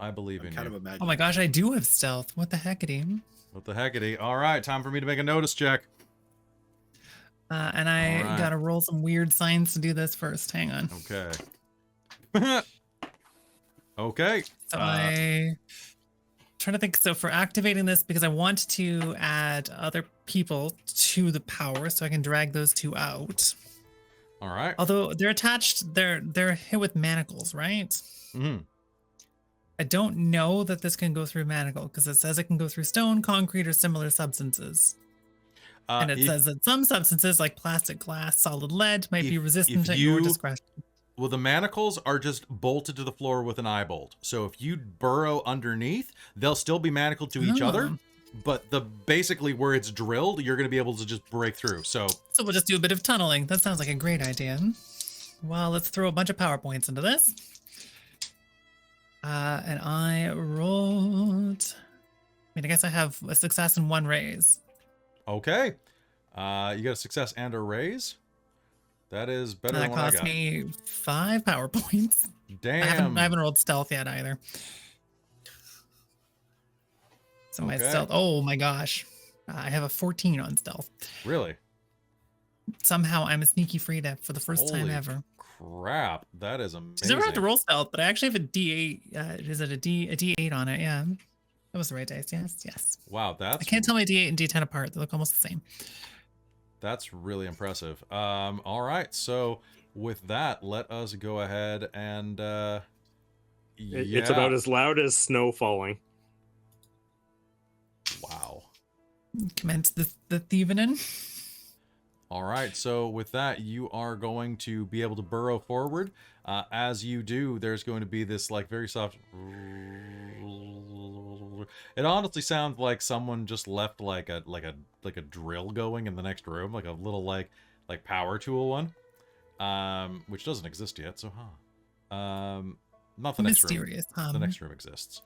I believe in kind you. of imagine. Oh my gosh, I do have stealth. What the heckity? What the heckity? All right, time for me to make a notice check. And I All right. gotta roll some weird signs to do this first. Hang on. Okay. Okay. So I trying to think. So for activating this, because I want to add other people to the power, so I can drag those 2 out. All right. Although they're attached, they're hit with manacles, right? Mm-hmm. I don't know that this can go through manacle because it says it can go through stone, concrete, or similar substances. And it says that some substances like plastic, glass, solid lead might be resistant at your discretion. Well, the manacles are just bolted to the floor with an eye bolt. So if you burrow underneath, they'll still be manacled to each other. But basically where it's drilled, you're going to be able to just break through. So we'll just do a bit of tunneling. That sounds like a great idea. Well, let's throw a bunch of power points into this. And I rolled. I guess I have a success and 1 raise. okay. You got a success and a raise. That is better That than what I cost got. me 5 power points. Damn. I haven't rolled stealth yet either. So my Okay. stealth. Oh my gosh, I have a 14 on stealth. Really? Somehow I'm a sneaky Frida for the first time Holy ever. crap. That is amazing. She's never had to roll stealth, but I actually have a D8. Is it a D8 on it? Yeah, that was the right dice. Yes. Wow, I can't tell my D8 and D10 apart. They look almost the same. That's really impressive. All right, so with that, let us go ahead and It's about as loud as snow falling. Wow. Commence the thievening. All right, so with that, you are going to be able to burrow forward. As you do, there's going to be this like very soft. It honestly sounds like someone just left like a drill going in the next room, like a little like power tool one, which doesn't exist yet. So, not the next room. Mysterious. The next room exists.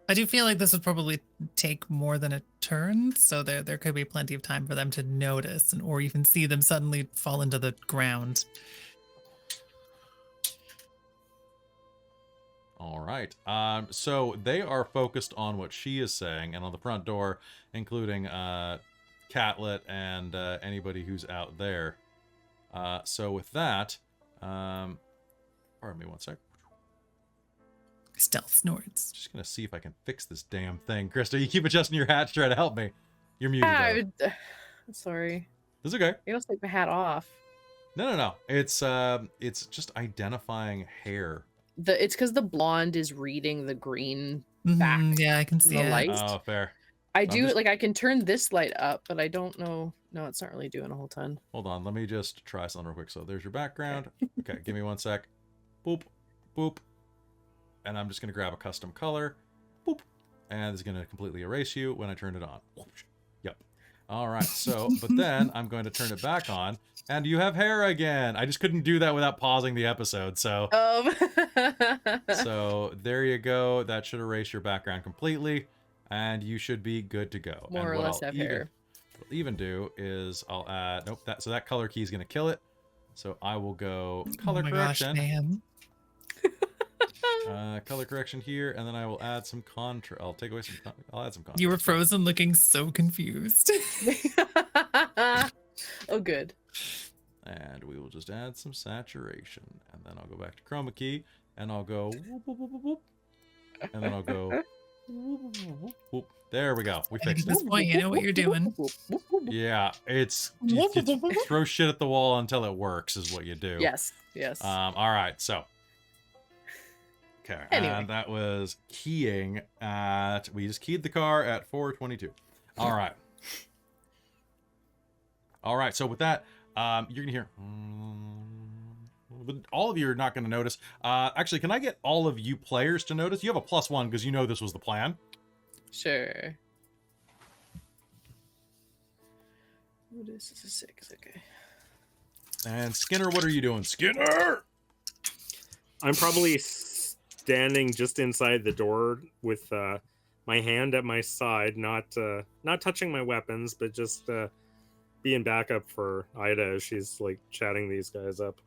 I do feel like this would probably take more than a turn, so there could be plenty of time for them to notice, or even see them suddenly fall into the ground. All right. So they are focused on what she is saying, and on the front door, including Catlet and anybody who's out there. So with that, pardon me one sec. Stealth snorts. Just gonna see if I can fix this damn thing. Krista, you keep adjusting your hat to try to help me. You're muted. Sorry. It's okay. You don't take my hat off. No. It's just identifying hair. It's because the blonde is reading the green back. Yeah, I can see the it. light. Oh, fair. I do like I can turn this light up, but I don't know. No, it's not really doing a whole ton. Hold on, let me just try something real quick. So there's your background. Okay, give me one sec. Boop, boop. And I'm just gonna grab a custom color. Boop. And it's gonna completely erase you when I turn it on. Yep. All right, so, but then I'm going to turn it back on, and you have hair again. I just couldn't do that without pausing the episode, so. So there you go. That should erase your background completely, and you should be good to go. More or less have hair. What I'll even do is I'll add, nope, so that color key is gonna kill it. So I will go color correction. Gosh, man. Color correction here, and then I will add some contrast. I'll take away some. I'll add some contrast. You were frozen, looking so confused. Oh, good. And we will just add some saturation, and then I'll go back to chroma key, and I'll go whoop, whoop, whoop, whoop, and then I'll go whoop, whoop, whoop. There we go. We fixed At this it. point, you know what you're doing. Yeah, it's you throw shit at the wall until it works is what you do. Yes. Yes. All right, so. Okay, Anyway. and that was keying at, we just keyed the car at 422. All right. All right, so with that, you're gonna hear, but all of you are not gonna notice. Actually, can I get all of you players to notice? You have a +1 because you know this was the plan. Sure. Oh, this is a 6. Okay. And Skinner, what are you doing? Skinner! I'm probably standing just inside the door with my hand at my side, not touching my weapons, but just being backup for Ida as she's like chatting these guys up.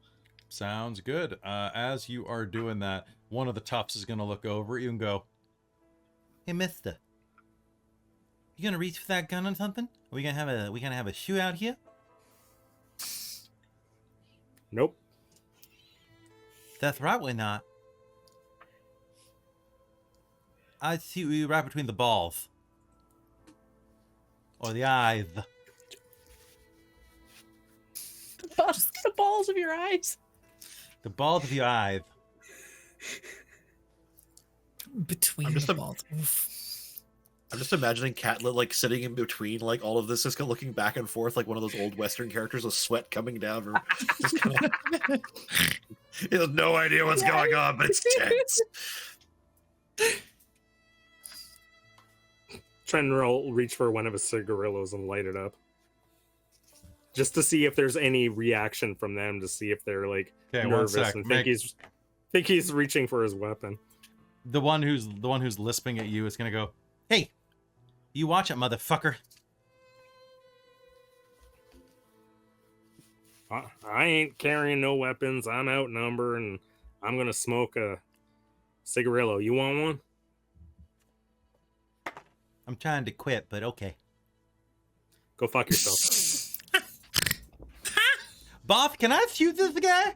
Sounds good. As you are doing that, one of the toughs is gonna look over at you and go, "Hey, mister, you gonna reach for that gun or something? Are we gonna have a shootout here?" Nope. That's right, we're not. I shoot you right between the balls. Or the eyes. The balls of your eyes. The balls of your eyes. Between I'm just the a- balls. Oof. I'm just imagining Catlet like sitting in between like all of this, just looking back and forth like one of those old Western characters with sweat coming down. From, just kinda, he has no idea what's going on, but it's tense. Trying to reach for one of his cigarillos and light it up, just to see if there's any reaction from them, to see if they're like Okay, one nervous sec. and Mick, think he's reaching for his weapon. the one who's lisping at you is gonna go, "Hey, you watch it, motherfucker." I ain't carrying no weapons. I'm outnumbered, and I'm gonna smoke a cigarillo. You want one? I'm trying to quit, but okay. Go fuck yourself. Boss, can I shoot this guy?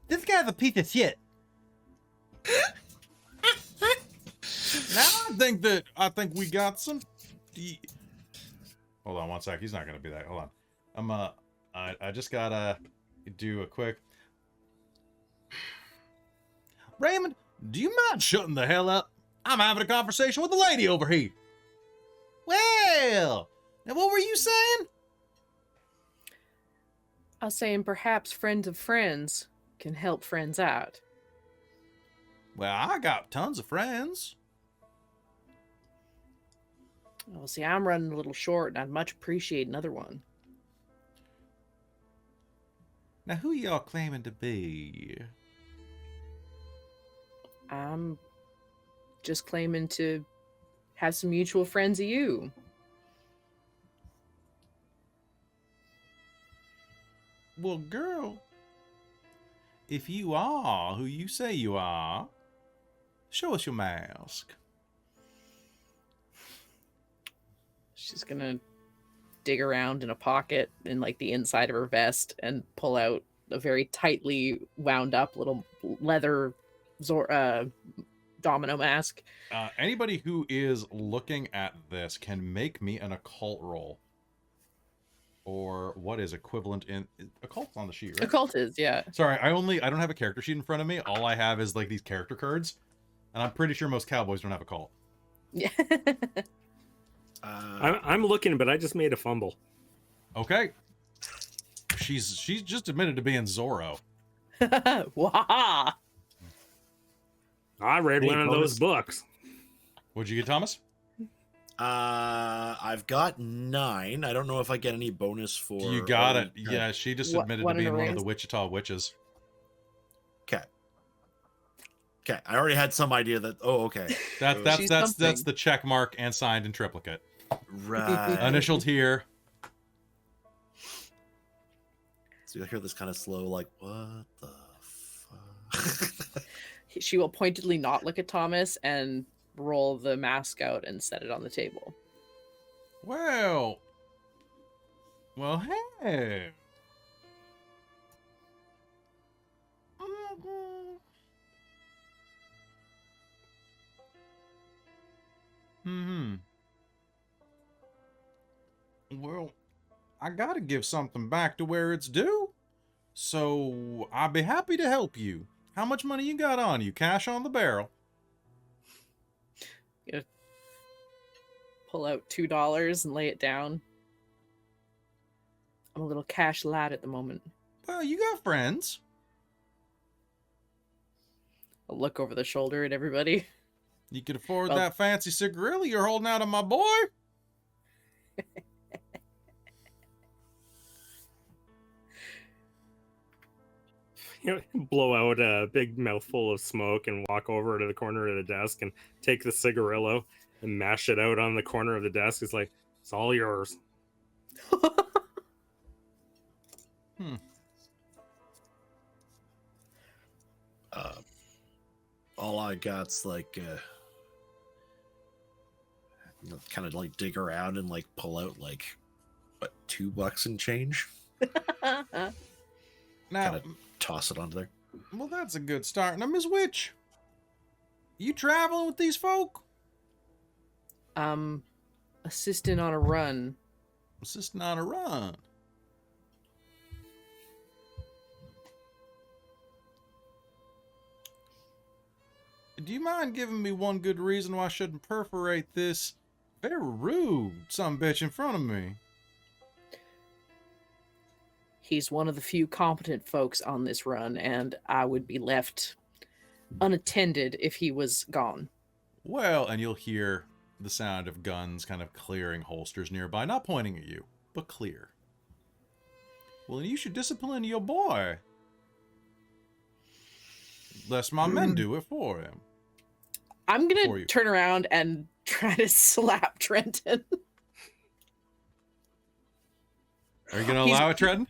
This guy's a piece of shit. Now I think we got some. Hold on one sec. He's not gonna be that. Hold on. I just gotta do a quick. Raymond, Do you mind shutting the hell up? I'm having a conversation with the lady over here. Well, now what were you saying? I was saying perhaps friends of friends can help friends out. Well, I got tons of friends. Well, see, I'm running a little short, and I'd much appreciate another one. Now, who y'all claiming to be? I'm just claiming to have some mutual friends of you. Well, girl, if you are who you say you are, show us your mask. She's gonna dig around in a pocket in like the inside of her vest and pull out a very tightly wound up little leather domino mask. Anybody who is looking at this can make me an occult roll. Or what is equivalent in occult's on the sheet, right? Occult is, yeah. Sorry, I don't have a character sheet in front of me. All I have is like these character cards. And I'm pretty sure most cowboys don't have occult. Yeah. I'm looking, but I just made a fumble. Okay. She's just admitted to being Zorro. Waha! I read Hey, one of bonus. those books. What'd you get, Thomas? I've got 9. I don't know if I get any bonus for. You got it. Yeah, she just What- admitted what to being an one of erase? the Wichita witches. Okay. Okay. I already had some idea that. Oh, okay. That's She's that's something. the check mark and signed in triplicate. Right. Initialed here. So you hear this kind of slow, like, what the fuck? She will pointedly not look at Thomas and roll the mask out and set it on the table. Well, hey. Well, I gotta give something back to where it's due. So, I'd be happy to help you. How much money you got on you? Cash on the barrel. Pull out $2 and lay it down. I'm a little cash lad at the moment. Well, you got friends. I'll look over the shoulder at everybody. You could afford Well- that fancy cigarilla you're holding out on my boy. Blow out a big mouthful of smoke and walk over to the corner of the desk and take the cigarillo and mash it out on the corner of the desk. It's like, it's all yours. All I got's like, kind of like dig around and like pull out like, what, $2 and change? Now, Kinda toss it onto there. well, that's a good start. Now, Miss Witch, you traveling with these folk? Assistant on a run. Assisting on a run. Do you mind giving me one good reason why I shouldn't perforate this very rude sumbitch in front of me? He's one of the few competent folks on this run, and I would be left unattended if he was gone. Well, and you'll hear the sound of guns kind of clearing holsters nearby, not pointing at you, but clear. Well, you should discipline your boy, lest my men do it for him. I'm For gonna you. turn around and try to slap Trenton. Are you going to He's- allow it, Trenton?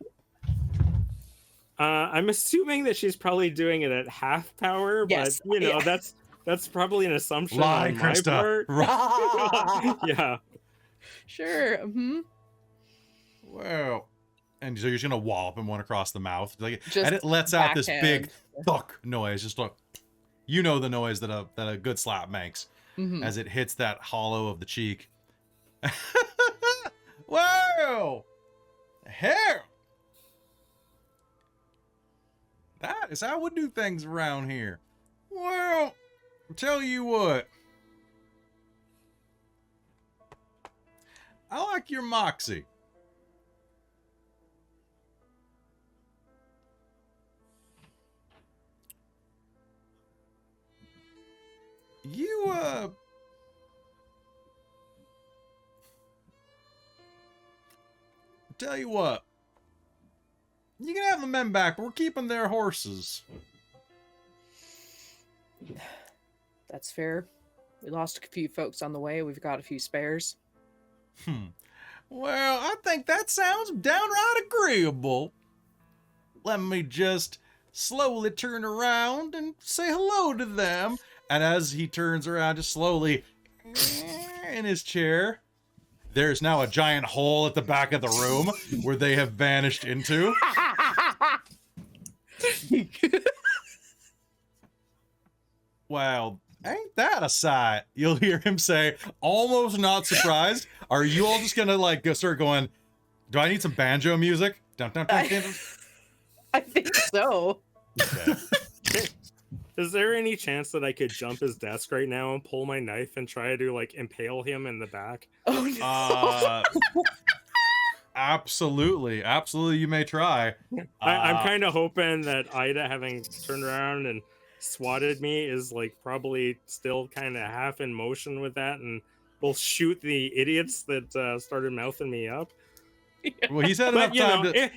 I'm assuming that she's probably doing it at half power, Yes, but you know, yeah. that's probably an assumption Lie, on my Krista. part. Right. Yeah. Sure. Well, and so you're just gonna wallop him one across the mouth, like, Just and it lets out this backhand. big thunk noise. Just like, you know, the noise that a good slap makes Mhm. as it hits that hollow of the cheek. Whoa! Hell! That is how we do things around here. Well, tell you what. I like your moxie. You, tell you what. You can have the men back, but we're keeping their horses. That's fair. We lost a few folks on the way. We've got a few spares. Well, I think that sounds downright agreeable. Let me just slowly turn around and say hello to them. And as he turns around, just slowly in his chair, there's now a giant hole at the back of the room where they have vanished into. Wow, ain't that a sight? You'll hear him say, almost not surprised. Are you all just gonna like go start going, do I need some banjo music? Dun, dun, dun, dun, dun. I think so. Okay. Is there any chance that I could jump his desk right now and pull my knife and try to like impale him in the back? Oh no. Absolutely, you may try. I'm kind of hoping that Ida, having turned around and swatted me, is like probably still kind of half in motion with that, and will shoot the idiots that started mouthing me up. Well, he's had But enough time to.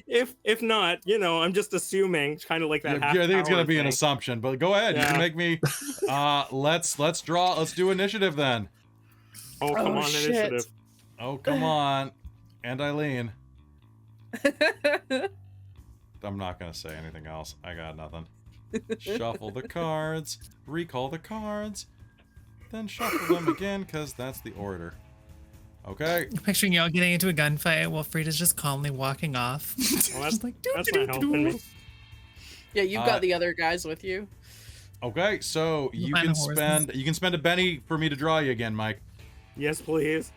if not, I'm just assuming, kind of like that. I think it's gonna be an thing. assumption, but go ahead. You Yeah. can make me. Let's draw. Let's do initiative then. Oh, come Oh, on, shit. initiative. Oh, come on. And Eileen. I'm not gonna say anything else. I got nothing. Shuffle the cards. Recall the cards. Then shuffle them again, because that's the order. Okay. Picturing y'all getting into a gunfight while Frida's just calmly walking off. Well, that's Just like, that's not helping me. Yeah, you've got the other guys with you. Okay, so you find can the horses. spend a Benny for me to draw you again, Mike. Yes, please.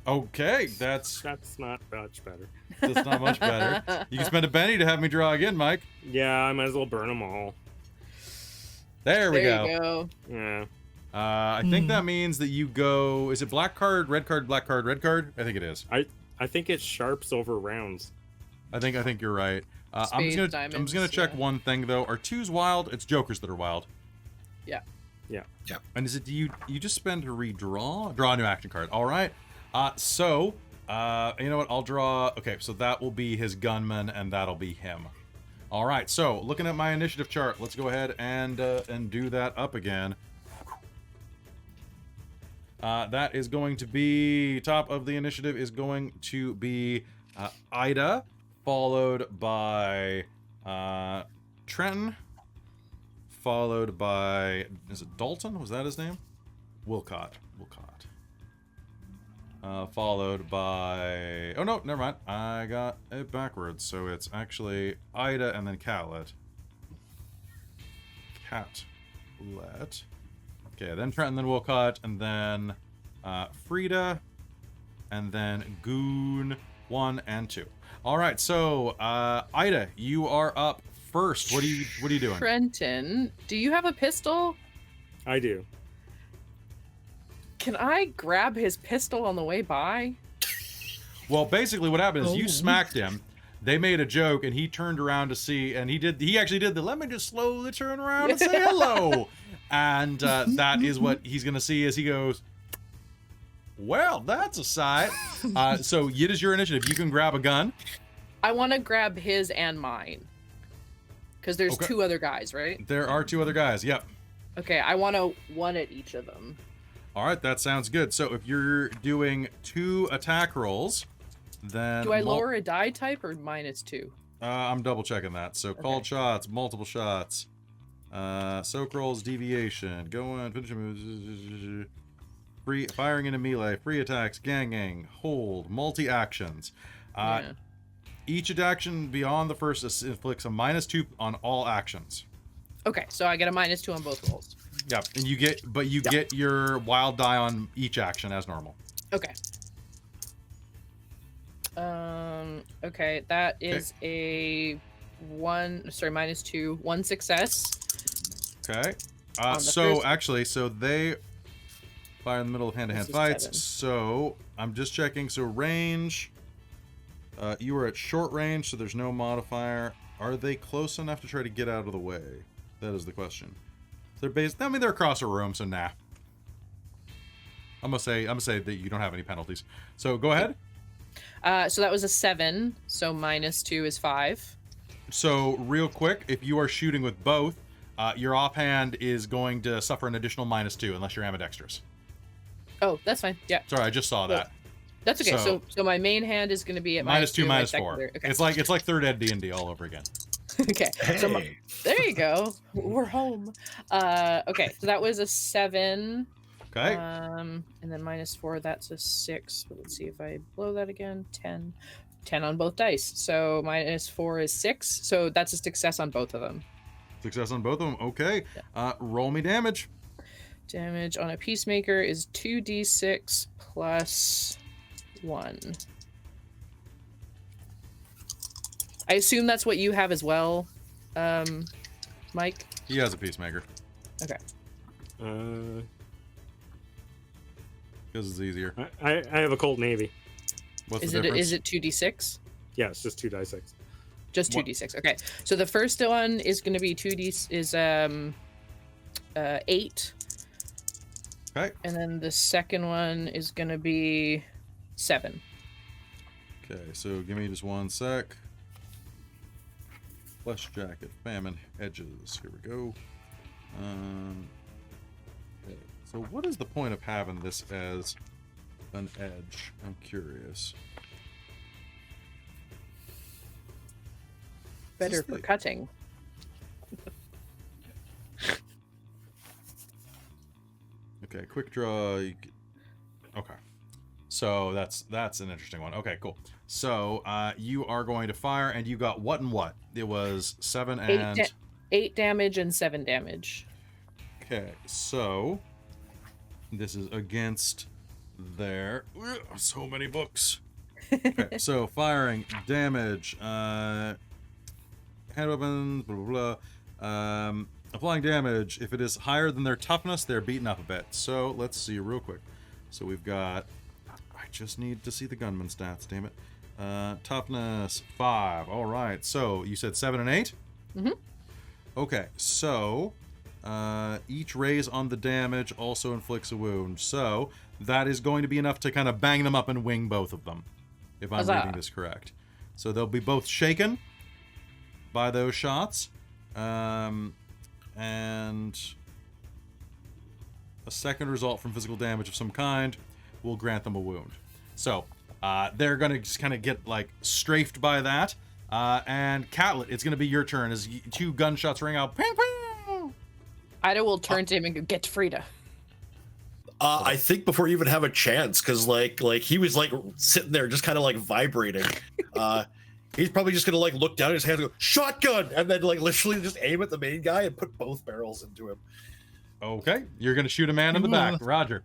Okay, that's That's not much better. not much better. You can spend a Benny to have me draw again, Mike. Yeah, I might as well burn them all. There we There go. you go. Yeah. I think that means that you go. Is it black card, red card, black card, red card? I think it is. I think it's sharps over rounds. I think you're right. I'm Spades, just gonna diamonds, check yeah. one thing though. Are twos wild? It's jokers that are wild. Yeah. And is it you just spend to redraw? Draw a new action card. All right. So you know what? I'll draw. Okay, so that will be his gunman, and that'll be him. All right. So looking at my initiative chart, let's go ahead and do that up again. That is going to be top of the initiative is going to be Ida, followed by Trenton, followed by, is it Dalton? Was that his name? Wilcott. Followed by, oh no, never mind. I got it backwards. So it's actually Ida and then Catlet. Okay, then Trenton, then Wilcott, and then Frida, and then Goon 1 and 2. All right, so Ida, you are up first. What are you doing? Trenton, do you have a pistol? I do. Can I grab his pistol on the way by? Well, basically what happened is Oh. you smacked him. They made a joke, and he turned around to see, and he actually did the let me just slowly turn around and say hello. And that is what he's gonna see as he goes, well, that's a sight. So it is your initiative. You can grab a gun. I want to grab his and mine. Because there's Okay. two other guys, right? There are two other guys. Yep. Okay, I want to one at each of them. All right, that sounds good. So if you're doing 2 attack rolls, then Do I lower a die type or -2? I'm double checking that. So called Okay. shots, multiple shots, soak rolls, deviation, go on, finish moves, free firing into melee, free attacks, gang, hold, multi actions. Yeah. Each action beyond the first inflicts a -2 on all actions. Okay, so I get a -2 on both rolls. Yep, and you get your wild die on each action as normal. Okay. Okay, that is a -2, 1 success. On the So first- actually, so they fire in the middle of hand-to-hand This is fights. 7. So I'm just checking. So range. You are at short range, so there's no modifier. Are they close enough to try to get out of the way? That is the question. They're based. I mean, they're across a room, so nah. I'm gonna say that you don't have any penalties. So go ahead. So that was a 7. So -2 is 5. So real quick, if you are shooting with both, your offhand is going to suffer an additional -2 unless you're ambidextrous. Oh, that's fine. Yeah, Sorry, I just saw that. that's okay. So- So my main hand is going to be at -2, my -4. secondary- Okay. It's like third ed D&D all over again. Okay. So Hey. there you go. We're home. Okay. So that was a 7. Okay. And then -4. That's a 6. But let's see if I blow that again. 10. 10 on both dice. So -4 is 6. So that's a success on both of them. Success on both of them. Okay. Roll me damage. Damage on a peacemaker is 2d6 plus 1. I assume that's what you have as well, Mike. He has a peacemaker Okay. because it's easier. I have a Colt Navy. What's Is the it difference? is it 2d6? Yeah, it's just 2d6. Just What- 2d6. Okay. So the first one is going to be 8, Okay. and then the second one is going to be 7. Okay. So give me just one sec. Flesh jacket, famine, edges. Here we go. Okay. So what is the point of having this as an edge? I'm curious. Better Just for the- cutting. Okay, quick draw. Okay, so that's an interesting one. Okay, cool. So you are going to fire, and you got what and what? It was 7 and 8 damage and 7 damage. okay. So this is against their so many books. Okay, so firing damage, hand weapons, blah blah blah. Applying damage. If it is higher than their toughness, they're beaten up a bit. So let's see real quick. So we've got. I just need to see the gunman stats. Damn it. Toughness 5. All right. So you said 7 and 8. Mhm. Okay. So each raise on the damage also inflicts a wound. So that is going to be enough to kind of bang them up and wing both of them, if I'm Huzzah. reading this correct. So they'll be both shaken by those shots. And a second result from physical damage of some kind will grant them a wound. So they're going to just kind of get like strafed by that. And Catlet, it's going to be your turn as 2 gunshots ring out. Ping, ping! Ida will turn to him and go, get Frida. I think before you even have a chance, because like he was like sitting there just kind of like vibrating. He's probably just gonna like look down at his hands and go shotgun, and then like literally just aim at the main guy and put both barrels into him. Okay, you're going to shoot a man in the back. Roger.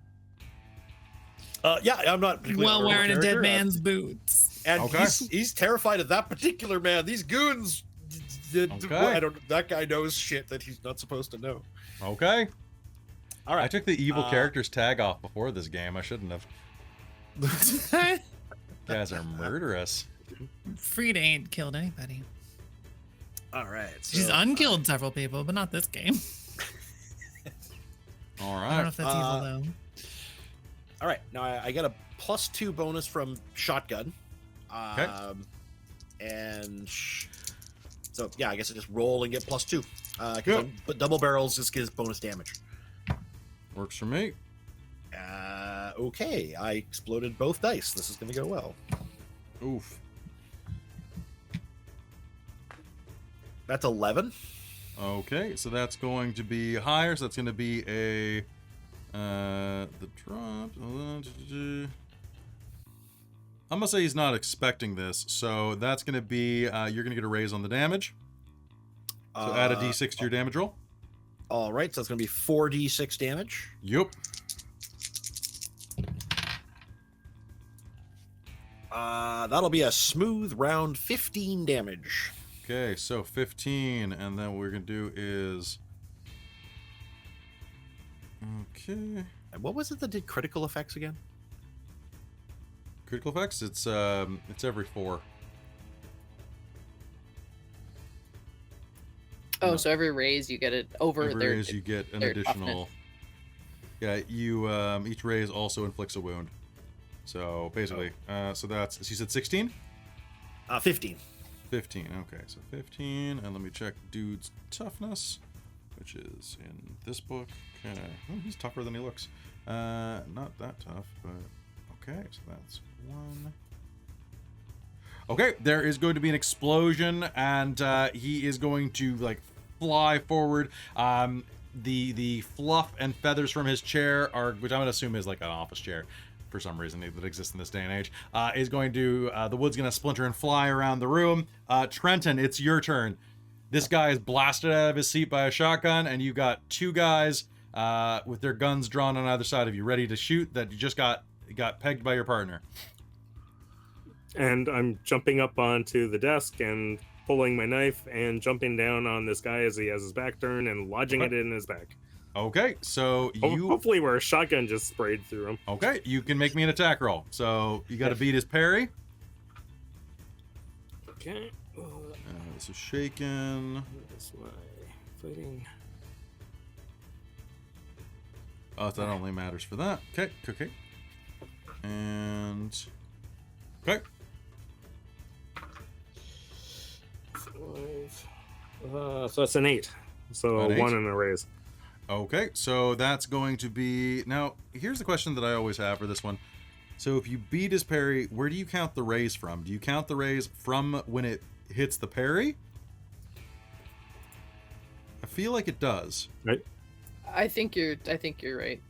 Yeah, I'm not particularly While an wearing a character, dead man's boots. and Okay. he's terrified of that particular man. These goons. Okay. I don't. That guy knows shit that he's not supposed to know. Okay. All right. I took the evil characters tag off before this game. I shouldn't have. You guys are murderous. Frida ain't killed anybody. All right. She's so, unkilled several people, but not this game. All I don't know right. if that's evil though. All right. Now I got a +2 bonus from shotgun. Okay. So yeah, I guess I just roll and get +2. Yep. But double barrels just gives bonus damage. Works for me. Okay, I exploded both dice. This is going to go well. Oof. That's 11. Okay, so that's going to be higher. So that's going to be a the drop. I'm gonna say he's not expecting this, so that's going to be you're going to get a raise on the damage. So add a d6 to your damage roll. All right, so that's going to be 4d6 damage. Yup. That'll be a smooth round 15 damage. Okay, so 15, and then what we're going to do is Okay. And what was it that did critical effects again? Critical effects. It's every 4. Oh, so every raise you get it over Every their. raise you get an their additional. Yeah, you each raise also inflicts a wound. So basically, so that's, so you said 16? 15. 15. Okay, so 15, and let me check dude's toughness, which is in this book. Okay, well, he's tougher than he looks. Not that tough, but okay. So that's 1. Okay, there is going to be an explosion, and he is going to like fly forward. The fluff and feathers from his chair are, which I'm gonna assume is like an office chair for some reason that exists in this day and age, is going to, the wood's gonna splinter and fly around the room. Trenton, it's your turn. This guy is blasted out of his seat by a shotgun, and you got 2 guys with their guns drawn on either side of you, ready to shoot, that you just got pegged by your partner. And I'm jumping up onto the desk and pulling my knife and jumping down on this guy as he has his back turned and lodging it in his back. Okay, so you... Hopefully where a shotgun just sprayed through him. Okay, you can make me an attack roll. So you got to beat his parry. Okay. This is shaken. That's my fighting. Oh, that only matters for that. Okay, okay. And... Okay. 5. So that's an 8. So An 8? 1 and a raise. Okay, so that's going to be... Now, here's the question that I always have for this one. So if you beat his parry, where do you count the raise from? Do you count the raise from when it hits the parry? I feel like it does. Right? I think you're right.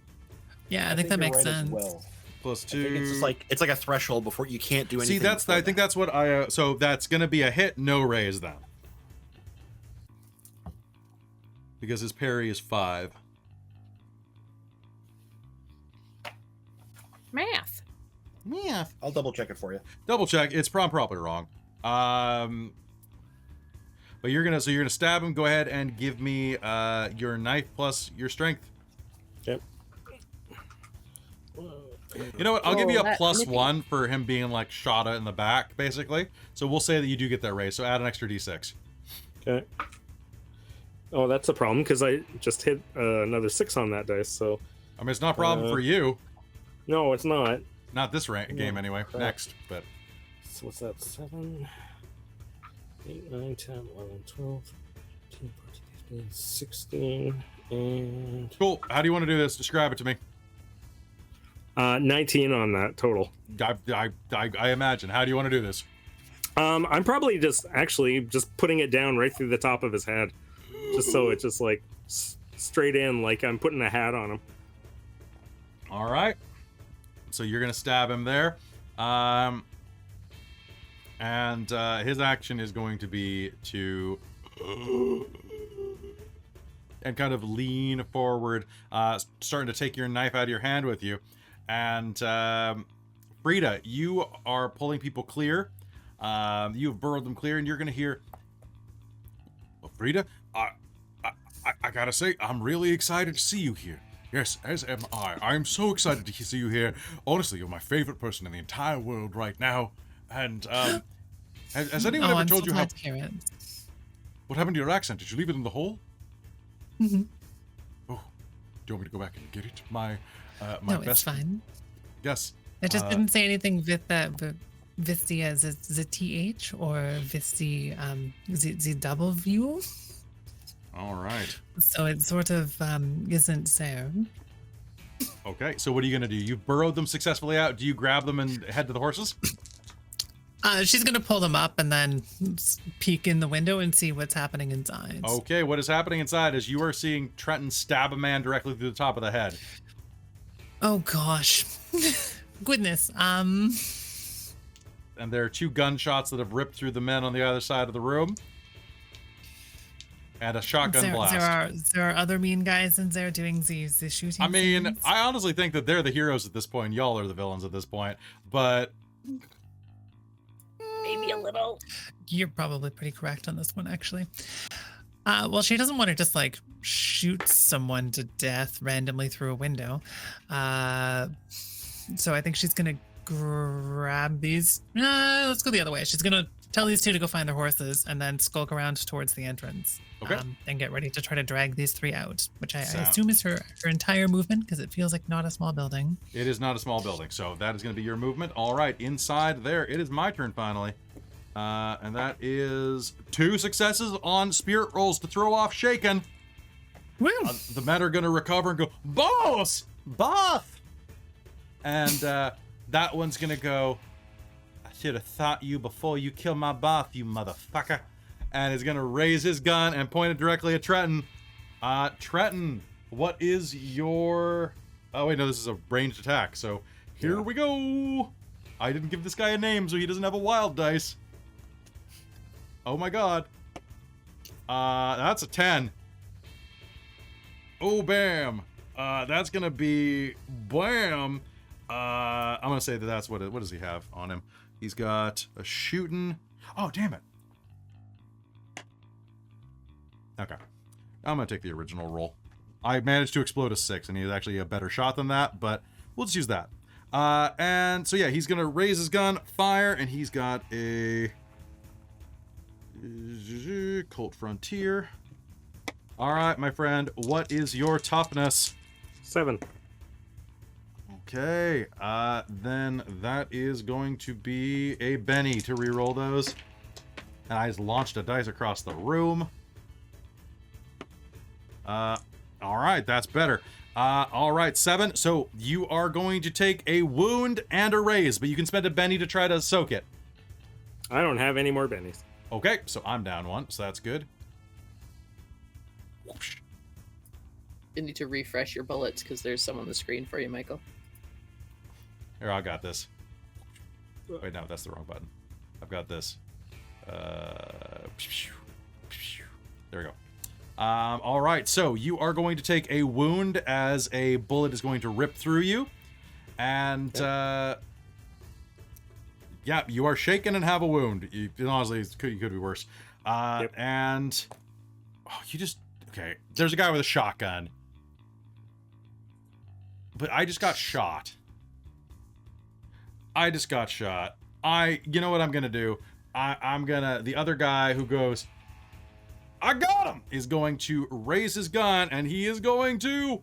Yeah, I think that you're makes right as sense. well. Plus I 2... think it's just like, it's like a threshold before you can't do anything. See, I think that's what I... so that's going to be a hit, no raise then. Because his parry is 5. Math. Yeah. I'll double check it for you. Double check. It's probably wrong. But you're gonna stab him. Go ahead and give me your knife plus your strength. Yep. You know what? I'll give you a That plus nippy. 1 for him being like shot in the back, basically. So we'll say that you do get that raise. So add an extra d6. Okay. Oh, that's a problem because I just hit another 6 on that dice. So I mean, it's not a problem for you. no, it's not. Not this game anyway. crap. Next, but So what's that? 7, 8, 9, 10, 11, 12, 13, 14, 15, 16, and cool. How do you want to do this? Describe it to me. 19 on that total. I imagine. How do you want to do this? I'm probably just putting it down right through the top of his head, just so it's just like straight in, like I'm putting a hat on him. All right. So you're gonna stab him there, and his action is going to be to and kind of lean forward, starting to take your knife out of your hand with you. And Frida, you are pulling people clear. You have burrowed them clear, and you're gonna hear, well, Frida, I gotta say, I'm really excited to see you here. Yes, as am I. I'm so excited to see you here. Honestly, you're my favorite person in the entire world right now. And has anyone ever I'm told so you how? glad to hear it. What happened to your accent? Did you leave it in the hole? Mhm. Oh, do you want me to go back and get it? My No, best. it's fine. Yes. It just didn't say anything with the as the th or with the double view. All right. So it sort of isn't there. Okay. So what are you gonna do? You've burrowed them successfully out. Do you grab them and head to the horses? She's gonna pull them up and then peek in the window and see what's happening inside. Okay. What is happening inside is you are seeing Trenton stab a man directly through the top of the head. Oh gosh, goodness. And there are 2 gunshots that have ripped through the men on the other side of the room. And a shotgun blast. There are other mean guys in there doing these shooting. I mean, things. I honestly think that they're the heroes at this point. Y'all are the villains at this point. But Maybe a little. You're probably pretty correct on this one, actually. Well, she doesn't want to just like shoot someone to death randomly through a window. So I think she's gonna grab these. Let's go the other way. She's gonna tell these two to go find their horses and then skulk around towards the entrance. Okay. And get ready to try to drag these three out, which I Sound. assume is her entire movement because it feels like not a small building. It is not a small building, so that is going to be your movement. All right, inside there, it is my turn finally. And that is 2 successes on spirit rolls to throw off Shaken. Woo! The men are going to recover and go, boss! Both! And that one's going to go, I should have thought you before you killed my boss, you motherfucker. And is going to raise his gun and point it directly at Trenton. Trenton, what is your... Oh, wait, no, this is a ranged attack. So here we go. I didn't give this guy a name, so he doesn't have a wild dice. Oh, my God. That's a 10. Oh, bam. That's going to be... Bam. I'm going to say that that's what does he have on him? He's got a shooting... Oh, damn it. Okay. I'm going to take the original roll. I managed to explode a 6, and he's actually a better shot than that, but we'll just use that. And so, yeah, he's going to raise his gun, fire, and he's got a... Colt Frontier. All right, my friend, what is your toughness? 7. Okay, then that is going to be a Benny to reroll those. And I just launched a dice across the room. All right, that's better. All right, 7. So you are going to take a wound and a raise, but you can spend a Benny to try to soak it. I don't have any more bennies. Okay, so I'm down 1, so that's good. Whoosh. You need to refresh your bullets because there's some on the screen for you, Michael. Here, I got this. Wait, no, that's the wrong button. I've got this. There we go. All right, so you are going to take a wound as a bullet is going to rip through you. And, yeah, you are shaken and have a wound. Honestly, you could be worse. And, oh, you just, okay, there's a guy with a shotgun. But I just got shot. You know what I'm going to do? I'm going to, the other guy who goes, I got him, is going to raise his gun, and he is going to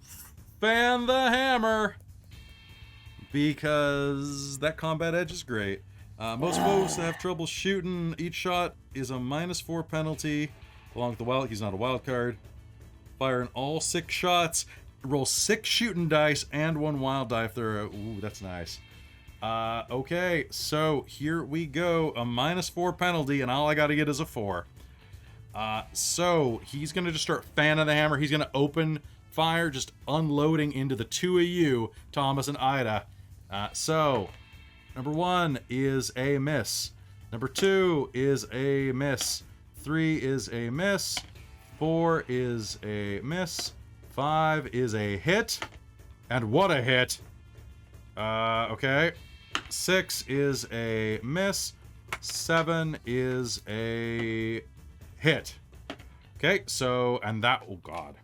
fan the hammer. Because that combat edge is great. Most foes have trouble shooting. Each shot is a -4 penalty. Along with the wild, he's not a wild card. Fire in all 6 shots. Roll 6 shooting dice and 1 wild die if they're ooh, that's nice. Okay, so here we go. A -4 penalty, and all I gotta get is a 4. So he's gonna just start fanning the hammer. He's gonna open fire, just unloading into the 2 of you, Thomas and Ida. So number 1 is a miss. Number 2 is a miss. 3 is a miss. 4 is a miss. 5 is a hit. And what a hit. Okay. 6 is a miss. 7 is a hit. Okay, so, and that, oh god.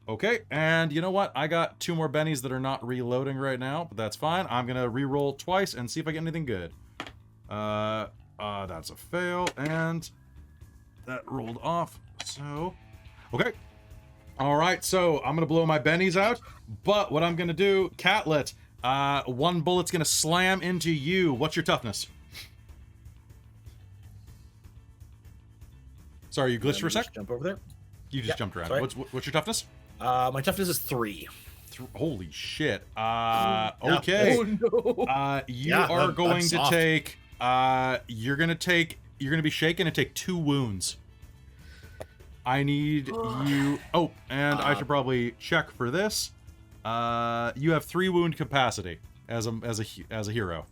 Okay, and you know what? I got 2 more bennies that are not reloading right now, but that's fine. I'm gonna re-roll twice and see if I get anything good. That's a fail, and that rolled off, so, okay. All right, so I'm gonna blow my bennies out, but what I'm gonna do, Catlet, 1 bullet's gonna slam into you. What's your toughness? Sorry, you glitched for a sec? Jump over there. You just jumped around. sorry. What's your toughness? My toughness is 3. Holy shit. Okay. Oh no. You are I'm going to soft. take, you're gonna be shaken and take 2 wounds. I need you, oh, and I should probably check for this. You have 3 wound capacity as a hero.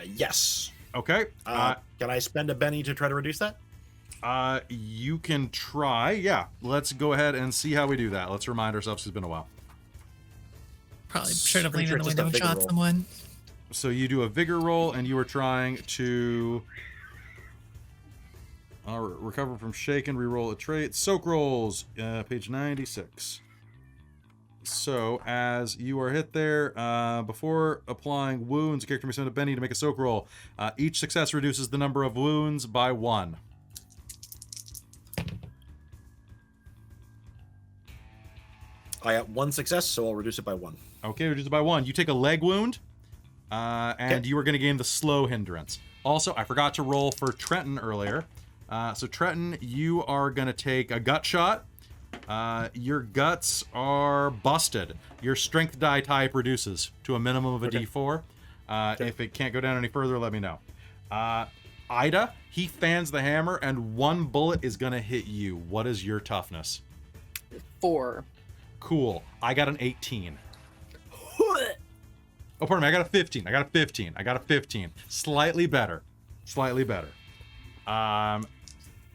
Yes. Okay. Can I spend a Benny to try to reduce that? You can try. Yeah. Let's go ahead and see how we do that. Let's remind ourselves it's been a while. Probably should have Pretty leaned sure in the it's just a window and vigor shot roll. someone. So you do a vigor roll, and you are trying to. Recover from shaken, reroll a trait. Soak rolls, page 96. So, as you are hit there, before applying wounds, a character may send a Benny to make a soak roll. Each success reduces the number of wounds by 1. I got 1 success, so I'll reduce it by 1. Okay, reduce it by 1. You take a leg wound, and Okay. you are going to gain the slow hindrance. Also, I forgot to roll for Trenton earlier. So, Trenton, you are going to take a gut shot. Your guts are busted. Your strength die type reduces to a minimum of a Okay. D4. If it can't go down any further, let me know. Ida, he fans the hammer, and 1 bullet is going to hit you. What is your toughness? 4. Cool. I got an 18. Oh, pardon me. I got a 15. I got a 15. Slightly better.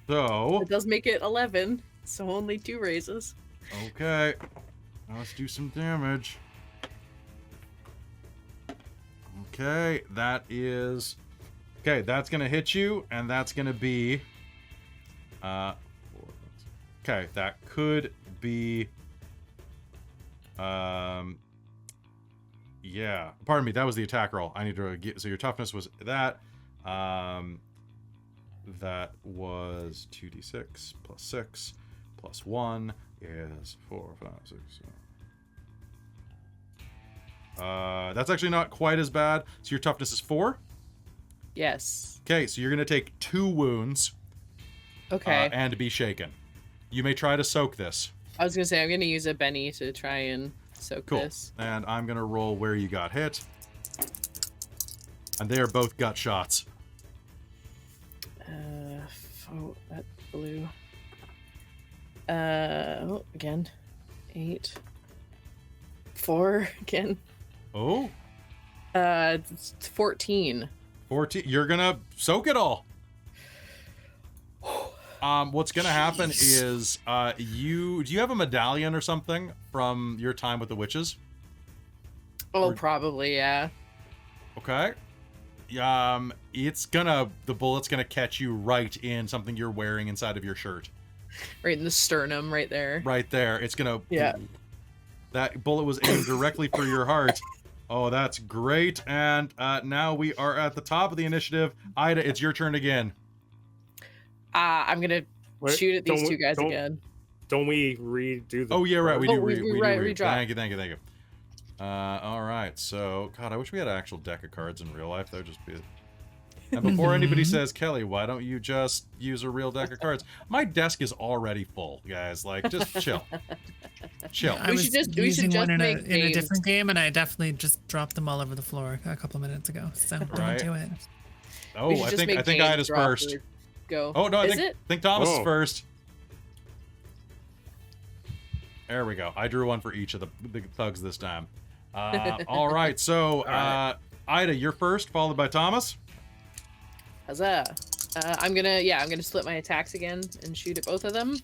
So, It does make it 11, so only 2 raises. okay. Now let's do some damage. Okay, that's gonna hit you, and that's gonna be okay, that could be yeah. Pardon me, that was the attack roll. I need to get, so your toughness was that. That was 2d6 plus 6 plus 1 is 4, 5, 6, 7. That's actually not quite as bad. So your toughness is 4. Yes. Okay, so you're gonna take 2 wounds Okay. and be shaken. You may try to soak this. I was gonna say I'm gonna use a Benny to try and soak Cool. this. And I'm gonna roll where you got hit. And they are both gut shots. Oh, that blew. Again. 8. 4 again. Oh, It's 14. 14. You're gonna soak it all. What's gonna happen is, do you have a medallion or something from your time with the witches? Oh, Or- probably, yeah. Okay. The bullet's gonna catch you right in something you're wearing inside of your shirt. Right in the sternum, right there. Right there. It's gonna. Yeah. That bullet was aimed directly for your heart. Oh, that's great. And now we are at the top of the initiative. Ida, it's your turn again. I'm gonna Wait, shoot at these don't 2 we- guys don't- again. Don't we redo the... Oh, yeah, right. We Oh, do. we Redraw. redraw. Thank you. All right. So, God, I wish we had an actual deck of cards in real life. That would just be. And before anybody says, Kelly, why don't you just use a real deck of cards? My desk is already full, guys. Like, just chill. Chill. I We was should just using one in make a games. different game, and I definitely just dropped them all over the floor a couple minutes ago. So Right. don't do it. Oh, We should I just think make Ida's James drop first. or Go. Oh no, I Is think it? Thomas is Oh. first. There we go. I drew one for each of the thugs this time. All right, so Ida, you're first, followed by Thomas. Huzzah. I'm gonna split my attacks again and shoot at both of them.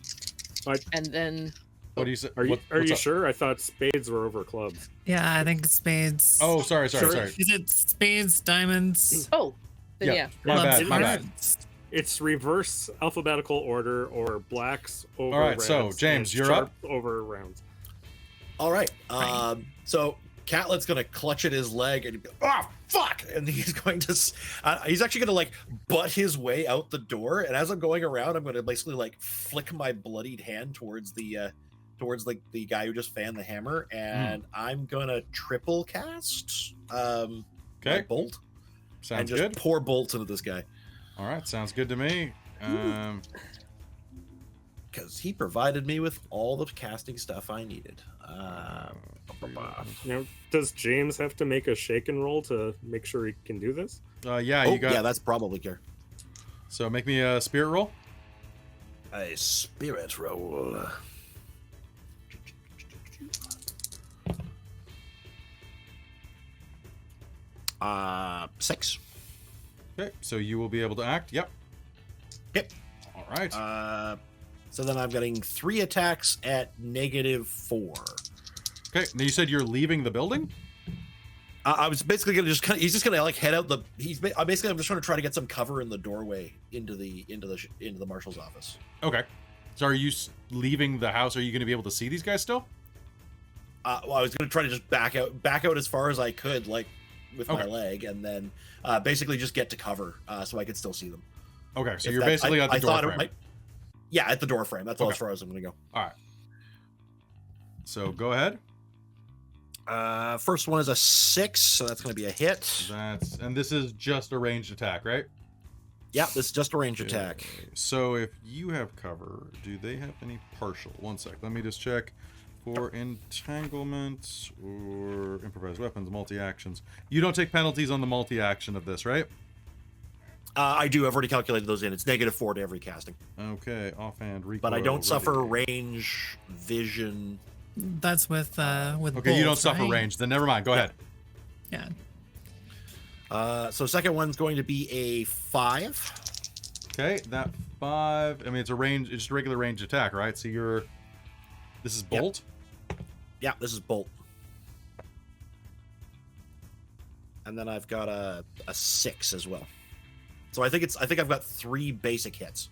What? And then What do you say? Are you, what's you up? sure? I thought spades were over clubs. Yeah, I think spades. Oh, sorry. Is it spades, diamonds, then Yeah. yeah. My clubs, bad, my bad. hearts? It's reverse alphabetical order or blacks over All right, reds so, and James, you're sharp up. over rounds. All right. So Catlet's gonna clutch at his leg and fuck, and he's going to. He's actually gonna like butt his way out the door. And as I'm going around, I'm gonna basically like flick my bloodied hand towards the guy who just fanned the hammer, and I'm gonna triple cast my Okay, bolt sounds and just good. pour bolts into this guy All right, sounds good to me. because he provided me with all the casting stuff I needed. Now, does James have to make a shake and roll to make sure he can do this? Yeah, Oh you got. yeah, that's probably care. So make me a spirit roll. A spirit roll. 6. Okay, so you will be able to act. Yep. Yep. All right. So then I'm getting 3 attacks at -4. Okay. Now you said you're leaving the building. I was basically gonna just he's just gonna like head out the I'm just trying to try to get some cover in the doorway into the marshal's office. Okay. So are you leaving the house? Are you going to be able to see these guys still? Well, I was gonna try to just back out as far as I could, like with my leg, and then basically just get to cover so I could still see them. Okay, so you're basically at the door frame. Yeah, at the door frame. That's all as far as I'm gonna go. All right. So go ahead. First one is a 6, so that's going to be a hit. And this is just a ranged attack, right? Yeah, this is just a ranged attack. So if you have cover, do they have any partial? One sec. Let me just check for entanglement or improvised weapons, multi-actions. You don't take penalties on the multi-action of this, right? I do. I've already calculated those in. It's -4 to every casting. Okay, offhand recoil. But I don't suffer range, vision. That's with Okay, bolts, you don't suffer right? range. Then never mind. Go ahead. Yeah. So second one's going to be a 5. Okay, that 5. I mean, it's a range. It's just a regular range attack, right? So you're. This is bolt. Yeah, this is bolt. And then I've got a 6 as well. So I think I've got 3 basic hits.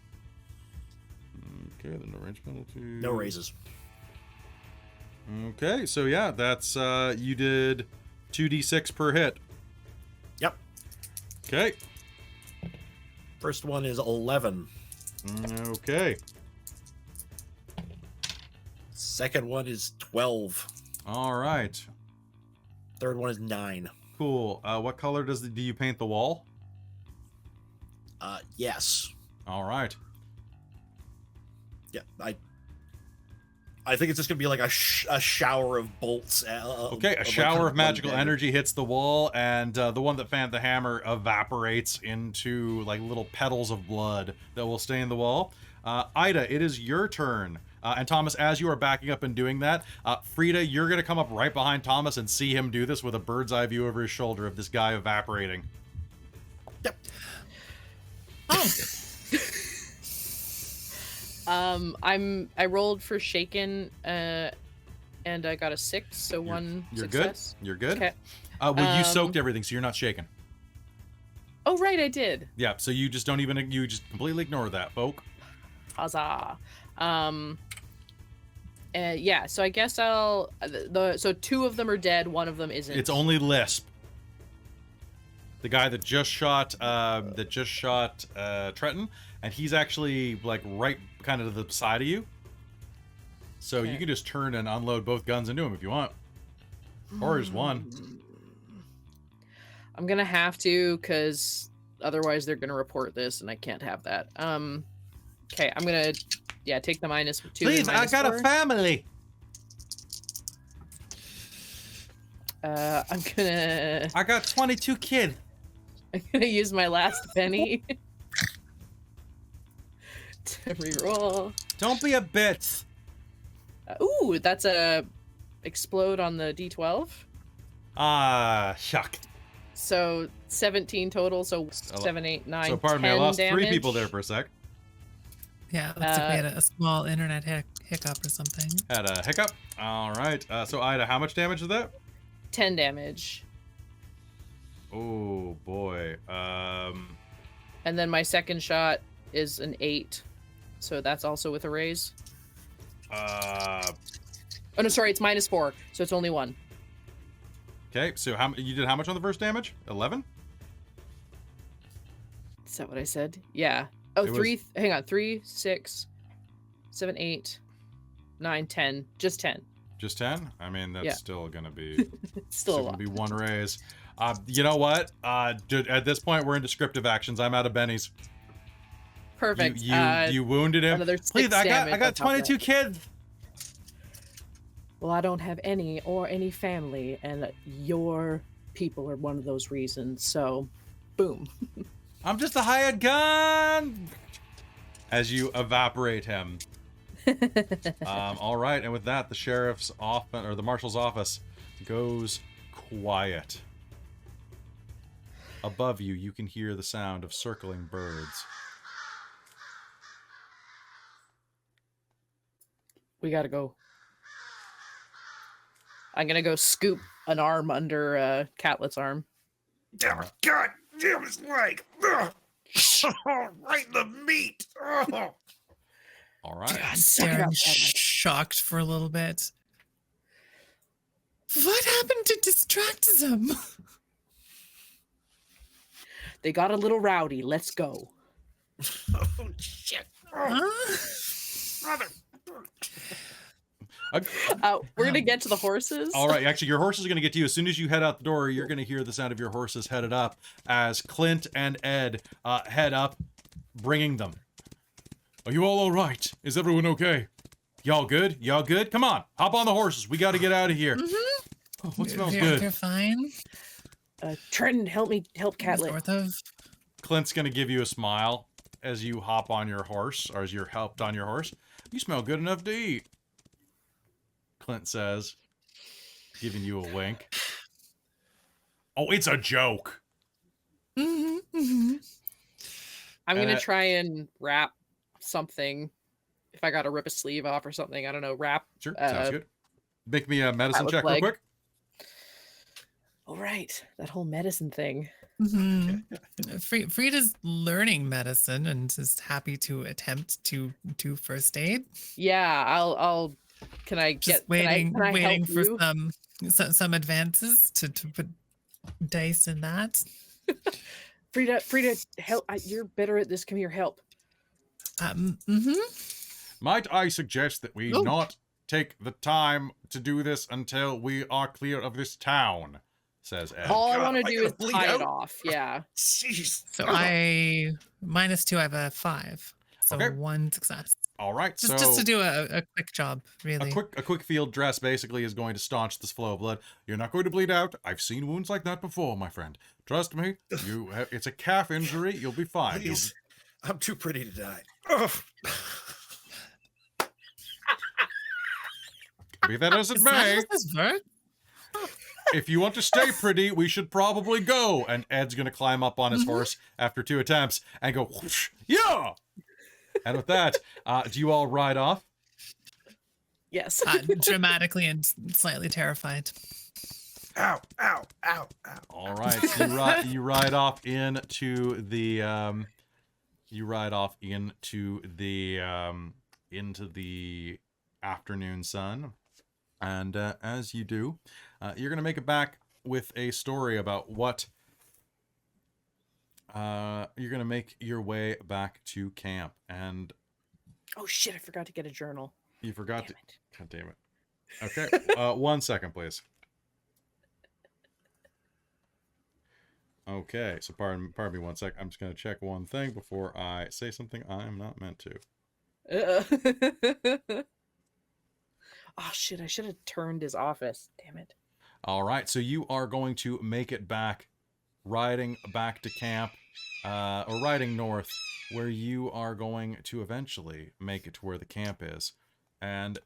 Okay, then no range penalty. No raises. Okay, so yeah, that's you did 2d6 per hit. Yep. Okay. First one is 11. Okay. Second one is 12. All right. Third one is 9. Cool. What color do you paint the wall? Yes. All right. Yeah, I think it's just gonna be like a shower of bolts. Okay, a shower of magical energy hits the wall, and the one that fanned the hammer evaporates into like little petals of blood that will stain the wall. Ida, it is your turn. And Thomas, as you are backing up and doing that, Frida, you're going to come up right behind Thomas and see him do this with a bird's eye view over his shoulder of this guy evaporating. Yep. Oh. I rolled for shaken, and I got a 6, so one success. You're good. Okay. Well, you soaked everything, so you're not shaken. Oh, right, I did. Yeah, so you just you just completely ignore that, folk. Huzzah. Yeah, so I guess so 2 of them are dead, one of them isn't. It's only Lisp. The guy that just shot Trenton, and he's actually like right kind of to the side of you. So you can just turn and unload both guns into him if you want. Or just one. I'm gonna have to, because otherwise they're gonna report this and I can't have that. Okay, I'm gonna take the -2. Please, I got 4. a family. I'm gonna I got 22 kids. I'm gonna use my last penny to reroll. Don't be a bitch. Ooh, that's a explode on the D12. Ah, shuck. So 17 total. So 7, 8, 9. So pardon me, I 10 lost damage. 3 people there for a sec. Yeah, it looks like we had a small internet hiccup or something. Had a hiccup. All right. So Ida, how much damage is that? 10 damage. Oh boy. And then my second shot is an 8. So that's also with a raise. Oh no, sorry, it's -4. So it's only 1. Okay, so you did how much on the first damage? 11? Is that what I said? Yeah. Oh, hang on. 3, 6, 7, 8, 9, 10. Just 10. Just 10? I mean, that's still gonna be still a lot. Gonna be 1 raise. You know what? At this point, we're in descriptive actions. I'm out of bennies. Perfect. You wounded him. Another 6 Please, I damage got 22 kids. Well, I don't have any family, and your people are one of those reasons. So, boom. I'm just a hired gun. As you evaporate him. All right, and with that, the sheriff's office or the marshal's office goes quiet. Above you, you can hear the sound of circling birds. We gotta go. I'm gonna go scoop an arm under Catlet's arm. Damn it. God damn his leg. Ugh. Right in the meat. Ugh. All right. Suck it up, Darren Catlet. shocked for a little bit. What happened to distract them? They got a little rowdy. Let's go. Oh, shit. Oh, Huh? brother. We're gonna get to the horses. All right, actually, your horse is going to get to you. As soon as you head out the door, you're going to hear the sound of your horses headed up as Clint and Ed head up, bringing them. Are you all right? Is everyone okay? Y'all good? Y'all good? Come on, hop on the horses. We got to get out of here. Oh, what smells They're good? fine. Trenton, help Catlet. Sort of. Clint's going to give you a smile as you hop on your horse, or as you're helped on your horse. You smell good enough to eat, Clint says, giving you a wink. Oh, it's a joke. I'm gonna Uh, try and wrap something. If I gotta rip a sleeve off or something, I don't know. Wrap. Sure, sounds good. Make me a medicine with check real leg. quick. All right, that whole medicine thing. Frida's learning medicine and is happy to attempt to do first aid. Yeah, I'll. Can I Just get? waiting, Can I waiting help for you? some advances to put dice in that. Frida, help! You're better at this. Come here, help. Might I suggest that we Oh. not take the time to do this until we are clear of this town, says Ed. All I God, want am to I do gonna is bleed tie out? it off. Yeah. Jeez. So I -2, I have a 5. So Okay. 1 success. All right, Just to do a quick job, really. a quick field dress basically is going to staunch this flow of blood. You're not going to bleed out. I've seen wounds like that before, my friend. Trust me. It's a calf injury. You'll be fine. Please. I'm too pretty to die. Ugh. Be that as it Is that may, how this works? if you want to stay pretty, we should probably go. And Ed's going to climb up on his horse after 2 attempts and go, whoosh, yeah! And with that, do you all ride off? Yes. Dramatically and slightly terrified. Ow, ow, ow, ow. All right, so you ride off into the into the afternoon sun, and as you do, you're gonna make it back with a story about what you're gonna make your way back to camp, and Oh shit! I forgot to get a journal. you forgot Damn to. it. God damn it. Okay, 1 second, please. Okay, so pardon me 1 sec. I'm just gonna check one thing before I say something I'm not meant to. Oh shit! I should have turned his office. Damn it. All right, so you are going to make it back, riding back to camp, or riding north, where you are going to eventually make it to where the camp is. And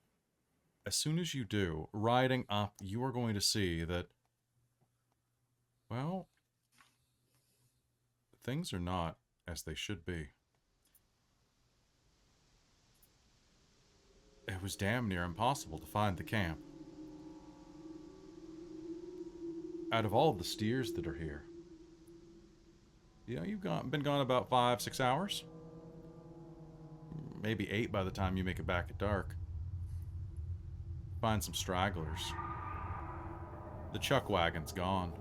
as soon as you do, riding up, you are going to see that, well, things are not as they should be. It was damn near impossible to find the camp. Out of all of the steers that are here, you've been gone about 5-6 hours. Maybe 8 by the time you make it back at dark. Find some stragglers. The chuck wagon's gone.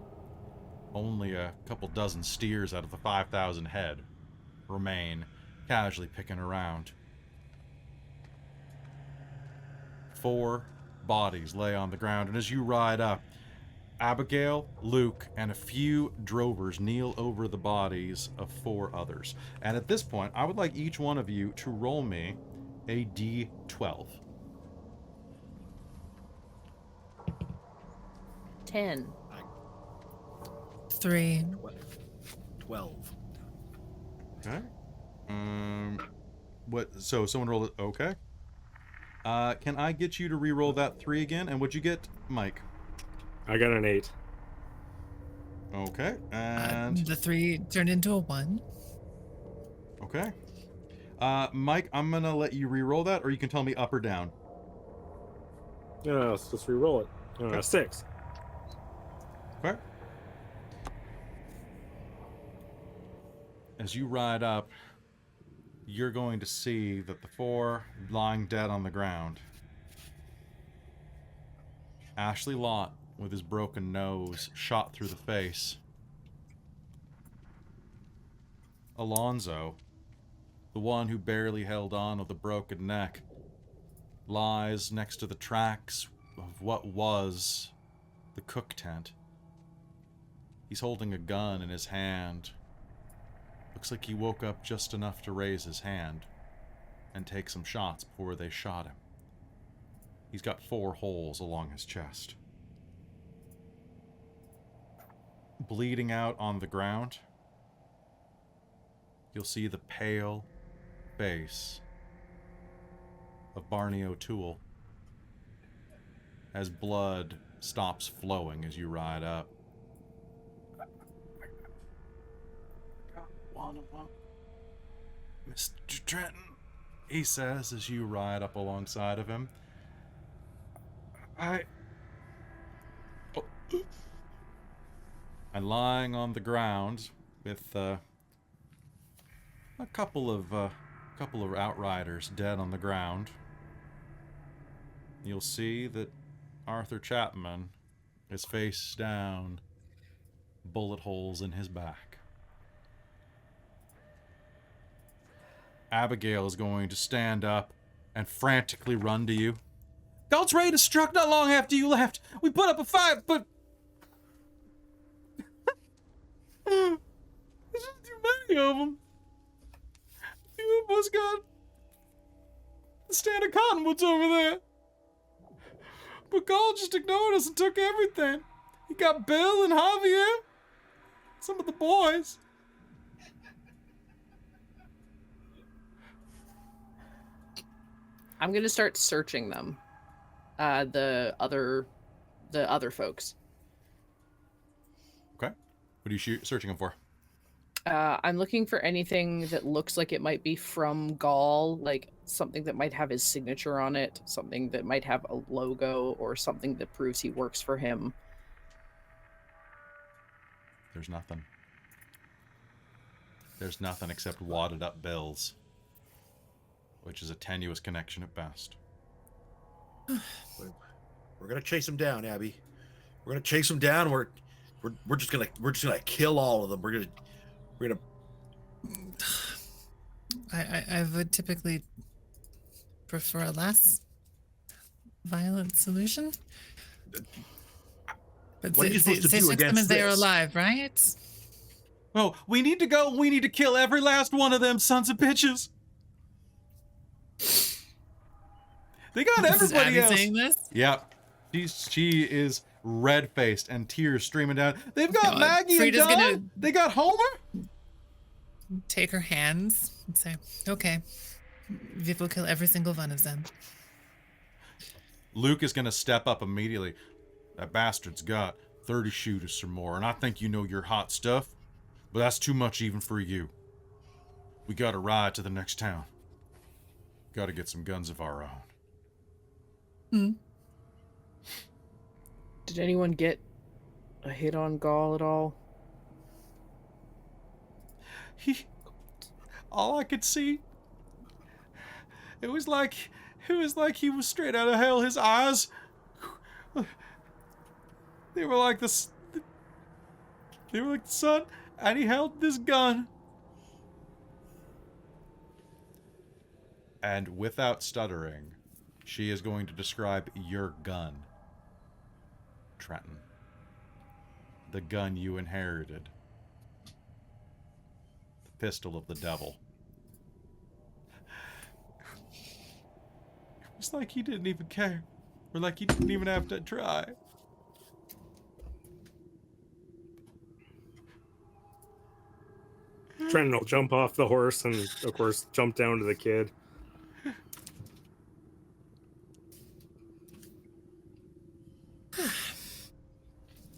Only a couple dozen steers out of the 5,000 head remain, casually picking around. 4 bodies lay on the ground, and as you ride up, Abigail, Luke, and a few drovers kneel over the bodies of 4 others. And at this point, I would like each one of you to roll me a d12. 10. 3. 12. Okay. So someone roll it. Okay. Can I get you to re-roll that 3 again? And what'd you get, Mike? I got an 8. Okay. And The 3 turned into a 1. okay. Mike, I'm gonna let you re-roll that, or you can tell me up or down. No, let's just re-roll it. 6. Okay. As you ride up, you're going to see that the 4 lying dead on the ground. Ashley Lott, with his broken nose, shot through the face. Alonzo, the one who barely held on with a broken neck, lies next to the tracks of what was the cook tent. He's holding a gun in his hand. Looks like he woke up just enough to raise his hand and take some shots before they shot him. He's got 4 holes along his chest. Bleeding out on the ground, you'll see the pale face of Barney O'Toole as blood stops flowing as you ride up. One of them, Mr. Trenton, he says as you ride up alongside of him. And lying on the ground with a couple of outriders dead on the ground, you'll see that Arthur Chapman is face down, bullet holes in his back. Abigail is going to stand up and frantically run to you. Galt's raid is struck not long after you left. We put up a fight, but there's just too many of them. A few of us got the stand of cottonwoods over there. But Galt just ignored us and took everything. He got Bill and Javier, some of the boys. I'm gonna start searching them. The other folks. Okay. What are you searching them for? I'm looking for anything that looks like it might be from Gaul, like something that might have his signature on it, something that might have a logo, or something that proves he works for him. There's nothing. There's nothing except wadded up bills, which is a tenuous connection at best. We're gonna chase him down, Abby. We're gonna chase him down. We're just gonna kill all of them. We're gonna. I would typically prefer a less violent solution. But What are you supposed to do against they're this? alive, right? Oh, we need to go. We need to kill every last one of them sons of bitches. They got This is everybody Abby else. saying this? Yep. She is red-faced and tears streaming down. They've got God, Maggie Frida's and Don. gonna- They got Homer. Take her hands and say, okay, we will kill every single one of them. Luke is going to step up immediately. That bastard's got 30 shooters or more, and I think you know your hot stuff, but that's too much even for you. We got to ride to the next town. Got to get some guns of our own. Did anyone get a hit on Gaul at all? All I could see, it was like he was straight out of hell. His eyes, they were like the sun, and he held this gun. And without stuttering, she is going to describe your gun, Trenton. The gun you inherited. The pistol of the devil. It was like he didn't even care. Or like he didn't even have to try. Trenton will jump off the horse and, of course, jump down to the kid.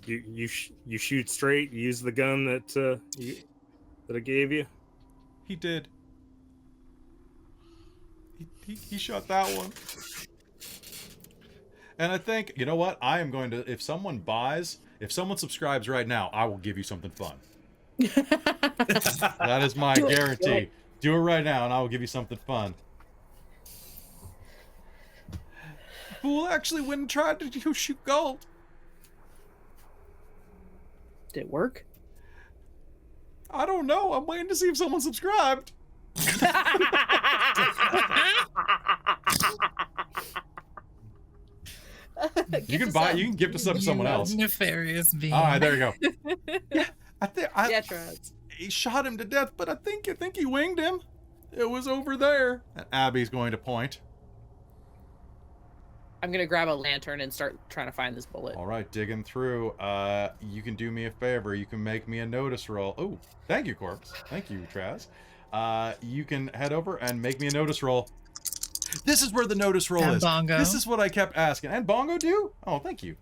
You shoot straight. You use the gun that I gave you. He did. He shot that one. And I think, you know what? I am going to, if someone subscribes right now, I will give you something fun. That is my Do it, do guarantee. it. Do it right now, and I will give you something fun. Fool actually went and tried to shoot gold. Did it work? I don't know. I'm waiting to see if someone subscribed. You can gift a sub to someone else. Nefarious being. All right, there you go. Yeah, Yeah, Traz. he shot him to death, but I think he winged him. It was over there. And Abby's going to point. I'm gonna grab a lantern and start trying to find this bullet. All right, digging through. You can do me a favor. You can make me a notice roll. Oh, thank you, Corpse. Thank you, Traz. You can head over and make me a notice roll. This is where the notice roll And is. Bongo. This is what I kept asking. And Bongo do? Oh, thank you.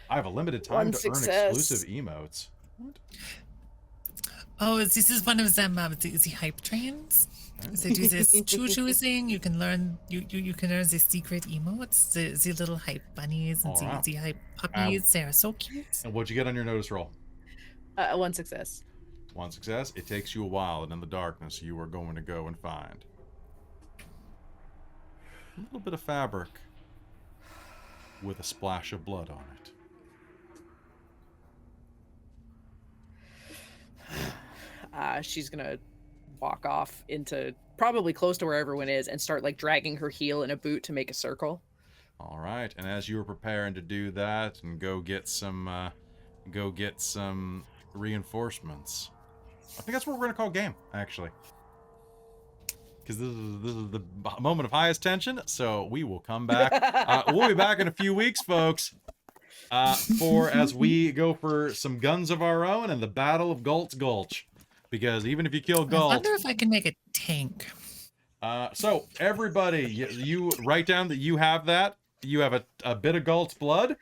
I have a limited time One to success. earn exclusive emotes. What? Oh, this is one of them. The hype trains. They do this choo-choo thing. You can learn. You can learn the secret emotes. The little hype bunnies and Oh, wow. the hype puppies. They are so cute. And what'd you get on your notice roll? One success. One success. It takes you a while, and in the darkness, you are going to go and find a little bit of fabric with a splash of blood on it. She's gonna walk off into probably close to where everyone is and start like dragging her heel in a boot to make a circle. All right, and as you were preparing to do that and go get some reinforcements, I think that's what we're gonna call game, actually, because this is the moment of highest tension. So we will come back. We'll be back in a few weeks, folks, for as we go for some guns of our own and the Battle of Galt's Gulch. Because even if you kill I Galt, wonder if I can make a tank. so everybody, you write down that you have that. You have a bit of Galt's blood.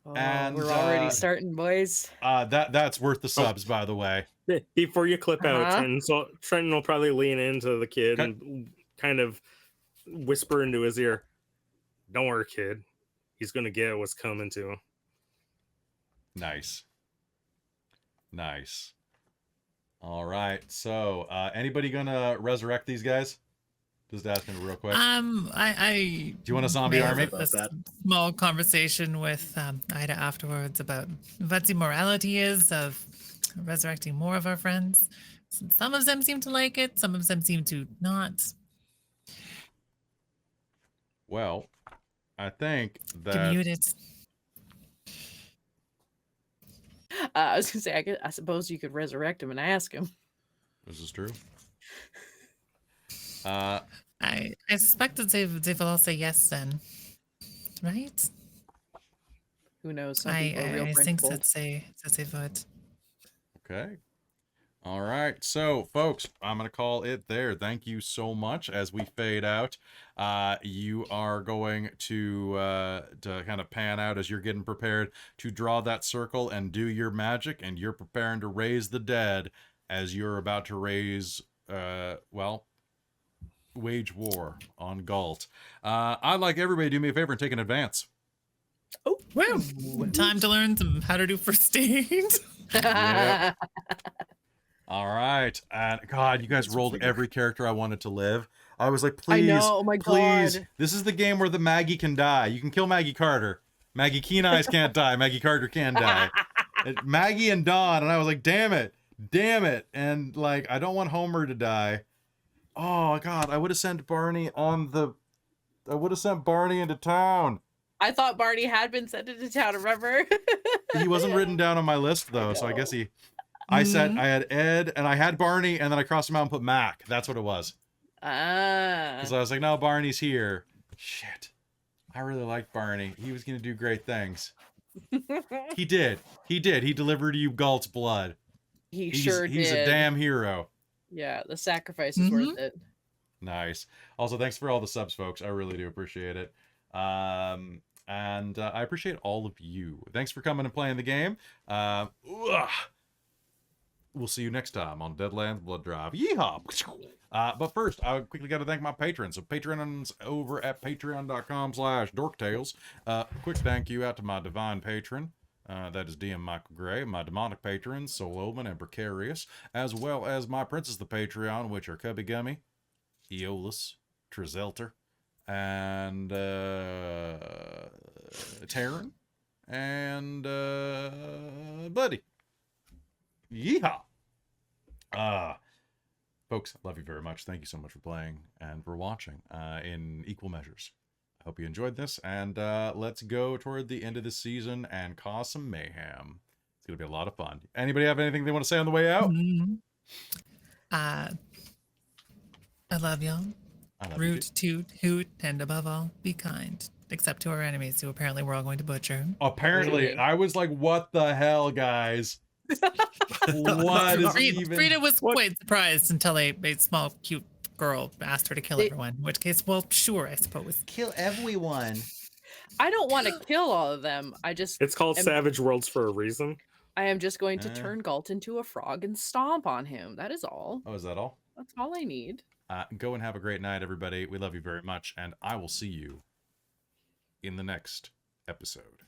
Oh, And, we're already starting, boys. That's worth the subs, by the way. Before you clip out, Uh-huh. Trenton will probably lean into the kid Okay. and kind of whisper into his ear, "Don't worry, kid. He's gonna get what's coming to him." Nice. Nice. All right. So, anybody gonna resurrect these guys? Just asking real quick. I Do you want a zombie may army? have a small conversation with Ida afterwards about what the morality is of resurrecting more of our friends. Some of them seem to like it. Some of them seem to not. Well, I think that Commute it. I was gonna say, I suppose you could resurrect him and ask him. this is true. I suspect that they will all say yes then, right? Who knows? Some people are real I think principled. that they would. Okay. All right. So, folks, I'm going to call it there. Thank you so much. As we fade out, you are going to kind of pan out as you're getting prepared to draw that circle and do your magic, and you're preparing to raise the dead as you're about to raise, wage war on Galt. I'd like everybody to do me a favor and take an advance. Oh, Well, time to learn how to do first aid. Yep. All right. And God, you guys rolled every character I wanted to live. I was like, please, I know. Oh my please. God. This is the game where the Maggie can die. You can kill Maggie Carter. Maggie Keen Eyes can't die. Maggie Carter can die. Maggie and Dawn. And I was like, damn it. And like, I don't want Homer to die. Oh God, I would have sent Barney into town. I thought Barney had been sent into town, remember? He wasn't written down on my list though, so I guess I said I had Ed and I had Barney, and then I crossed him out and put Mac. That's what it was. Because I was like, no, Barney's here. Shit. I really liked Barney. He was going to do great things. He did. He delivered you Galt's blood. He's a damn hero. Yeah, the sacrifice is worth it. Nice. Also, thanks for all the subs, folks. I really do appreciate it. And I appreciate all of you. Thanks for coming and playing the game. we'll see you next time on Deadlands Blood Drive. Yeehaw! But first, I quickly got to thank my patrons. So patrons over at patreon.com/dorktales. Quick thank you out to my divine patron. That is DM Michael Gray, my demonic patrons, Soul Omen and Precarious, as well as my Princess the Patreon, which are Cubby Gummy, Eolus, Trizelter, and Terran, and Buddy. Yeehaw! Folks, love you very much. Thank you so much for playing and for watching in equal measures. I hope you enjoyed this, and let's go toward the end of the season and cause some mayhem. It's going to be a lot of fun. Anybody have anything they want to say on the way out? I love y'all. I love you Root, too. toot, hoot, and above all, be kind. Except to our enemies, who apparently we're all going to butcher. Apparently, Really? I was like, what the hell, guys? What is even... Frida was quite surprised until a small, cute girl asked her to kill everyone. In which case, well, sure, I suppose. Kill everyone. I don't want to kill all of them. It's called am- Savage Worlds for a reason. I am just going to turn Galt into a frog and stomp on him. That is all. Oh, is that all? That's all I need. Go and have a great night, everybody. We love you very much, and I will see you in the next episode.